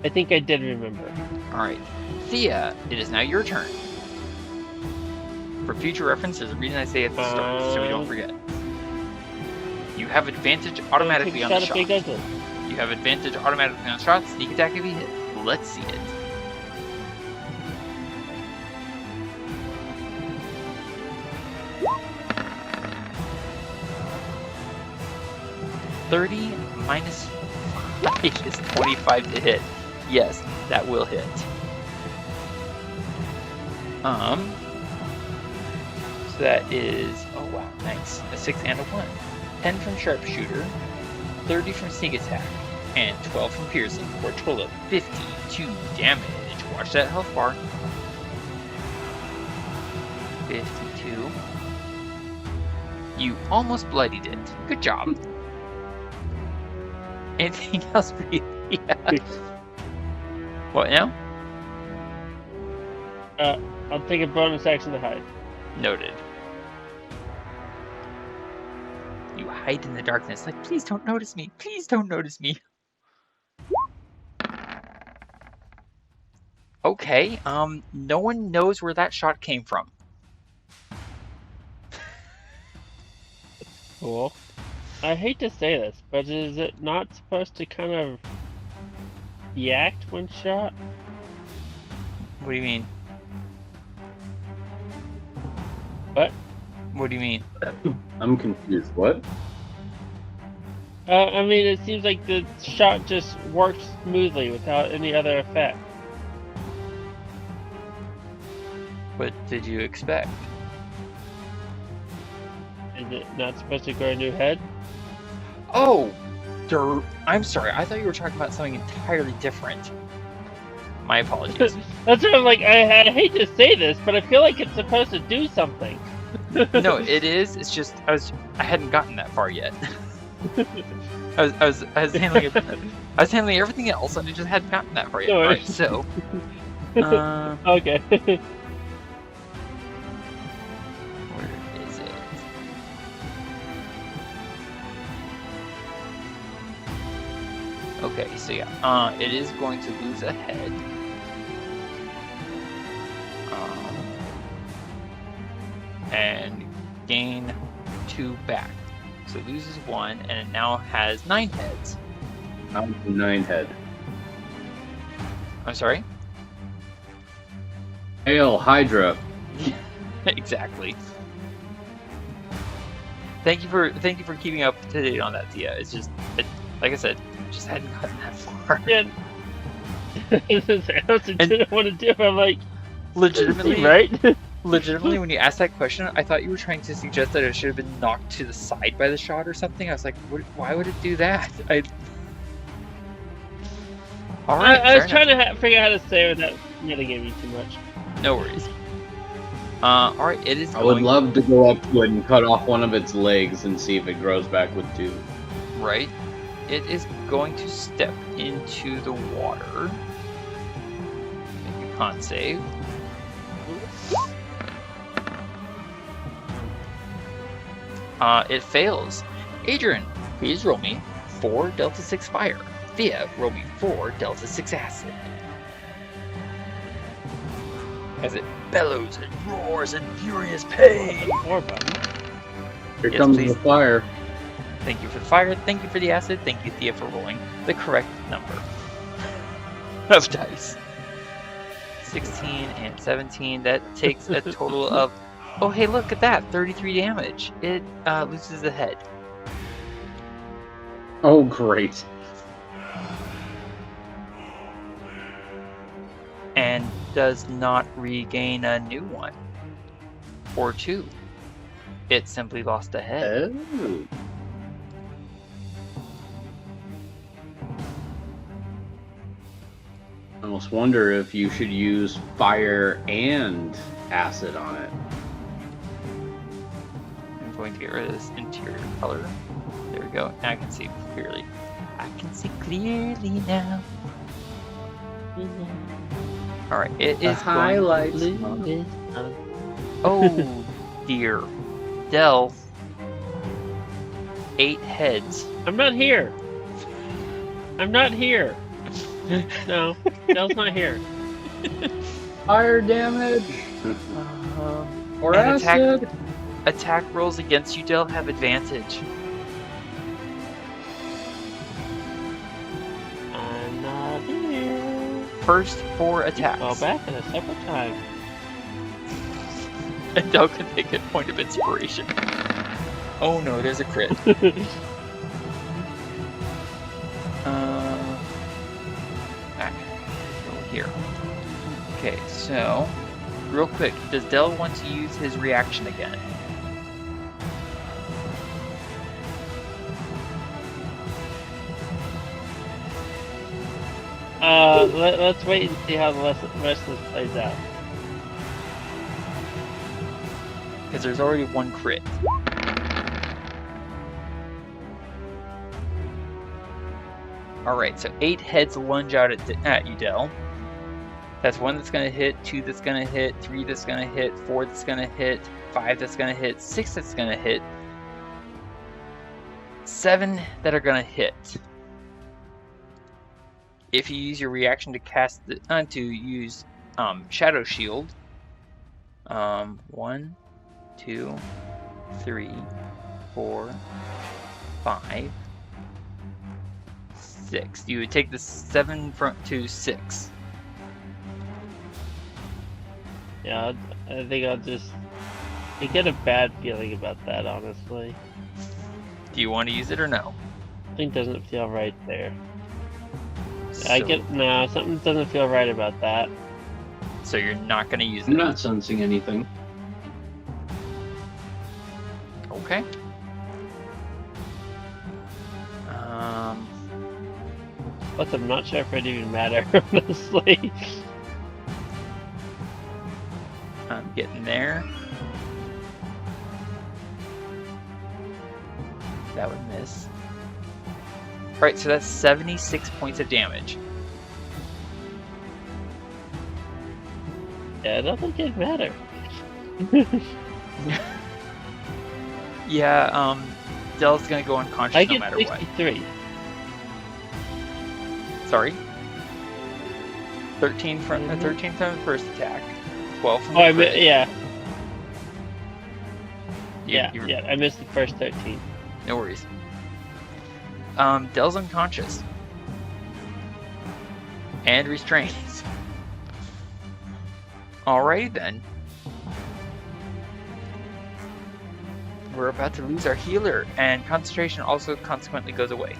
C: I think I did remember.
A: Alright. Thea, it is now your turn. For future reference, there's a reason I say at the start, so we don't forget. You have advantage automatically on the shot. You have advantage automatically on shots. Sneak attack if you hit. Let's see it. $30 minus 5 is 25 to hit. Yes, that will hit. So that is, oh wow, nice. A 6 and a 1. 10 from sharpshooter, 30 from sneak attack, and 12 from piercing for a total of 52 damage. Watch that health bar. 52. You almost bloodied it. Good job. Anything else for you? Yeah. What now?
C: I'll take a bonus action to hide.
A: Noted. You hide in the darkness, like, please don't notice me. Please don't notice me. Okay, no one knows where that shot came from.
C: Cool. I hate to say this, but is it not supposed to kind of react when shot?
A: What do you mean?
C: What?
A: What do you mean?
B: I'm confused. What?
C: I mean, it seems like the shot just works smoothly without any other effect.
A: What did you expect?
C: Is it not supposed to grow a new head?
A: Oh! I'm sorry, I thought you were talking about something entirely different. My apologies.
C: That's what I'm like, I hate to say this, but I feel like it's supposed to do something.
A: No, it is. It's just I hadn't gotten that far yet. I was handling I was handling everything else, and I just hadn't gotten that far yet.
C: No
A: All
C: worries.
A: right, so
C: Okay.
A: where is it? Okay, so yeah, it is going to lose a head. And gain 2 back. So it loses 1, and it now has 9 heads.
B: I'm 9 head.
A: I'm sorry?
B: Hail Hydra.
A: Exactly. Thank you for keeping up to date on that, Thía. It's just, like I said, just hadn't gotten that far.
C: Yeah. I didn't want to do it. I'm like,
A: Legitimately,
C: right?
A: Legitimately, when you asked that question, I thought you were trying to suggest that it should have been knocked to the side by the shot or something. I was like, why would it do that? All right.
C: I was trying to figure out how to say it without mitigating too much.
A: No worries. All right, it is.
B: I would love to go up to it and cut off one of its legs and see if it grows back with 2.
A: Right. It is going to step into the water. Make a con save. It fails. Adran, please roll me 4 Delta 6 fire. Thía, roll me 4 Delta 6 acid. As it bellows and roars in furious pain.
C: More button.
B: Here
A: Yes,
B: comes
A: please.
B: the fire.
A: Thank you for the fire, thank you for the acid, thank you, Thía, for rolling the correct number of dice. 16 and 17, that takes a total of, oh hey, look at that, 33 damage. It loses the head.
B: Oh, great.
A: And does not regain a new one. Or 2. It simply lost a head.
B: Oh. I almost wonder if you should use fire and acid on it.
A: I'm going to get rid of this interior color. There we go. Now I can see clearly. I can see clearly now. Alright, it is
B: highlights.
A: Oh dear. Del. 8 heads.
C: I'm not here. I'm not here. No, Del's not here.
B: Fire damage. Or
A: And
B: acid.
A: Attack rolls against you, Del, have advantage.
C: I'm not here.
A: First 4 attacks.
C: Go back at a separate time.
A: And Del can take a point of inspiration. Oh no, there's a crit. Back. Go here. Okay, so real quick, does Del want to use his reaction again?
C: Let's wait and see how the rest of this plays out.
A: Because there's already one crit. Alright, so 8 heads lunge out at you, Del. That's 1 that's going to hit, 2 that's going to hit, 3 that's going to hit, 4 that's going to hit, 5 that's going to hit, 6 that's going to hit, 7 that are going to hit. If you use your reaction to cast to use Shadow Shield, 1, 2, 3, 4, 5, 6. You would take the 7 to 6.
C: Yeah, I think I get a bad feeling about that, honestly.
A: Do you want to use it or no?
C: Something doesn't feel right there.
A: So,
C: No, something doesn't feel right about that.
A: So you're not going to use it?
B: I'm not sensing anything.
A: Okay.
C: Plus, I'm not sure if it even matter, honestly.
A: I'm getting there. That would miss. Alright, so that's 76 points of damage.
C: Yeah, I don't think it matter.
A: Yeah, Del's gonna go unconscious
C: I
A: no
C: get
A: matter
C: 63.
A: what. Sorry? 13 from the 13 from the first attack. 12 from the crit.
C: Yeah.
A: You-
C: Yeah, I missed the first 13.
A: No worries. Del's unconscious. And restrained. Alrighty then. We're about to lose our healer, and concentration also consequently goes away.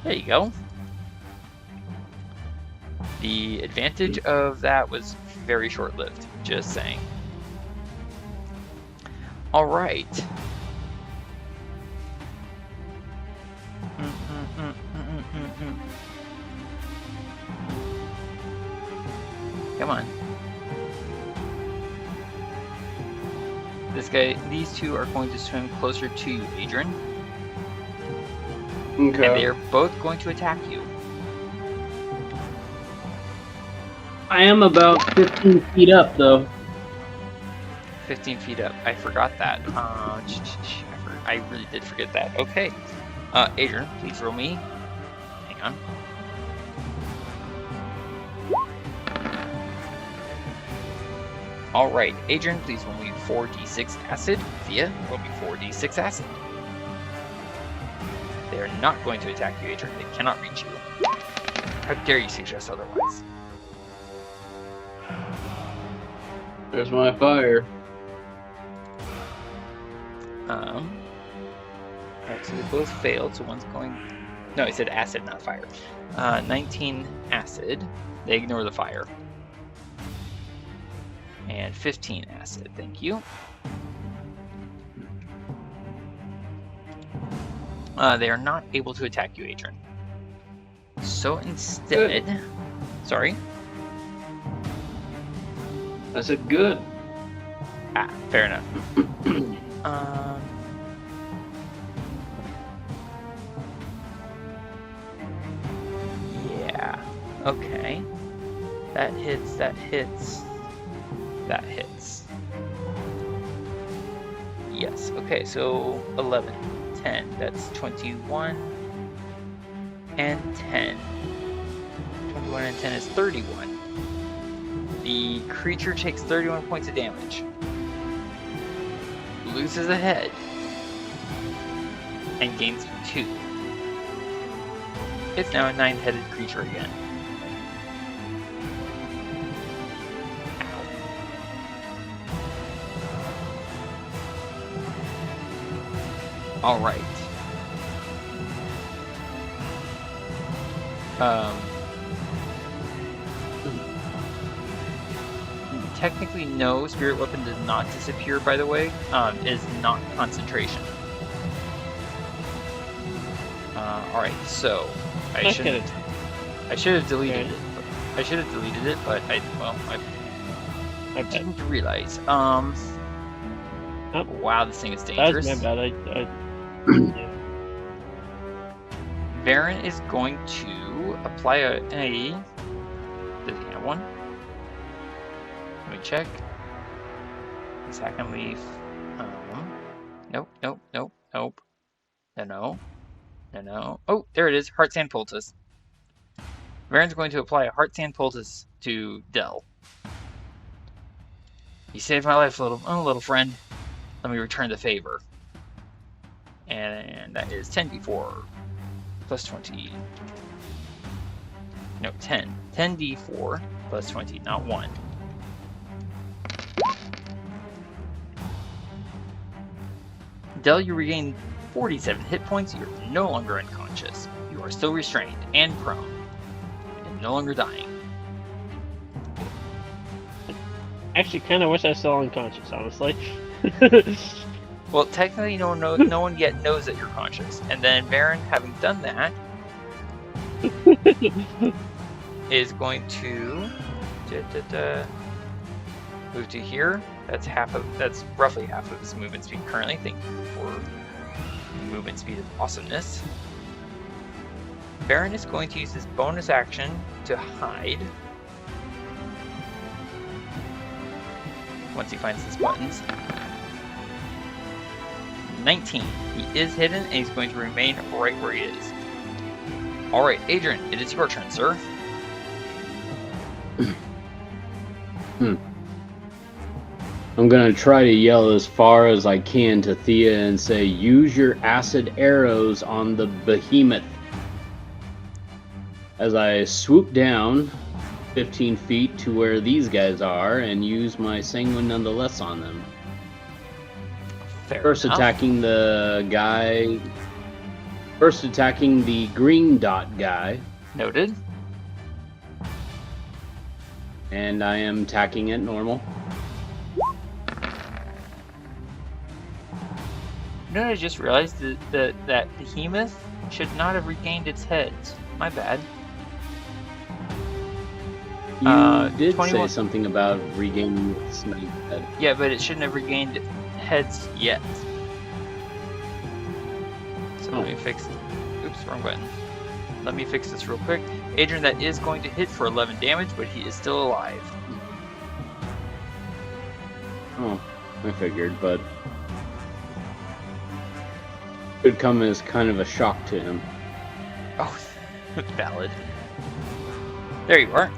A: There you go. The advantage of that was very short-lived, just saying. Alright. Come on. These two are going to swim closer to you, Adran.
B: Okay.
A: And they are both going to attack you.
B: I am about 15 feet up, though.
A: 15 feet up. I forgot that. I really did forget that. Okay. Adran, please roll me. Hang on. Alright, Adran, please roll me 4d6 acid. Thía, roll me 4d6 acid. They are not going to attack you, Adran. They cannot reach you. How dare you suggest otherwise?
B: There's my fire.
A: Alright, so they both failed, so one's going... No, I said acid, not fire. 19 acid. They ignore the fire. And 15 acid, thank you. They are not able to attack you, Adran. So instead...
B: Good.
A: Sorry?
B: I said good.
A: Ah, fair enough. Yeah. Okay. That hits, that hits, that hits. Yes, okay, so 11, 10, that's 21, and 10. 21 and 10 is 31. The creature takes 31 points of damage, loses a head, and gains 2. It's now a 9-headed creature again. Alright. technically, no, spirit weapon does not disappear, by the way. It is not concentration. Alright, so I should have deleted it. I should have deleted it, but I didn't realize. Wow, this thing is dangerous.
C: That was my bad.
A: Varin is going to apply a. Does he have one? Let me check. Second leaf. Nope. No. Oh, there it is. Heart Sand Poultice. Varin's going to apply a Heart Sand Poultice to Del. You saved my life, little friend. Let me return the favor. And that is 10d4 plus 20. No, 10. 10d4 plus 20, not 1. Del, you regain 47 hit points. You're no longer unconscious. You are still restrained and prone, and no longer dying.
C: Actually, kind of wish I was still unconscious, honestly.
A: Well, technically, no one yet knows that you're conscious. And then Varin, having done that, is going to move to here. That's roughly half of his movement speed currently. Thank you for movement speed of awesomeness. Varin is going to use his bonus action to hide. Once he finds his buttons. 19. He is hidden and he's going to remain right where he is. Alright, Adran, it is your turn, sir.
B: I'm gonna try to yell as far as I can to Thía and say, use your acid arrows on the behemoth. As I swoop down 15 feet to where these guys are and use my sanguine nonetheless on them. First attacking the guy. First attacking the green dot guy.
A: Noted.
B: And I am attacking it normal.
A: You know, I just realized that behemoth should not have regained its heads. My bad.
B: You did
A: 21...
B: say something about regaining its head.
A: Yeah, but it shouldn't have regained heads yet. So let me fix it. Oops, wrong button. Let me fix this real quick. Adran, that is going to hit for 11 damage, but he is still alive.
B: Oh, I figured, but could come as kind of a shock to him.
A: Oh, valid. There you are.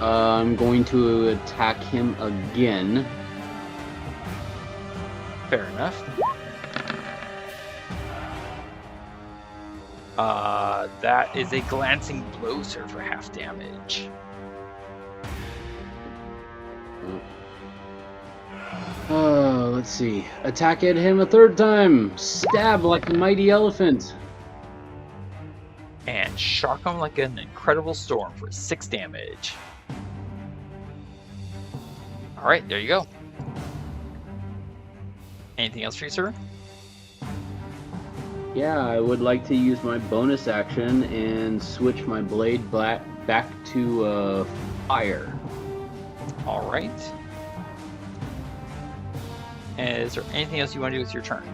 B: I'm going to attack him again.
A: Fair enough. That is a glancing blow, sir, for half damage.
B: Let's see. Attack at him a third time. Stab like a mighty elephant.
A: And shock him like an incredible storm for 6 damage. Alright, there you go. Anything else for you, sir?
B: Yeah, I would like to use my bonus action and switch my blade back to fire.
A: Alright. And is there anything else you want to do with your turn?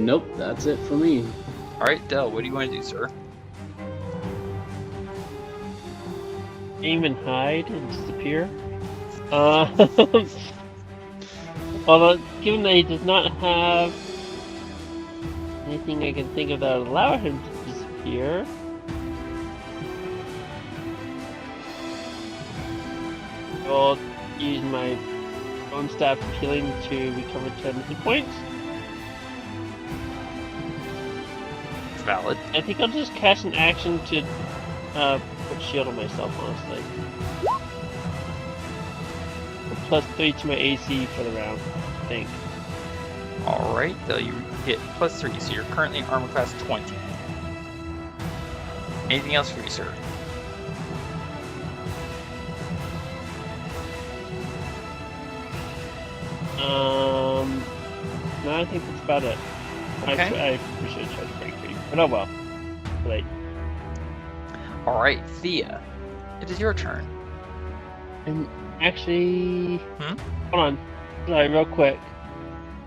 B: Nope, that's it for me.
A: Alright, Del, what do you want to do, sir?
C: Aim and hide and disappear. Although, given that he does not have anything I can think of that would allow him to disappear, I'll use my bone staff healing to recover 10 hit points.
A: It's valid.
C: I think I'll just cast an action to put shield on myself, honestly. +3 to my AC for the round, I think.
A: Alright, Del, you hit +3, so you're currently armor class 20. Anything else for you, sir?
C: No, I think that's about it.
A: Okay.
C: I should have tried to break free. But oh well. Late.
A: Alright, Thea. It is your turn.
C: And actually... Hold on. Sorry, real quick.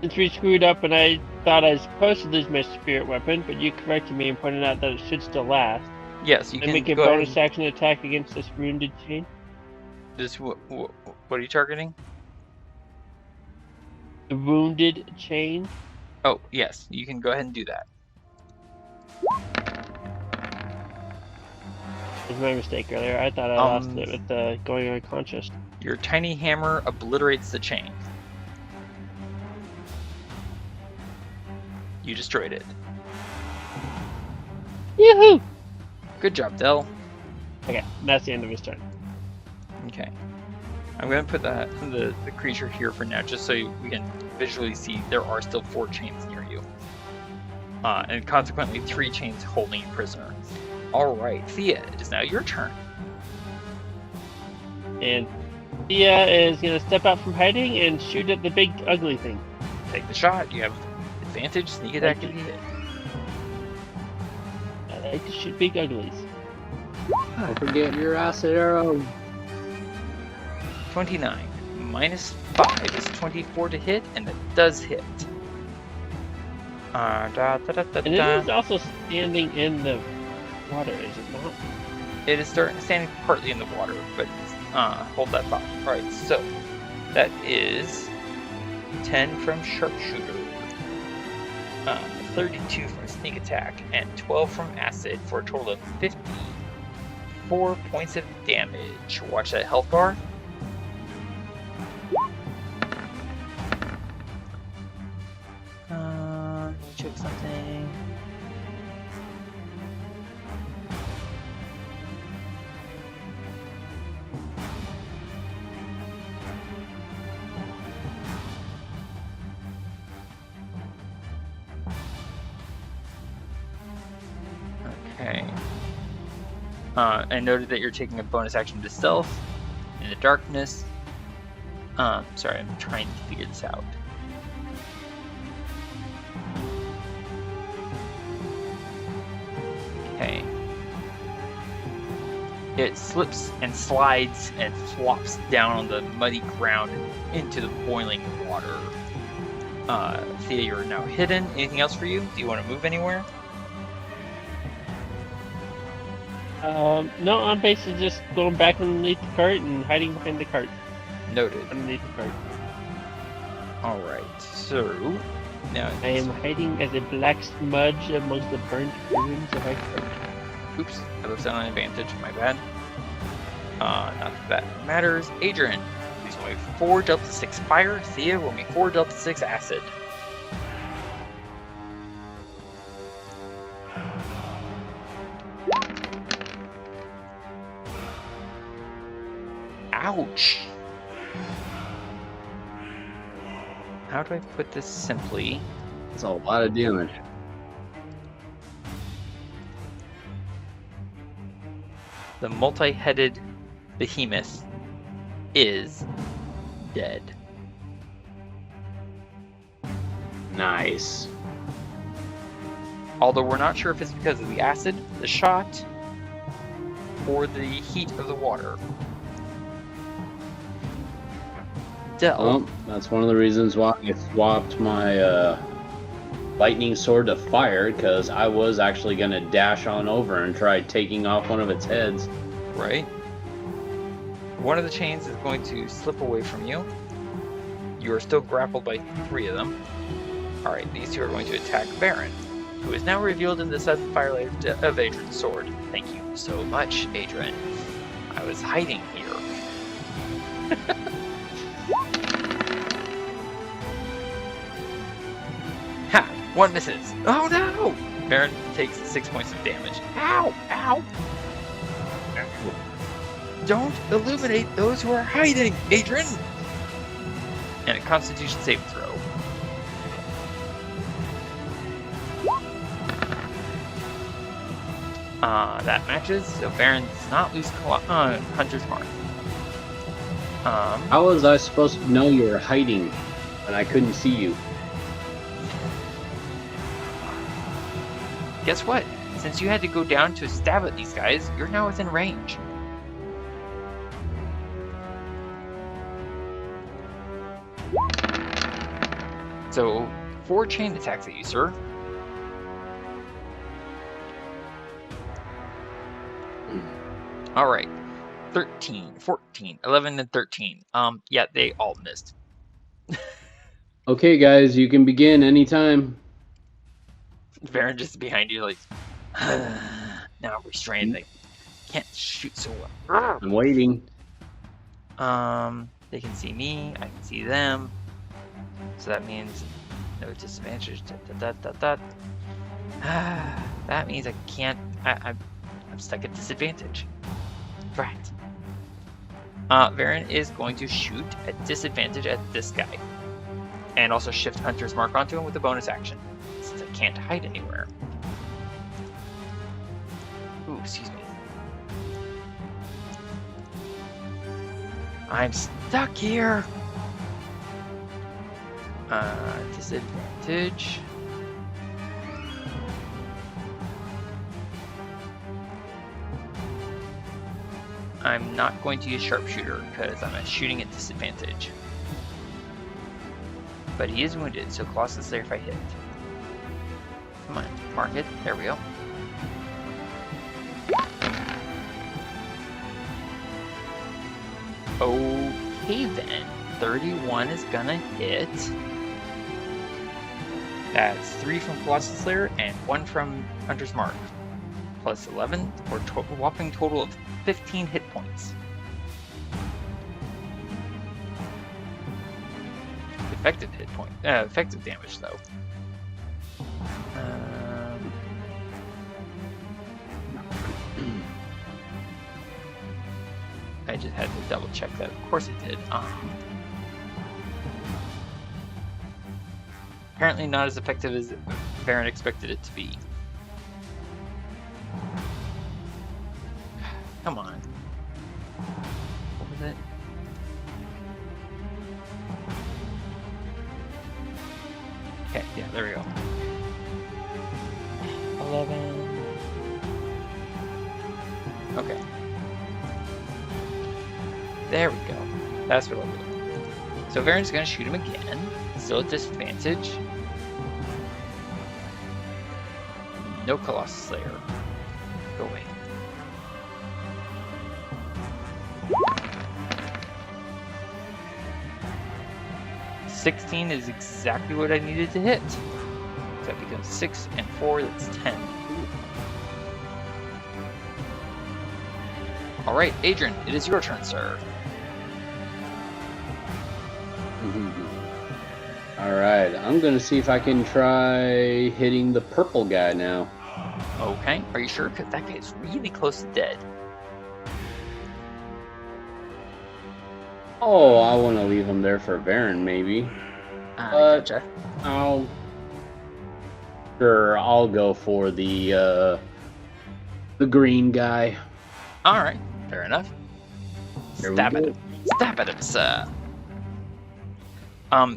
C: Since we screwed up and I thought I was supposed to lose my spirit weapon, but you corrected me and pointed out that it should still last.
A: Yes, you
C: and
A: can
C: make a
A: go
C: bonus
A: ahead.
C: action attack against this wounded chain.
A: This, what are you targeting?
C: The wounded chain.
A: Oh, yes, you can go ahead and do that.
C: It was my mistake earlier. I thought I lost it with the going unconscious.
A: Your tiny hammer obliterates the chain. You destroyed it.
C: Yoo-hoo!
A: Good job, Del.
C: Okay, that's the end of his turn.
A: Okay. I'm going to put the creature here for now, just so we can visually see there are still 4 chains near you. And consequently 3 chains holding you prisoner. Alright, Thea, it is now your turn.
C: And Thea is going to step out from hiding and shoot at the big ugly thing.
A: Take the shot. You have advantage, sneak attack if you hit.
C: I like to shoot big uglies.
B: Don't forget your acid arrow.
A: 29 minus 5 is 24 to hit, and it does hit.
C: And it is also standing in the water, is it not?
A: It is standing partly in the water, but hold that thought. Alright, so that is 10 from sharpshooter, 32 from sneak attack, and 12 from acid for a total of 54 points of damage. Watch that health bar. Check something. Okay. I noted that you're taking a bonus action to stealth in the darkness. Sorry, I'm trying to figure this out. Okay. It slips and slides and flops down on the muddy ground into the boiling water. Thea, you're now hidden. Anything else for you? Do you want to move anywhere?
C: No, I'm basically just going back underneath the cart and hiding behind the cart.
A: Noted.
C: Underneath the cart.
A: Alright, so now
C: I am hiding as a black smudge amongst the burnt ruins of my cart.
A: oops, I left that on advantage, my bad. Not that that matters. Adran, please roll me 4 Delta 6 fire. Thea, roll me 4 Delta 6 acid. Ouch! How do I put this simply?
B: That's a lot of damage.
A: The multi-headed behemoth is dead.
B: Nice.
A: Although we're not sure if it's because of the acid, the shot, or the heat of the water. Del.
B: Well, that's one of the reasons why I swapped my lightning sword to fire, because I was actually going to dash on over and try taking off one of its heads.
A: Right? One of the chains is going to slip away from you. You are still grappled by 3 of them. Alright, these 2 are going to attack Varin, who is now revealed in the sudden firelight of Adran's sword. Thank you so much, Adran. I was hiding here. Ha! 1 misses. Oh no! Varin takes 6 points of damage. Ow! Ow! Don't illuminate those who are hiding, Adran! And a Constitution saving throw. That matches, so Varin does not lose Hunter's Mark.
B: How was I supposed to know you were hiding when I couldn't see you?
A: Guess what? Since you had to go down to stab at these guys, you're now within range. So, 4 chain attacks at you, sir. Alright. 13, 14, 11, and 13. Yeah, they all missed.
B: Okay, guys, you can begin anytime.
A: Varin just behind you, like, now I'm restrained. They can't shoot so well.
B: I'm waiting.
A: They can see me. I can see them. So that means no disadvantage. That means I can't. I'm stuck at disadvantage. Right. Varin is going to shoot at disadvantage at this guy, and also shift Hunter's Mark onto him with a bonus action, since I can't hide anywhere. Ooh, excuse me. I'm stuck here. Disadvantage. I'm not going to use Sharpshooter because I'm shooting at disadvantage. But he is wounded, so Colossus there if I hit. Come on, mark it. There we go. Okay then. 31 is gonna hit. That's 3 from Colossus Slayer and 1 from Hunter's Mark. Plus 11, or whopping total of 15 hit points. Effective hit point. Effective damage though. I just had to double check that. Of course it did. Apparently not as effective as Varin expected it to be. Come on. What was it? Okay, yeah, there we go. 11. Okay. There we go. That's what I'll do. So Varin's gonna shoot him again. Still at disadvantage. No Colossus Slayer. Go away. $16 is exactly what I needed to hit. So that becomes 6 and 4, that's 10. Alright, Adran, it is your turn, sir.
B: Alright, I'm gonna see if I can try hitting the purple guy now.
A: Okay, are you sure? Because that guy is really close to dead.
B: Oh, I want to leave him there for Varin, maybe.
A: Gotcha.
B: I'll go for the green guy.
A: Alright, fair enough. Stab at him. Stab at him, sir.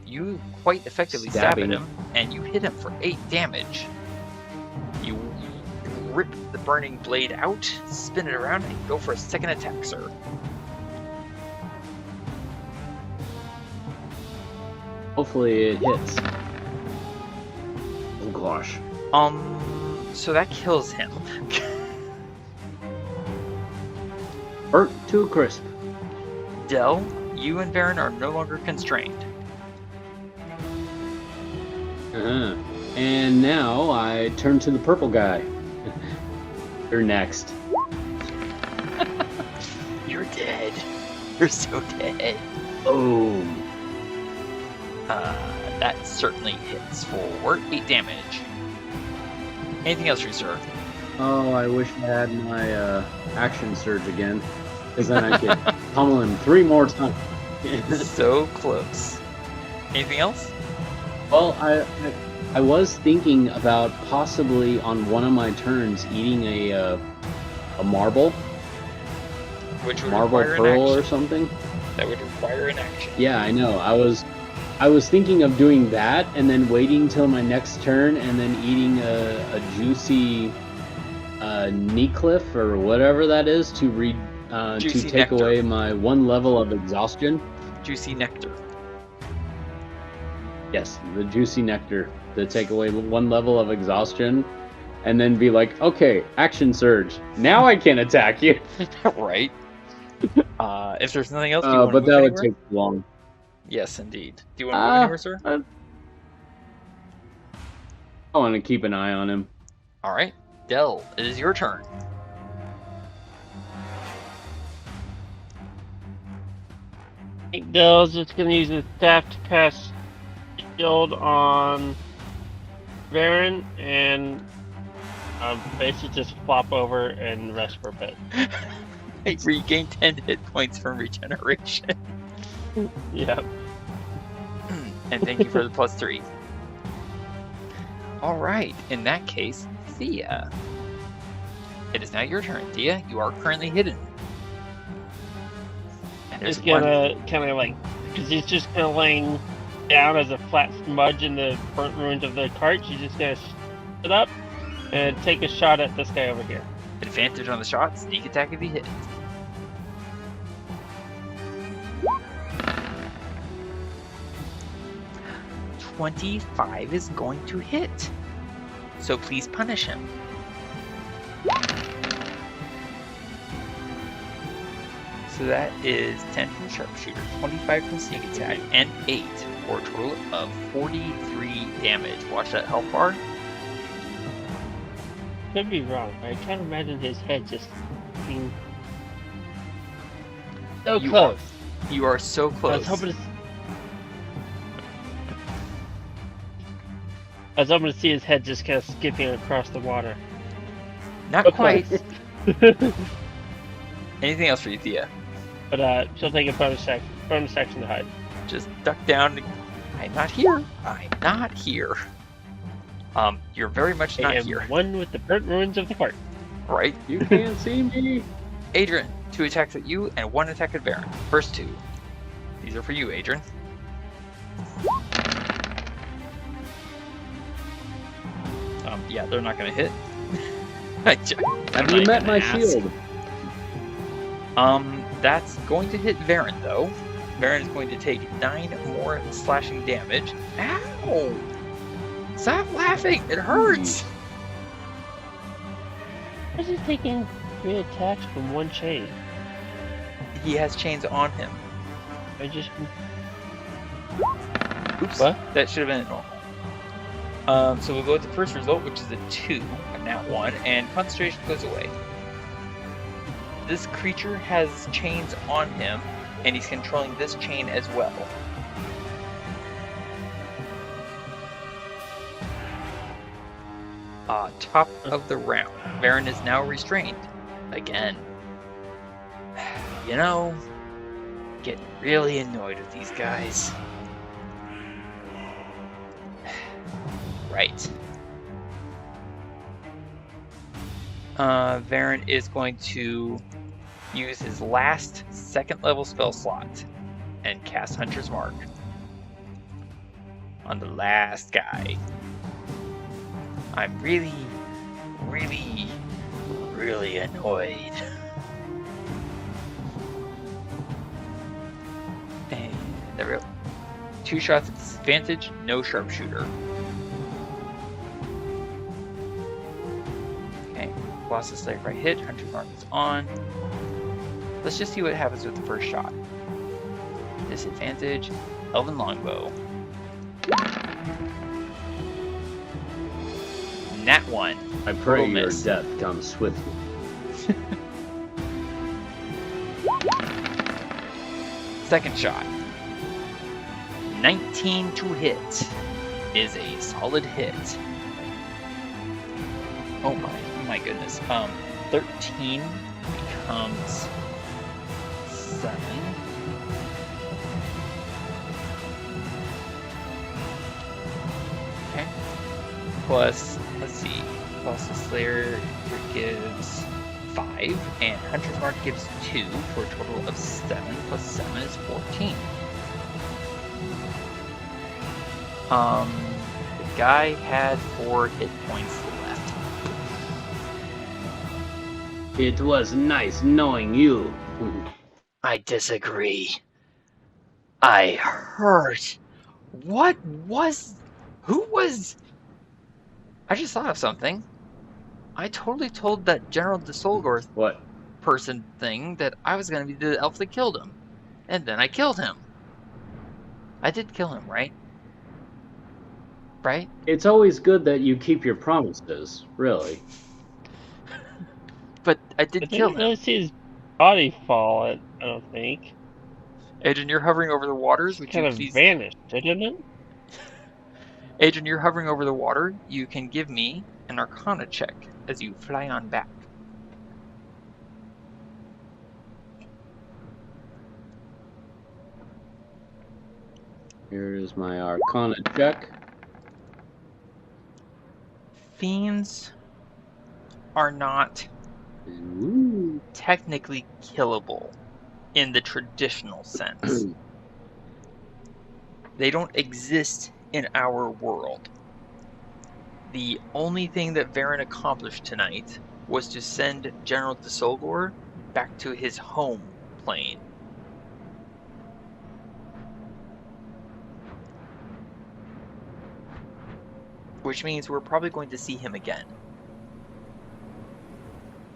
A: You quite effectively stab at him, and you hit him for 8 damage. You rip the burning blade out, spin it around, and go for a second attack, sir.
B: Hopefully it hits. Oh gosh.
A: So that kills him.
B: Burnt to a crisp.
A: Del, you and Varin are no longer constrained.
B: And now I turn to the purple guy. You're next.
A: You're dead. You're so dead.
B: Boom.
A: That certainly hits for 8 damage. Anything else for you, sir?
B: Oh, I wish I had my action surge again, because then I could pummel him 3 more times.
A: So close. Anything else?
B: Well, I was thinking about possibly on one of my turns eating a a marble,
A: Which would
B: marble
A: require
B: pearl
A: an
B: or
A: action.
B: something.
A: That would require an action.
B: Yeah, I know. I was thinking of doing that and then waiting till my next turn and then eating a juicy knee cliff or whatever that is to take
A: nectar.
B: away my 1 level of exhaustion.
A: Juicy nectar.
B: Yes, the juicy nectar to take away 1 level of exhaustion, and then be like, okay, action surge. Now I can attack you.
A: Right. If there's nothing else, do you want to
B: But
A: move
B: that
A: anywhere?
B: would take long.
A: Yes, indeed. Do you want to move anywhere, sir?
B: I want to keep an eye on him.
A: All right, Del, it is your turn.
C: I think Dell's just gonna use his staff to cast shield on Varin and basically just flop over and rest for a bit.
A: I regain 10 hit points from regeneration.
C: Yeah.
A: And thank you for the +3. All right, in that case, Thea. It is now your turn. Thea, you are currently hidden. And there's
C: Just gonna kind of like, because he's just kind of laying down as a flat smudge in the burnt ruins of the cart. She's just gonna sit up and take a shot at this guy over here.
A: advantage on the shot, sneak attack if he hits. $25 is going to hit. So please punish him. So that is 10 from Sharpshooter, 25 from Sneak Attack, and 8 for a total of 43 damage. Watch that health bar.
C: Could be wrong, but I can't imagine his head just being so close.
A: You are so close.
C: I was hoping to see his head just kind of skipping across the water.
A: Not quite. Anything else for you, Thea?
C: But she'll take a bonus action to hide.
A: Just duck down. I'm not here. I'm not here. You're very much not here.
C: One with the burnt ruins of the cart.
A: Right?
B: You can't see me.
A: Adran, 2 attacks at you and 1 attack at Varin. First 2. These are for you, Adran. Yeah, they're not gonna hit.
B: Have you met my shield?
A: That's going to hit Varin, though. Varin is going to take 9 more slashing damage. Ow! Stop laughing! It hurts!
C: Why is he taking 3 attacks from 1 chain?
A: He has chains on him.
C: I just...
A: Oops.
C: What?
A: That should have been normal. So we'll go with the first result, which is a 2, a nat 1, and concentration goes away. This creature has chains on him, and he's controlling this chain as well. Top of the round. Varin is now restrained. Again. You know, getting really annoyed with these guys. Right. Varin is going to use his last 2nd level spell slot and cast Hunter's Mark on the last guy. I'm really annoyed. And there we go. 2 shots at disadvantage, no sharpshooter. Okay, Colossus Slayer if I hit, Hunter's Mark is on. Let's just see what happens with the first shot. Disadvantage, Elven Longbow. Nat 1.
B: I pray your
A: miss.
B: death comes swiftly.
A: Second shot. 19 to hit is a solid hit. Oh my goodness. 13 becomes 7. Okay. Plus, let's see. Plus the Slayer gives 5, and Hunter's Mark gives 2 for a total of 7 plus 7 is 14. The guy had 4 hit points left.
B: It was nice knowing you.
A: I disagree. I heard. Who was? I just thought of something. I totally told that General DeSolgor
B: What?
A: person thing that I was going to be the elf that killed him. And then I killed him. I did kill him, right? Right?
B: It's always good that you keep your promises, really.
A: But I did kill him.
C: I didn't see his body fall, I don't think.
A: Adrian, you're hovering over the waters. Would
C: kind
A: you
C: of
A: please...
C: vanished, didn't it?
A: Adrian, you're hovering over the water. You can give me an Arcana check as you fly on back.
B: Here is my Arcana check.
A: Fiends are not technically killable in the traditional sense. They don't exist in our world. The only thing that Varin accomplished tonight was to send General DeSolgor back to his home plane. Which means we're probably going to see him again.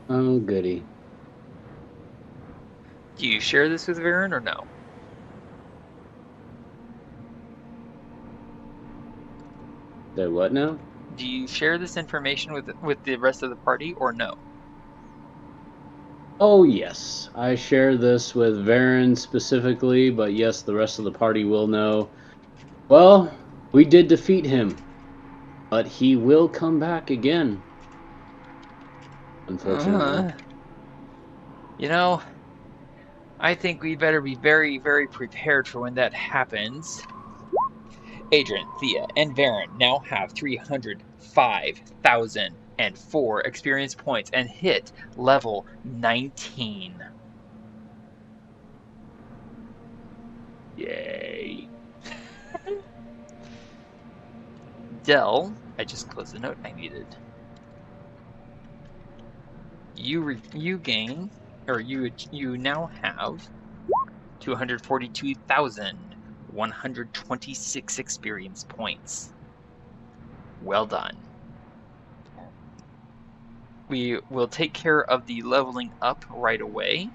B: Oh, goody.
A: Do you share this with Varin or no?
B: Say what now?
A: Do you share this information with the rest of the party or no?
B: Oh, yes. I share this with Varin specifically, but yes, the rest of the party will know. Well, we did defeat him, but he will come back again. Unfortunately.
A: You know, I think we better be very, very prepared for when that happens. Adran, Thía, and Varin now have 305,004 experience points and hit level 19. Yay. Dell, I just closed the note I needed. You gain, or you now have 242,126 experience points. Well done. We will take care of the leveling up right away.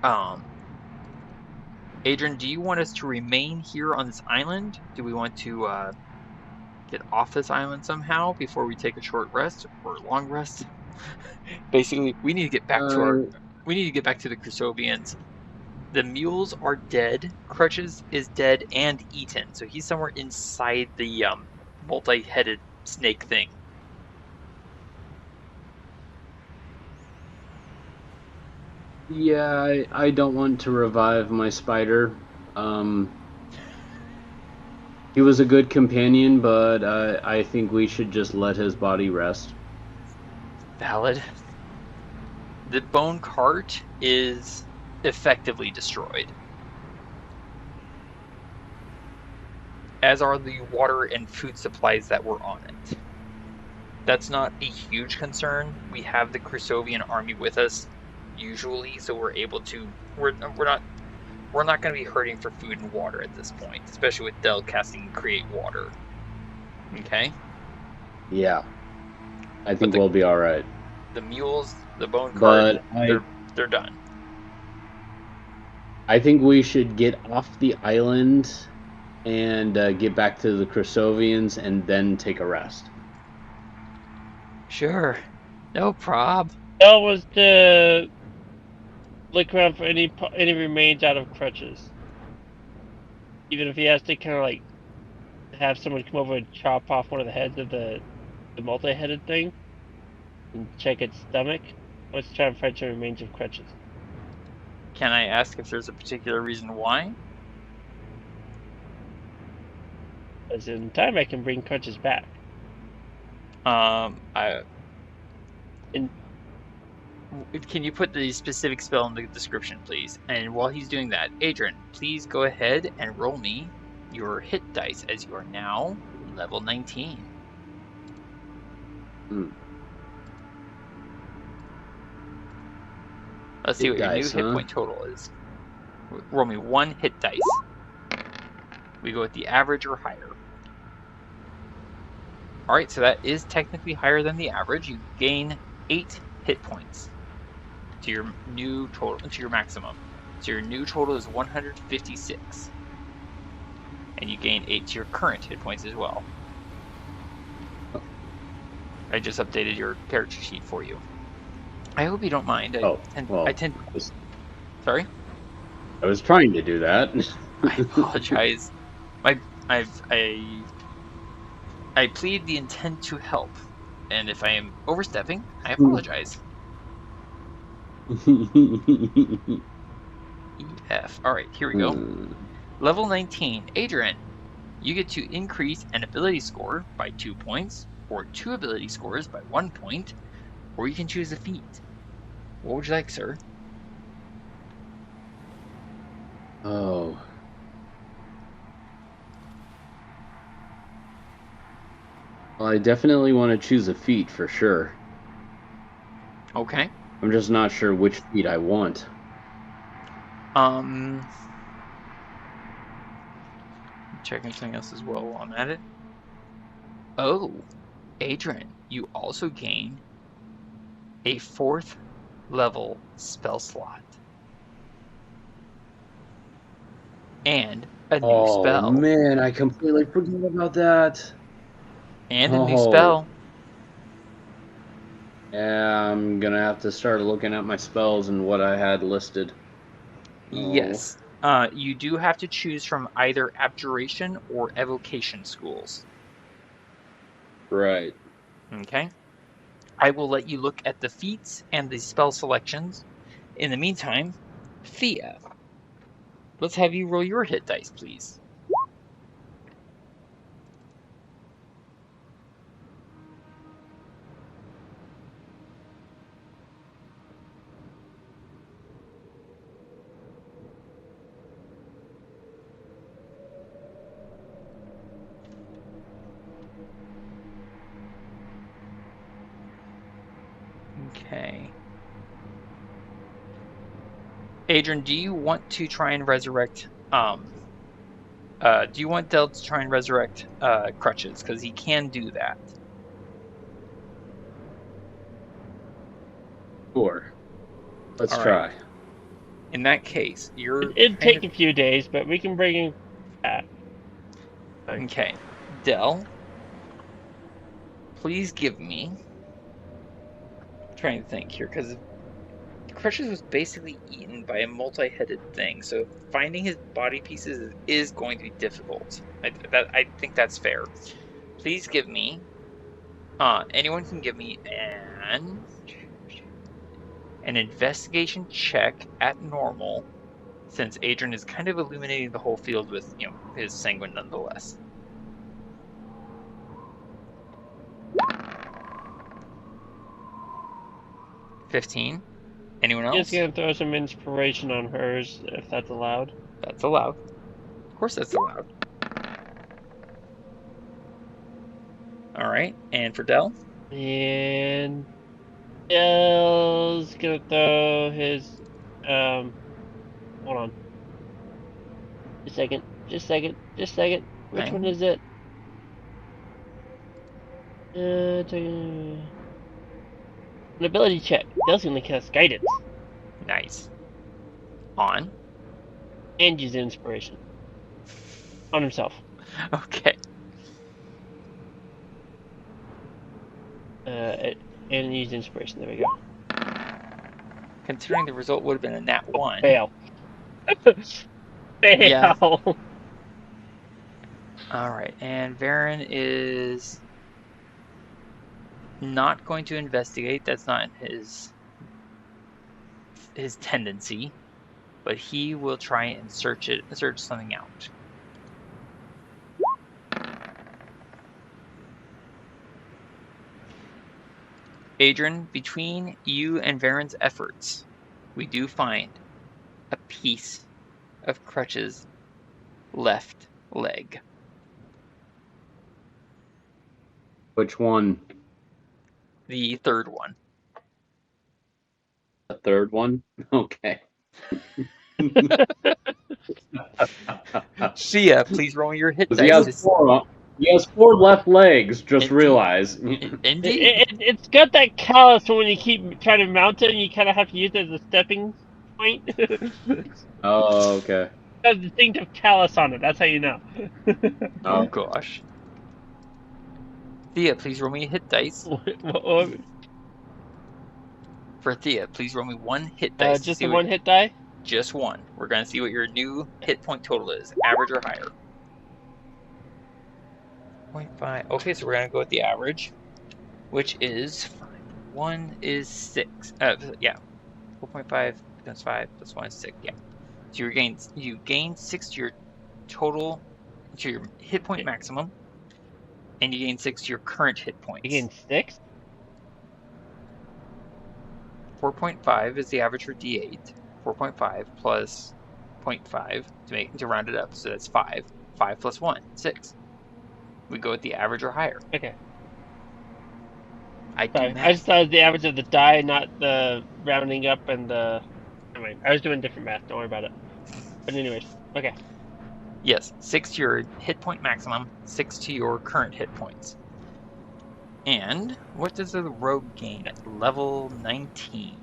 A: Adran, do you want us to remain here on this island? Do we want to get off this island somehow before we take a short rest or a long rest? Basically, we need to get back to the Chrysovians. The mules are dead. Crutches is dead and eaten, so he's somewhere inside the multi-headed snake thing.
B: Yeah, I don't want to revive my spider. He was a good companion, but I think we should just let his body rest.
A: Valid. The bone cart is effectively destroyed, as are the water and food supplies that were on it. That's not a huge concern. We have the Chrysovian army with us usually, so we're able to. We're not going to be hurting for food and water at this point, especially with Dell casting Create Water. Okay.
B: Yeah, I think we'll be all right.
A: The mules, the bone cart, they're done.
B: I think we should get off the island and get back to the Chrysovians and then take a rest.
A: Sure. No prob.
C: That was to look around for any remains out of Crutches. Even if he has to kind of like have someone come over and chop off one of the heads of the multi-headed thing and check its stomach. Let's try and find some remains of Crutches.
A: Can I ask if there's a particular reason why?
C: As in time I can bring Crutches back.
A: Can you put the specific spell in the description, please? And while he's doing that, Adran, please go ahead and roll me your hit dice, as you are now level 19. Let's see what your new hit point total is. Roll me 1 hit dice. We go with the average or higher. Alright, so that is technically higher than the average. You gain 8 hit points to your new total, to your maximum. So your new total is 156. And you gain 8 to your current hit points as well. I just updated your character sheet for you. I hope you don't mind. Sorry?
B: I was trying to do that.
A: I apologize. I plead the intent to help, and if I am overstepping, I apologize. EF. Alright, here we go. Level 19, Adran. You get to increase an ability score by 2 points, or 2 ability scores by 1 point, or you can choose a feat. What would you like, sir?
B: Oh. Well, I definitely want to choose a feat for sure.
A: Okay.
B: I'm just not sure which feat I want.
A: Checking something else as well while I'm at it. Oh, Adran, you also gain a 4th level spell slot. And a new spell.
B: Oh man, I completely forgot about that.
A: And a new spell.
B: Yeah, I'm gonna have to start looking at my spells and what I had listed.
A: Yes. You do have to choose from either abjuration or evocation schools.
B: Right.
A: Okay. I will let you look at the feats and the spell selections. In the meantime, Thía, let's have you roll your hit dice, please. Okay. Adran, do you want to try and resurrect, do you want Del to try and resurrect, Crutches? Because he can do that.
B: Sure. Let's try.
A: In that case,
C: It'd take a few days, but we can bring him back.
A: Okay. Del, please give me... I'm trying to think here, because Crutches was basically eaten by a multi-headed thing, so finding his body pieces is going to be difficult. I think that's fair. Please give me... anyone can give me an investigation check at normal, since Adran is kind of illuminating the whole field with, his sanguine nonetheless. $15. Anyone else?
C: Just gonna throw some inspiration on hers, if that's allowed.
A: That's allowed. Of course that's allowed. Alright, and for Del?
C: And Del's gonna throw his hold on. Just a second. Which one is it? An ability check. Del's gonna cast guidance.
A: Nice. On?
C: And use inspiration. On himself.
A: Okay.
C: And use inspiration. There we go.
A: Considering the result would have been a nat 1.
C: Fail. Fail.
A: Yeah. Alright, and Varin is not going to investigate. That's not his tendency. But he will try and search something out. Adran, between you and Varin's efforts, we do find a piece of Crutch's left leg.
B: Which one?
A: The third one.
B: The third one? Okay.
A: Thía, please roll your hit
B: He
A: dice.
B: has four left legs, just realize.
A: Indeed.
C: It's got that callus when you keep trying to mount it, and you kind of have to use it as a stepping point.
B: Oh, okay.
C: It has a distinctive callus on it, that's how you know.
A: Oh, gosh. Thía, please roll me a hit dice. For Thía, please roll me one hit dice.
C: Just the one hit die?
A: Just one. We're going to see what your new hit point total is, average or higher. 0.5. Okay, so we're going to go with the average, which is 5. 1 is 6. Yeah. 4.5 plus 5 plus 1 is 6. Yeah. So you gain 6 to your total, to your hit point maximum, and you gain 6 to your current hit points.
C: You gain 6?
A: 4.5 is the average for D8. 4.5 plus 0.5 to round it up, so that's 5. 5 plus 1, 6. We go with the average or higher.
C: Okay.
A: I
C: just thought it was the average of the die, not the rounding up and the... Anyway, I was doing different math, don't worry about it. But anyways, okay.
A: Yes, 6 to your hit point maximum, 6 to your current hit points. And what does the rogue gain at level 19?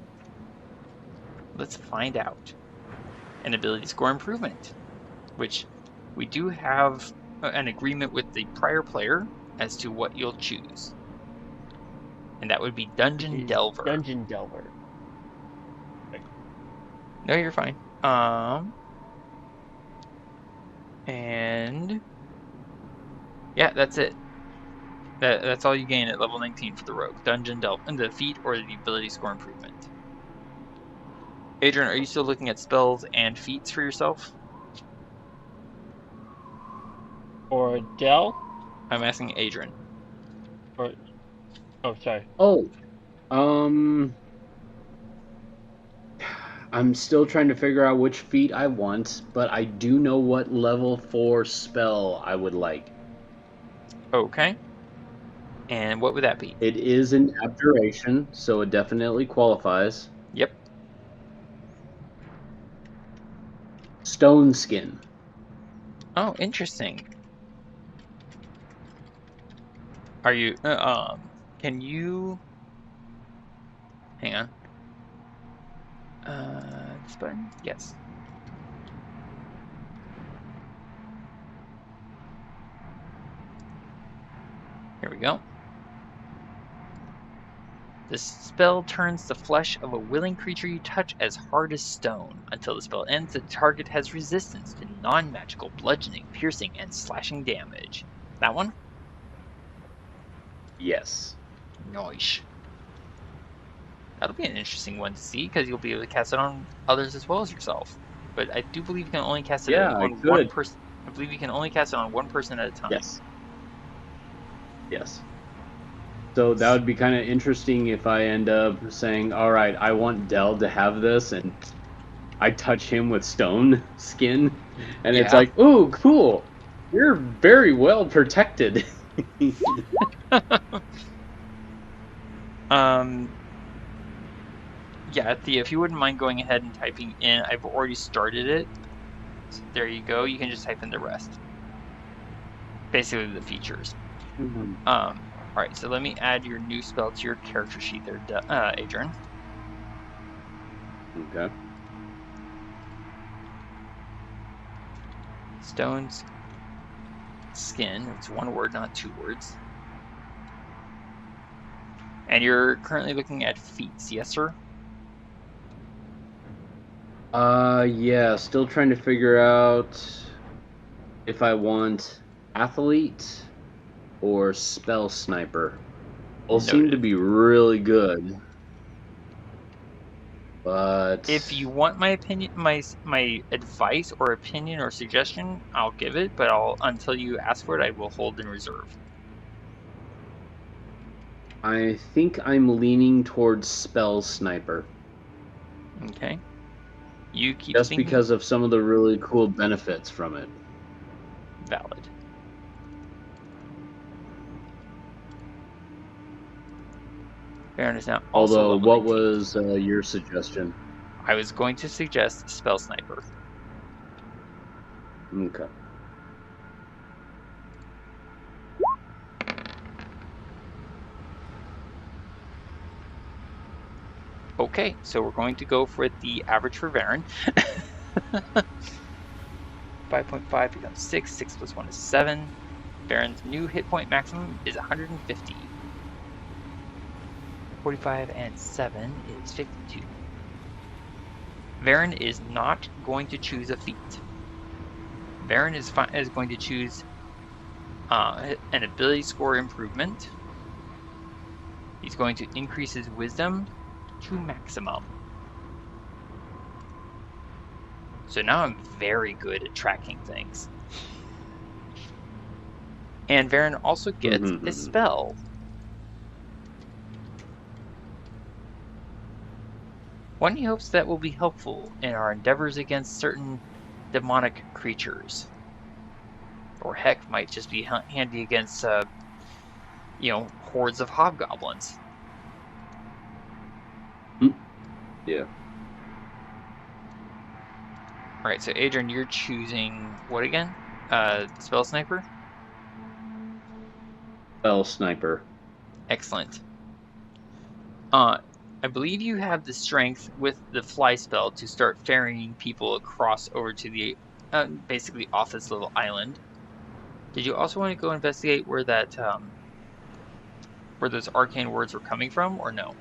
A: Let's find out. An ability score improvement, which we do have an agreement with the prior player as to what you'll choose. And that would be Dungeon Delver.
C: Dungeon Delver.
A: No, you're fine. And yeah, that's it. That's all you gain at level 19 for the rogue. Dungeon Delver, and the feat or the ability score improvement. Adran, are you still looking at spells and feats for yourself?
C: Or Del?
A: I'm asking Adran.
C: Or... Oh, sorry.
B: Oh. I'm still trying to figure out which feat I want, but I do know what level 4 spell I would like.
A: Okay. And what would that be?
B: It is an abjuration, so it definitely qualifies.
A: Yep.
B: Stone Skin.
A: Oh, interesting. Are you, can you, hang on. This button? Yes. Here we go. This spell turns the flesh of a willing creature you touch as hard as stone. Until the spell ends, the target has resistance to non-magical bludgeoning, piercing, and slashing damage. That one?
B: Yes.
A: Nice. That'll be an interesting one to see, because you'll be able to cast it on others as well as yourself. But I do believe you can only cast it on one person. I believe you can only cast it on one person at a time.
B: Yes. Yes. So that would be kind of interesting if I end up saying, all right, I want Del to have this, and I touch him with Stone Skin, and it's like, ooh, cool. You're very well protected.
A: Yeah, Thea, if you wouldn't mind going ahead and typing in, I've already started it. So there you go. You can just type in the rest. Basically the features.
B: Mm-hmm.
A: Alright, so let me add your new spell to your character sheet there, Adran.
B: Okay.
A: Stone's Skin. It's one word, not 2 words. And you're currently looking at feats, yes, sir?
B: Yeah, still trying to figure out if I want Athlete or Spell Sniper. Both seem to be really good. But
A: if you want my opinion, my advice or opinion or suggestion, I'll give it, but until you ask for it, I will hold in reserve.
B: I think I'm leaning towards spell sniper.
A: Okay. You keep
B: Just
A: thinking.
B: because of some of the really cool benefits from it.
A: Valid. Varin is now also
B: Although,
A: level
B: what
A: 19.
B: was your suggestion?
A: I was going to suggest Spell Sniper.
B: Okay.
A: Okay, so we're going to go for the average for Varin. 5.5 becomes 6. 6 plus 1 is 7. Varin's new hit point maximum is 150. 45 and 7 is 52. Varin is not going to choose a feat. Varin is going to choose an ability score improvement. He's going to increase his wisdom to maximum. So now I'm very good at tracking things. And Varin also gets a spell. One he hopes that will be helpful in our endeavors against certain demonic creatures. Or heck, might just be handy against, hordes of hobgoblins.
B: Yeah.
A: Alright, so Adran, you're choosing what again? Spell Sniper?
B: Spell sniper.
A: Excellent. I believe you have the strength with the fly spell to start ferrying people across over to the, basically off this little island. Did you also want to go investigate where that, where those arcane words were coming from, or no?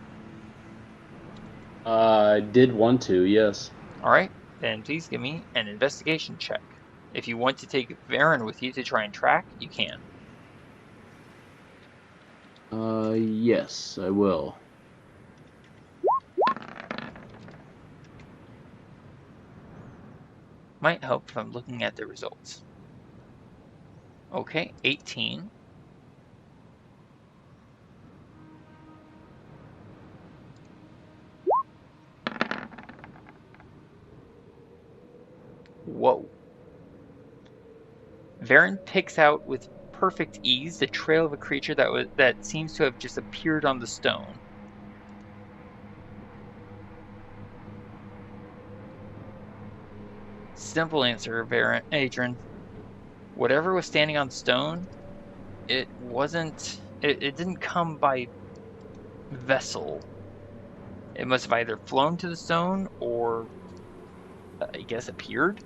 B: I did want to, yes.
A: Alright, then please give me an investigation check. If you want to take Varin with you to try and track, you can.
B: Yes, I will.
A: Might help if I'm looking at the results. Okay, 18. Whoa. Varin picks out with perfect ease the trail of a creature that seems to have just appeared on the stone. Simple answer, Adran. Whatever was standing on stone, it didn't come by vessel. It must have either flown to the stone or, I guess, appeared.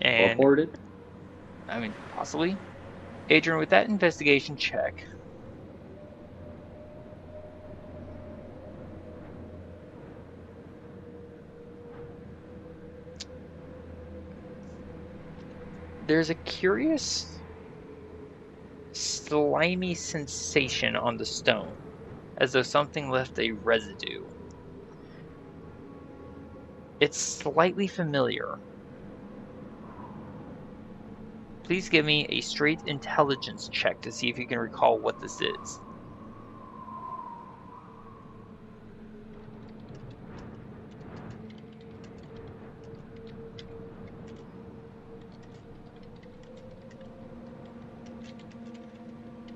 A: And
B: Teleported?
A: I mean, possibly. Adran, with that investigation check, there's a curious, slimy sensation on the stone, as though something left a residue. It's slightly familiar. Please give me a straight intelligence check to see if you can recall what this is.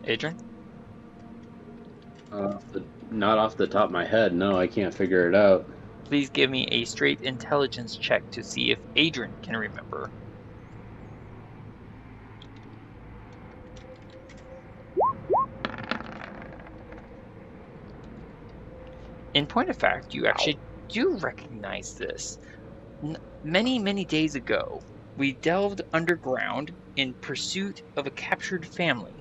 A: Adran?
B: Not off the top of my head, no, I can't figure it out.
A: Please give me a straight intelligence check to see if Adran can remember. In point of fact, you actually do recognize this. Many, many days ago, we delved underground in pursuit of a captured family.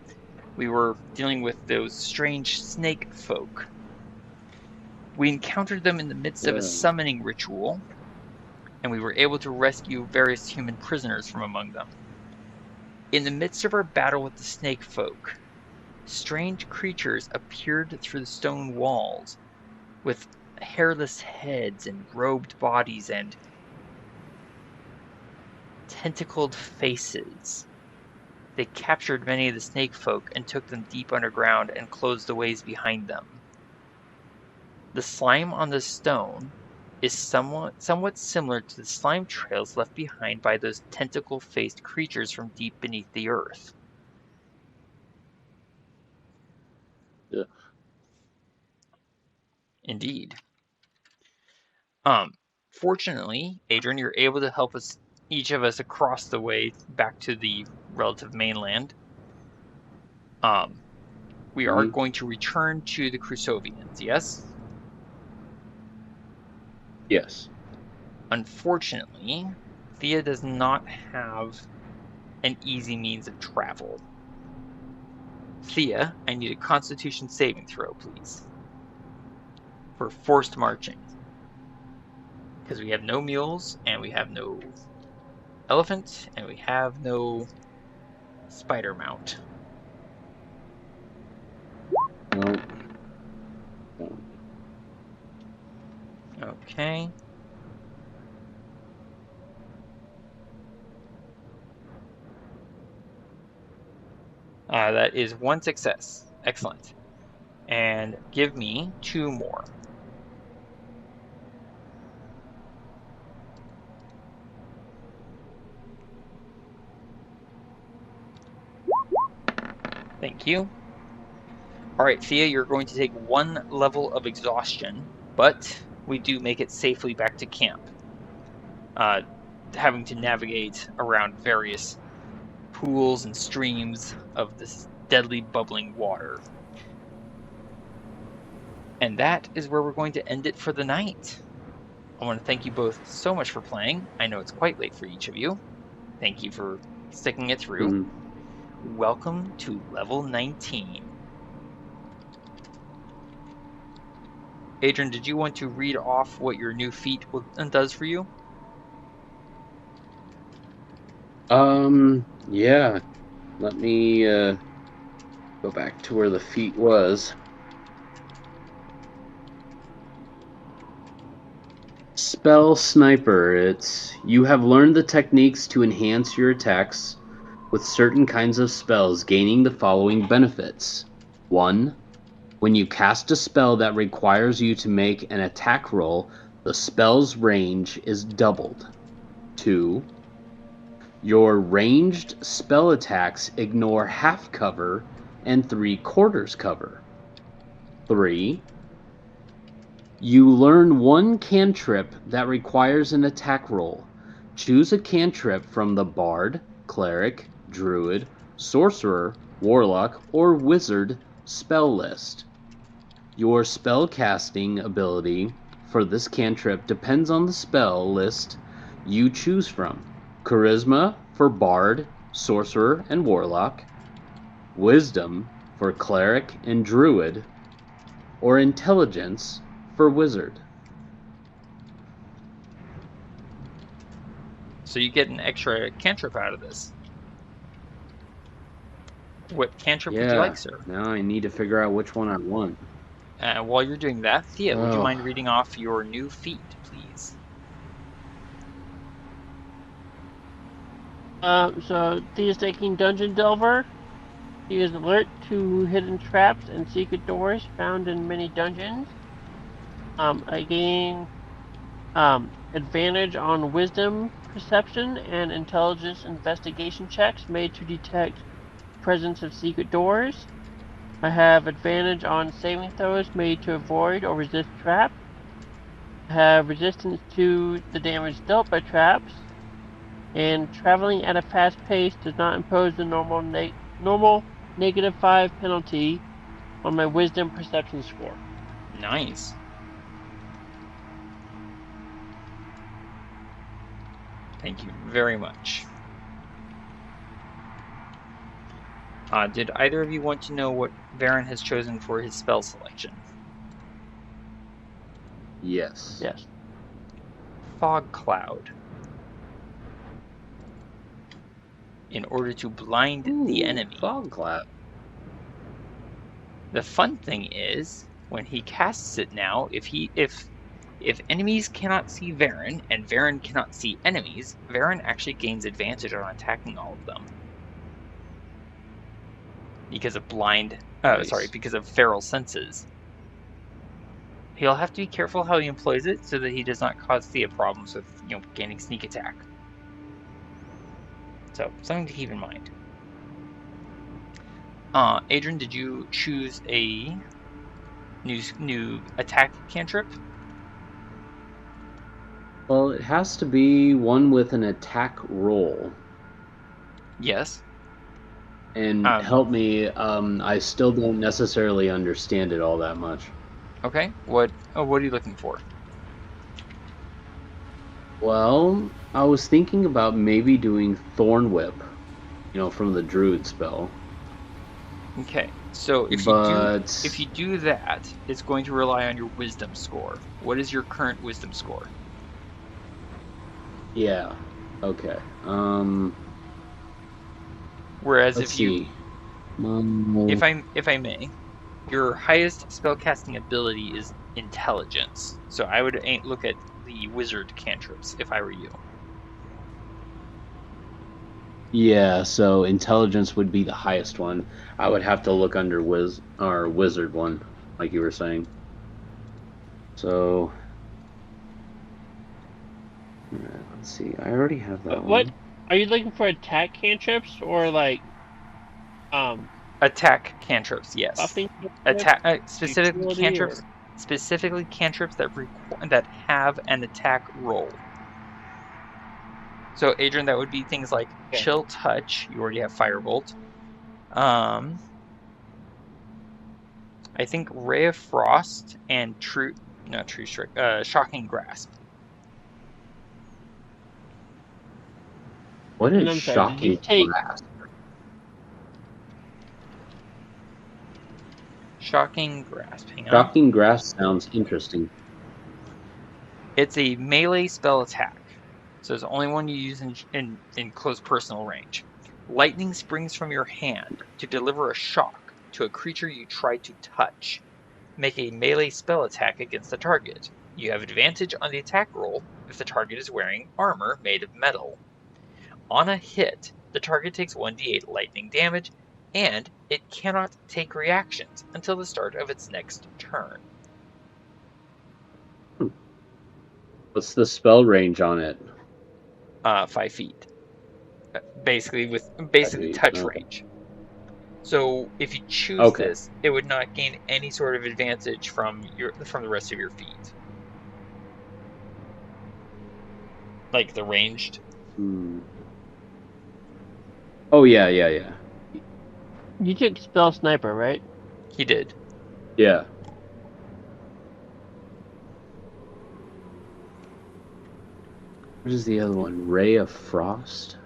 A: We were dealing with those strange snake folk. We encountered them in the midst of a summoning ritual, and we were able to rescue various human prisoners from among them. In the midst of our battle with the snake folk, strange creatures appeared through the stone walls, with hairless heads and robed bodies and tentacled faces. They captured many of the snake folk and took them deep underground and closed the ways behind them. The slime on the stone is somewhat similar to the slime trails left behind by those tentacle-faced creatures from deep beneath the earth.
B: Yeah.
A: Indeed. Fortunately, Adran, you're able to help us, each of us, across the way back to the relative mainland. We are going to return to the Crusovians, yes?
B: Yes.
A: Unfortunately, Thía does not have an easy means of travel. Thía, I need a Constitution saving throw, please. For forced marching. Because we have no mules, and we have no elephant, and we have no spider mount.
B: No.
A: Okay. That is 1 success. Excellent. And give me 2 more. Thank you. Alright, Thía, you're going to take 1 level of exhaustion, but we do make it safely back to camp. Having to navigate around various pools and streams of this deadly bubbling water. And that is where we're going to end it for the night. I want to thank you both so much for playing. I know it's quite late for each of you. Thank you for sticking it through. Welcome to level 19. Adran, did you want to read off what your new feat does for you?
B: Yeah. Let me go back to where the feat was. Spell Sniper. It's you have learned the techniques to enhance your attacks with certain kinds of spells, gaining the following benefits. 1. When you cast a spell that requires you to make an attack roll, the spell's range is doubled. 2. Your ranged spell attacks ignore half cover and 3/4 cover. 3. You learn 1 cantrip that requires an attack roll. Choose a cantrip from the Bard, Cleric, Druid, Sorcerer, Warlock, or Wizard spell list. Your spellcasting ability for this cantrip depends on the spell list you choose from. Charisma for Bard, Sorcerer, and Warlock, Wisdom for Cleric and Druid, or Intelligence for Wizard.
A: So you get an extra cantrip out of this. What cantrip would you like, sir?
B: Now I need to figure out which one I want.
A: While you're doing that, Thía, would you mind reading off your new feat, please?
C: So Thea's taking Dungeon Delver. He is alert to hidden traps and secret doors found in many dungeons. I gain advantage on Wisdom, Perception, and Intelligence investigation checks made to detect presence of secret doors. I have advantage on saving throws made to avoid or resist traps. I have resistance to the damage dealt by traps. And traveling at a fast pace does not impose the normal -5 penalty on my Wisdom Perception score.
A: Nice. Thank you very much. Did either of you want to know what Varin has chosen for his spell selection?
B: Yes.
C: Yes.
A: Fog Cloud. In order to blind the enemy.
B: Fog Cloud.
A: The fun thing is, when he casts it now, if enemies cannot see Varin and Varin cannot see enemies, Varin actually gains advantage on attacking all of them. because of blind.
B: Nice.
A: Because of feral senses. He'll have to be careful how he employs it so that he does not cause Thea problems with, gaining sneak attack. So, something to keep in mind. Adran, did you choose a new attack cantrip?
B: Well, it has to be one with an attack roll.
A: Yes.
B: And help me, I still don't necessarily understand it all that much.
A: Okay. What are you looking for?
B: Well, I was thinking about maybe doing Thorn Whip, from the Druid spell.
A: Okay. So if you do that, it's going to rely on your wisdom score. What is your current wisdom score?
B: Yeah. Okay.
A: Whereas
B: Let's
A: if you
B: see.
A: if I may, your highest spellcasting ability is intelligence. So I would look at the wizard cantrips if I were you.
B: Yeah, so intelligence would be the highest one. I would have to look under wizard one, like you were saying. So let's see. I already have that one.
C: What are you looking for? Attack cantrips or like
A: attack cantrips? Yes.
C: Buffing
A: attack specifically cantrips. Specifically cantrips that have an attack roll. So, Adran, that would be things like Chill Touch. You already have Firebolt. I think Ray of Frost and Shocking Grasp.
B: What is Shocking Grasp?
A: Shocking Grasp. Hang on.
B: Shocking Grasp sounds interesting.
A: It's a melee spell attack. So it's the only one you use in close personal range. Lightning springs from your hand to deliver a shock to a creature you try to touch. Make a melee spell attack against the target. You have advantage on the attack roll if the target is wearing armor made of metal. On a hit, the target takes 1d8 lightning damage, and it cannot take reactions until the start of its next turn.
B: What's the spell range on it?
A: 5 feet. Basically touch range. So if you choose this, it would not gain any sort of advantage from the rest of your feet. Like the ranged.
B: Oh yeah.
C: You took spell sniper, right?
A: He did.
B: Yeah. What is the other one? Ray of Frost?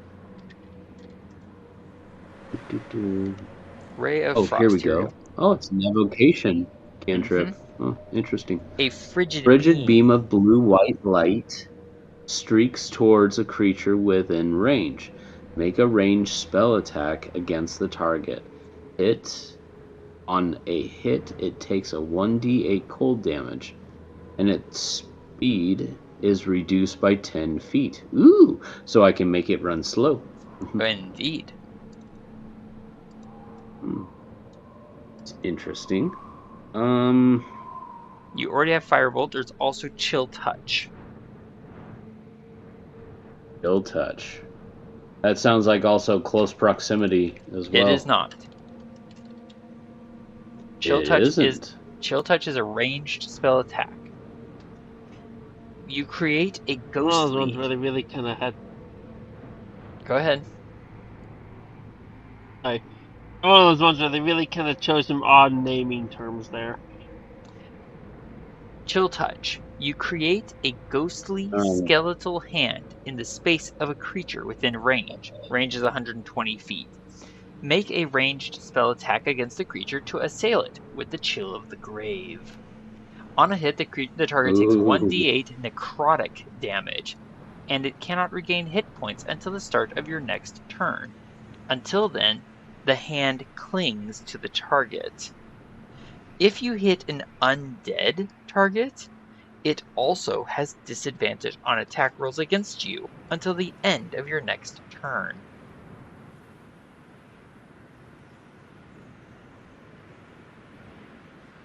A: Ray of Frost.
B: Oh, here we go. Oh, it's an evocation cantrip. Oh, interesting.
A: A frigid
B: beam of blue-white light streaks towards a creature within range. Make a ranged spell attack against the target. On a hit, it takes a 1d8 cold damage, and its speed is reduced by 10 feet. Ooh! So I can make it run slow.
A: Indeed.
B: It's interesting.
A: You already have Firebolt. There's also Chill Touch.
B: Chill Touch. That sounds like also close proximity as well.
A: It is not. Chill Touch is a ranged spell attack. You create a ghostly...
C: One of those ones where they really kind of had...
A: Go ahead.
C: One of those ones where they really kind of chose some odd naming terms there.
A: Chill Touch. You create a ghostly skeletal hand in the space of a creature within range. Range is 120 feet. Make a ranged spell attack against the creature to assail it with the Chill of the Grave. On a hit, the target takes 1d8 necrotic damage, and it cannot regain hit points until the start of your next turn. Until then, the hand clings to the target. If you hit an undead target, it also has disadvantage on attack rolls against you until the end of your next turn.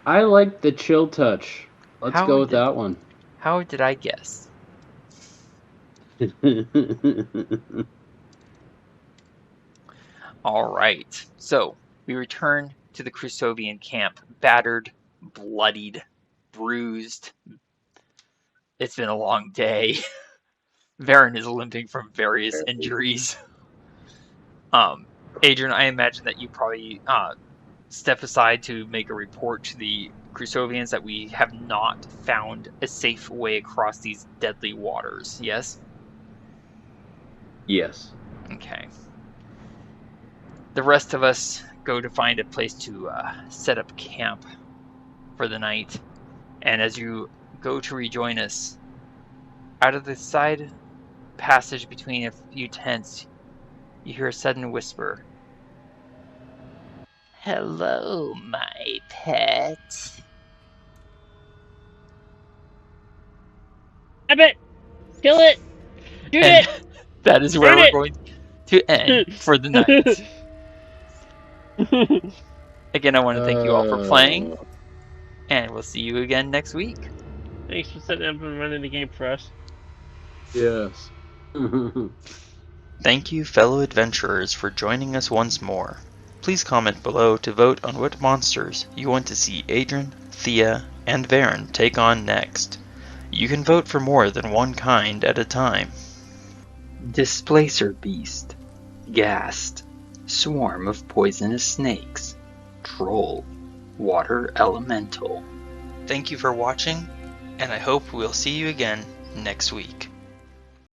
B: I like the chill touch. Let's go with that one.
A: How did I guess? All right. So we return to the Crusovian camp, battered, bloodied, bruised. It's been a long day. Varin is limping from various injuries. Adran, I imagine that you probably step aside to make a report to the Crusovians that we have not found a safe way across these deadly waters, yes?
B: Yes.
A: Okay. The rest of us go to find a place to set up camp for the night. And as you go to rejoin us, out of the side passage between a few tents, you hear a sudden whisper. Hello, my pet.
C: Stab it! Kill it! Shoot it!
A: That is where we're going to end for the night. Again, I want to thank you all for playing, and we'll see you again next week.
C: Thanks for setting up and running the game for us.
B: Yes.
A: Thank you, fellow adventurers, for joining us once more. Please comment below to vote on what monsters you want to see Adran, Thía, and Varin take on next. You can vote for more than one kind at a time. Displacer Beast, Ghast, Swarm of Poisonous Snakes, Troll, Water Elemental. Thank you for watching, and I hope we'll see you again next week.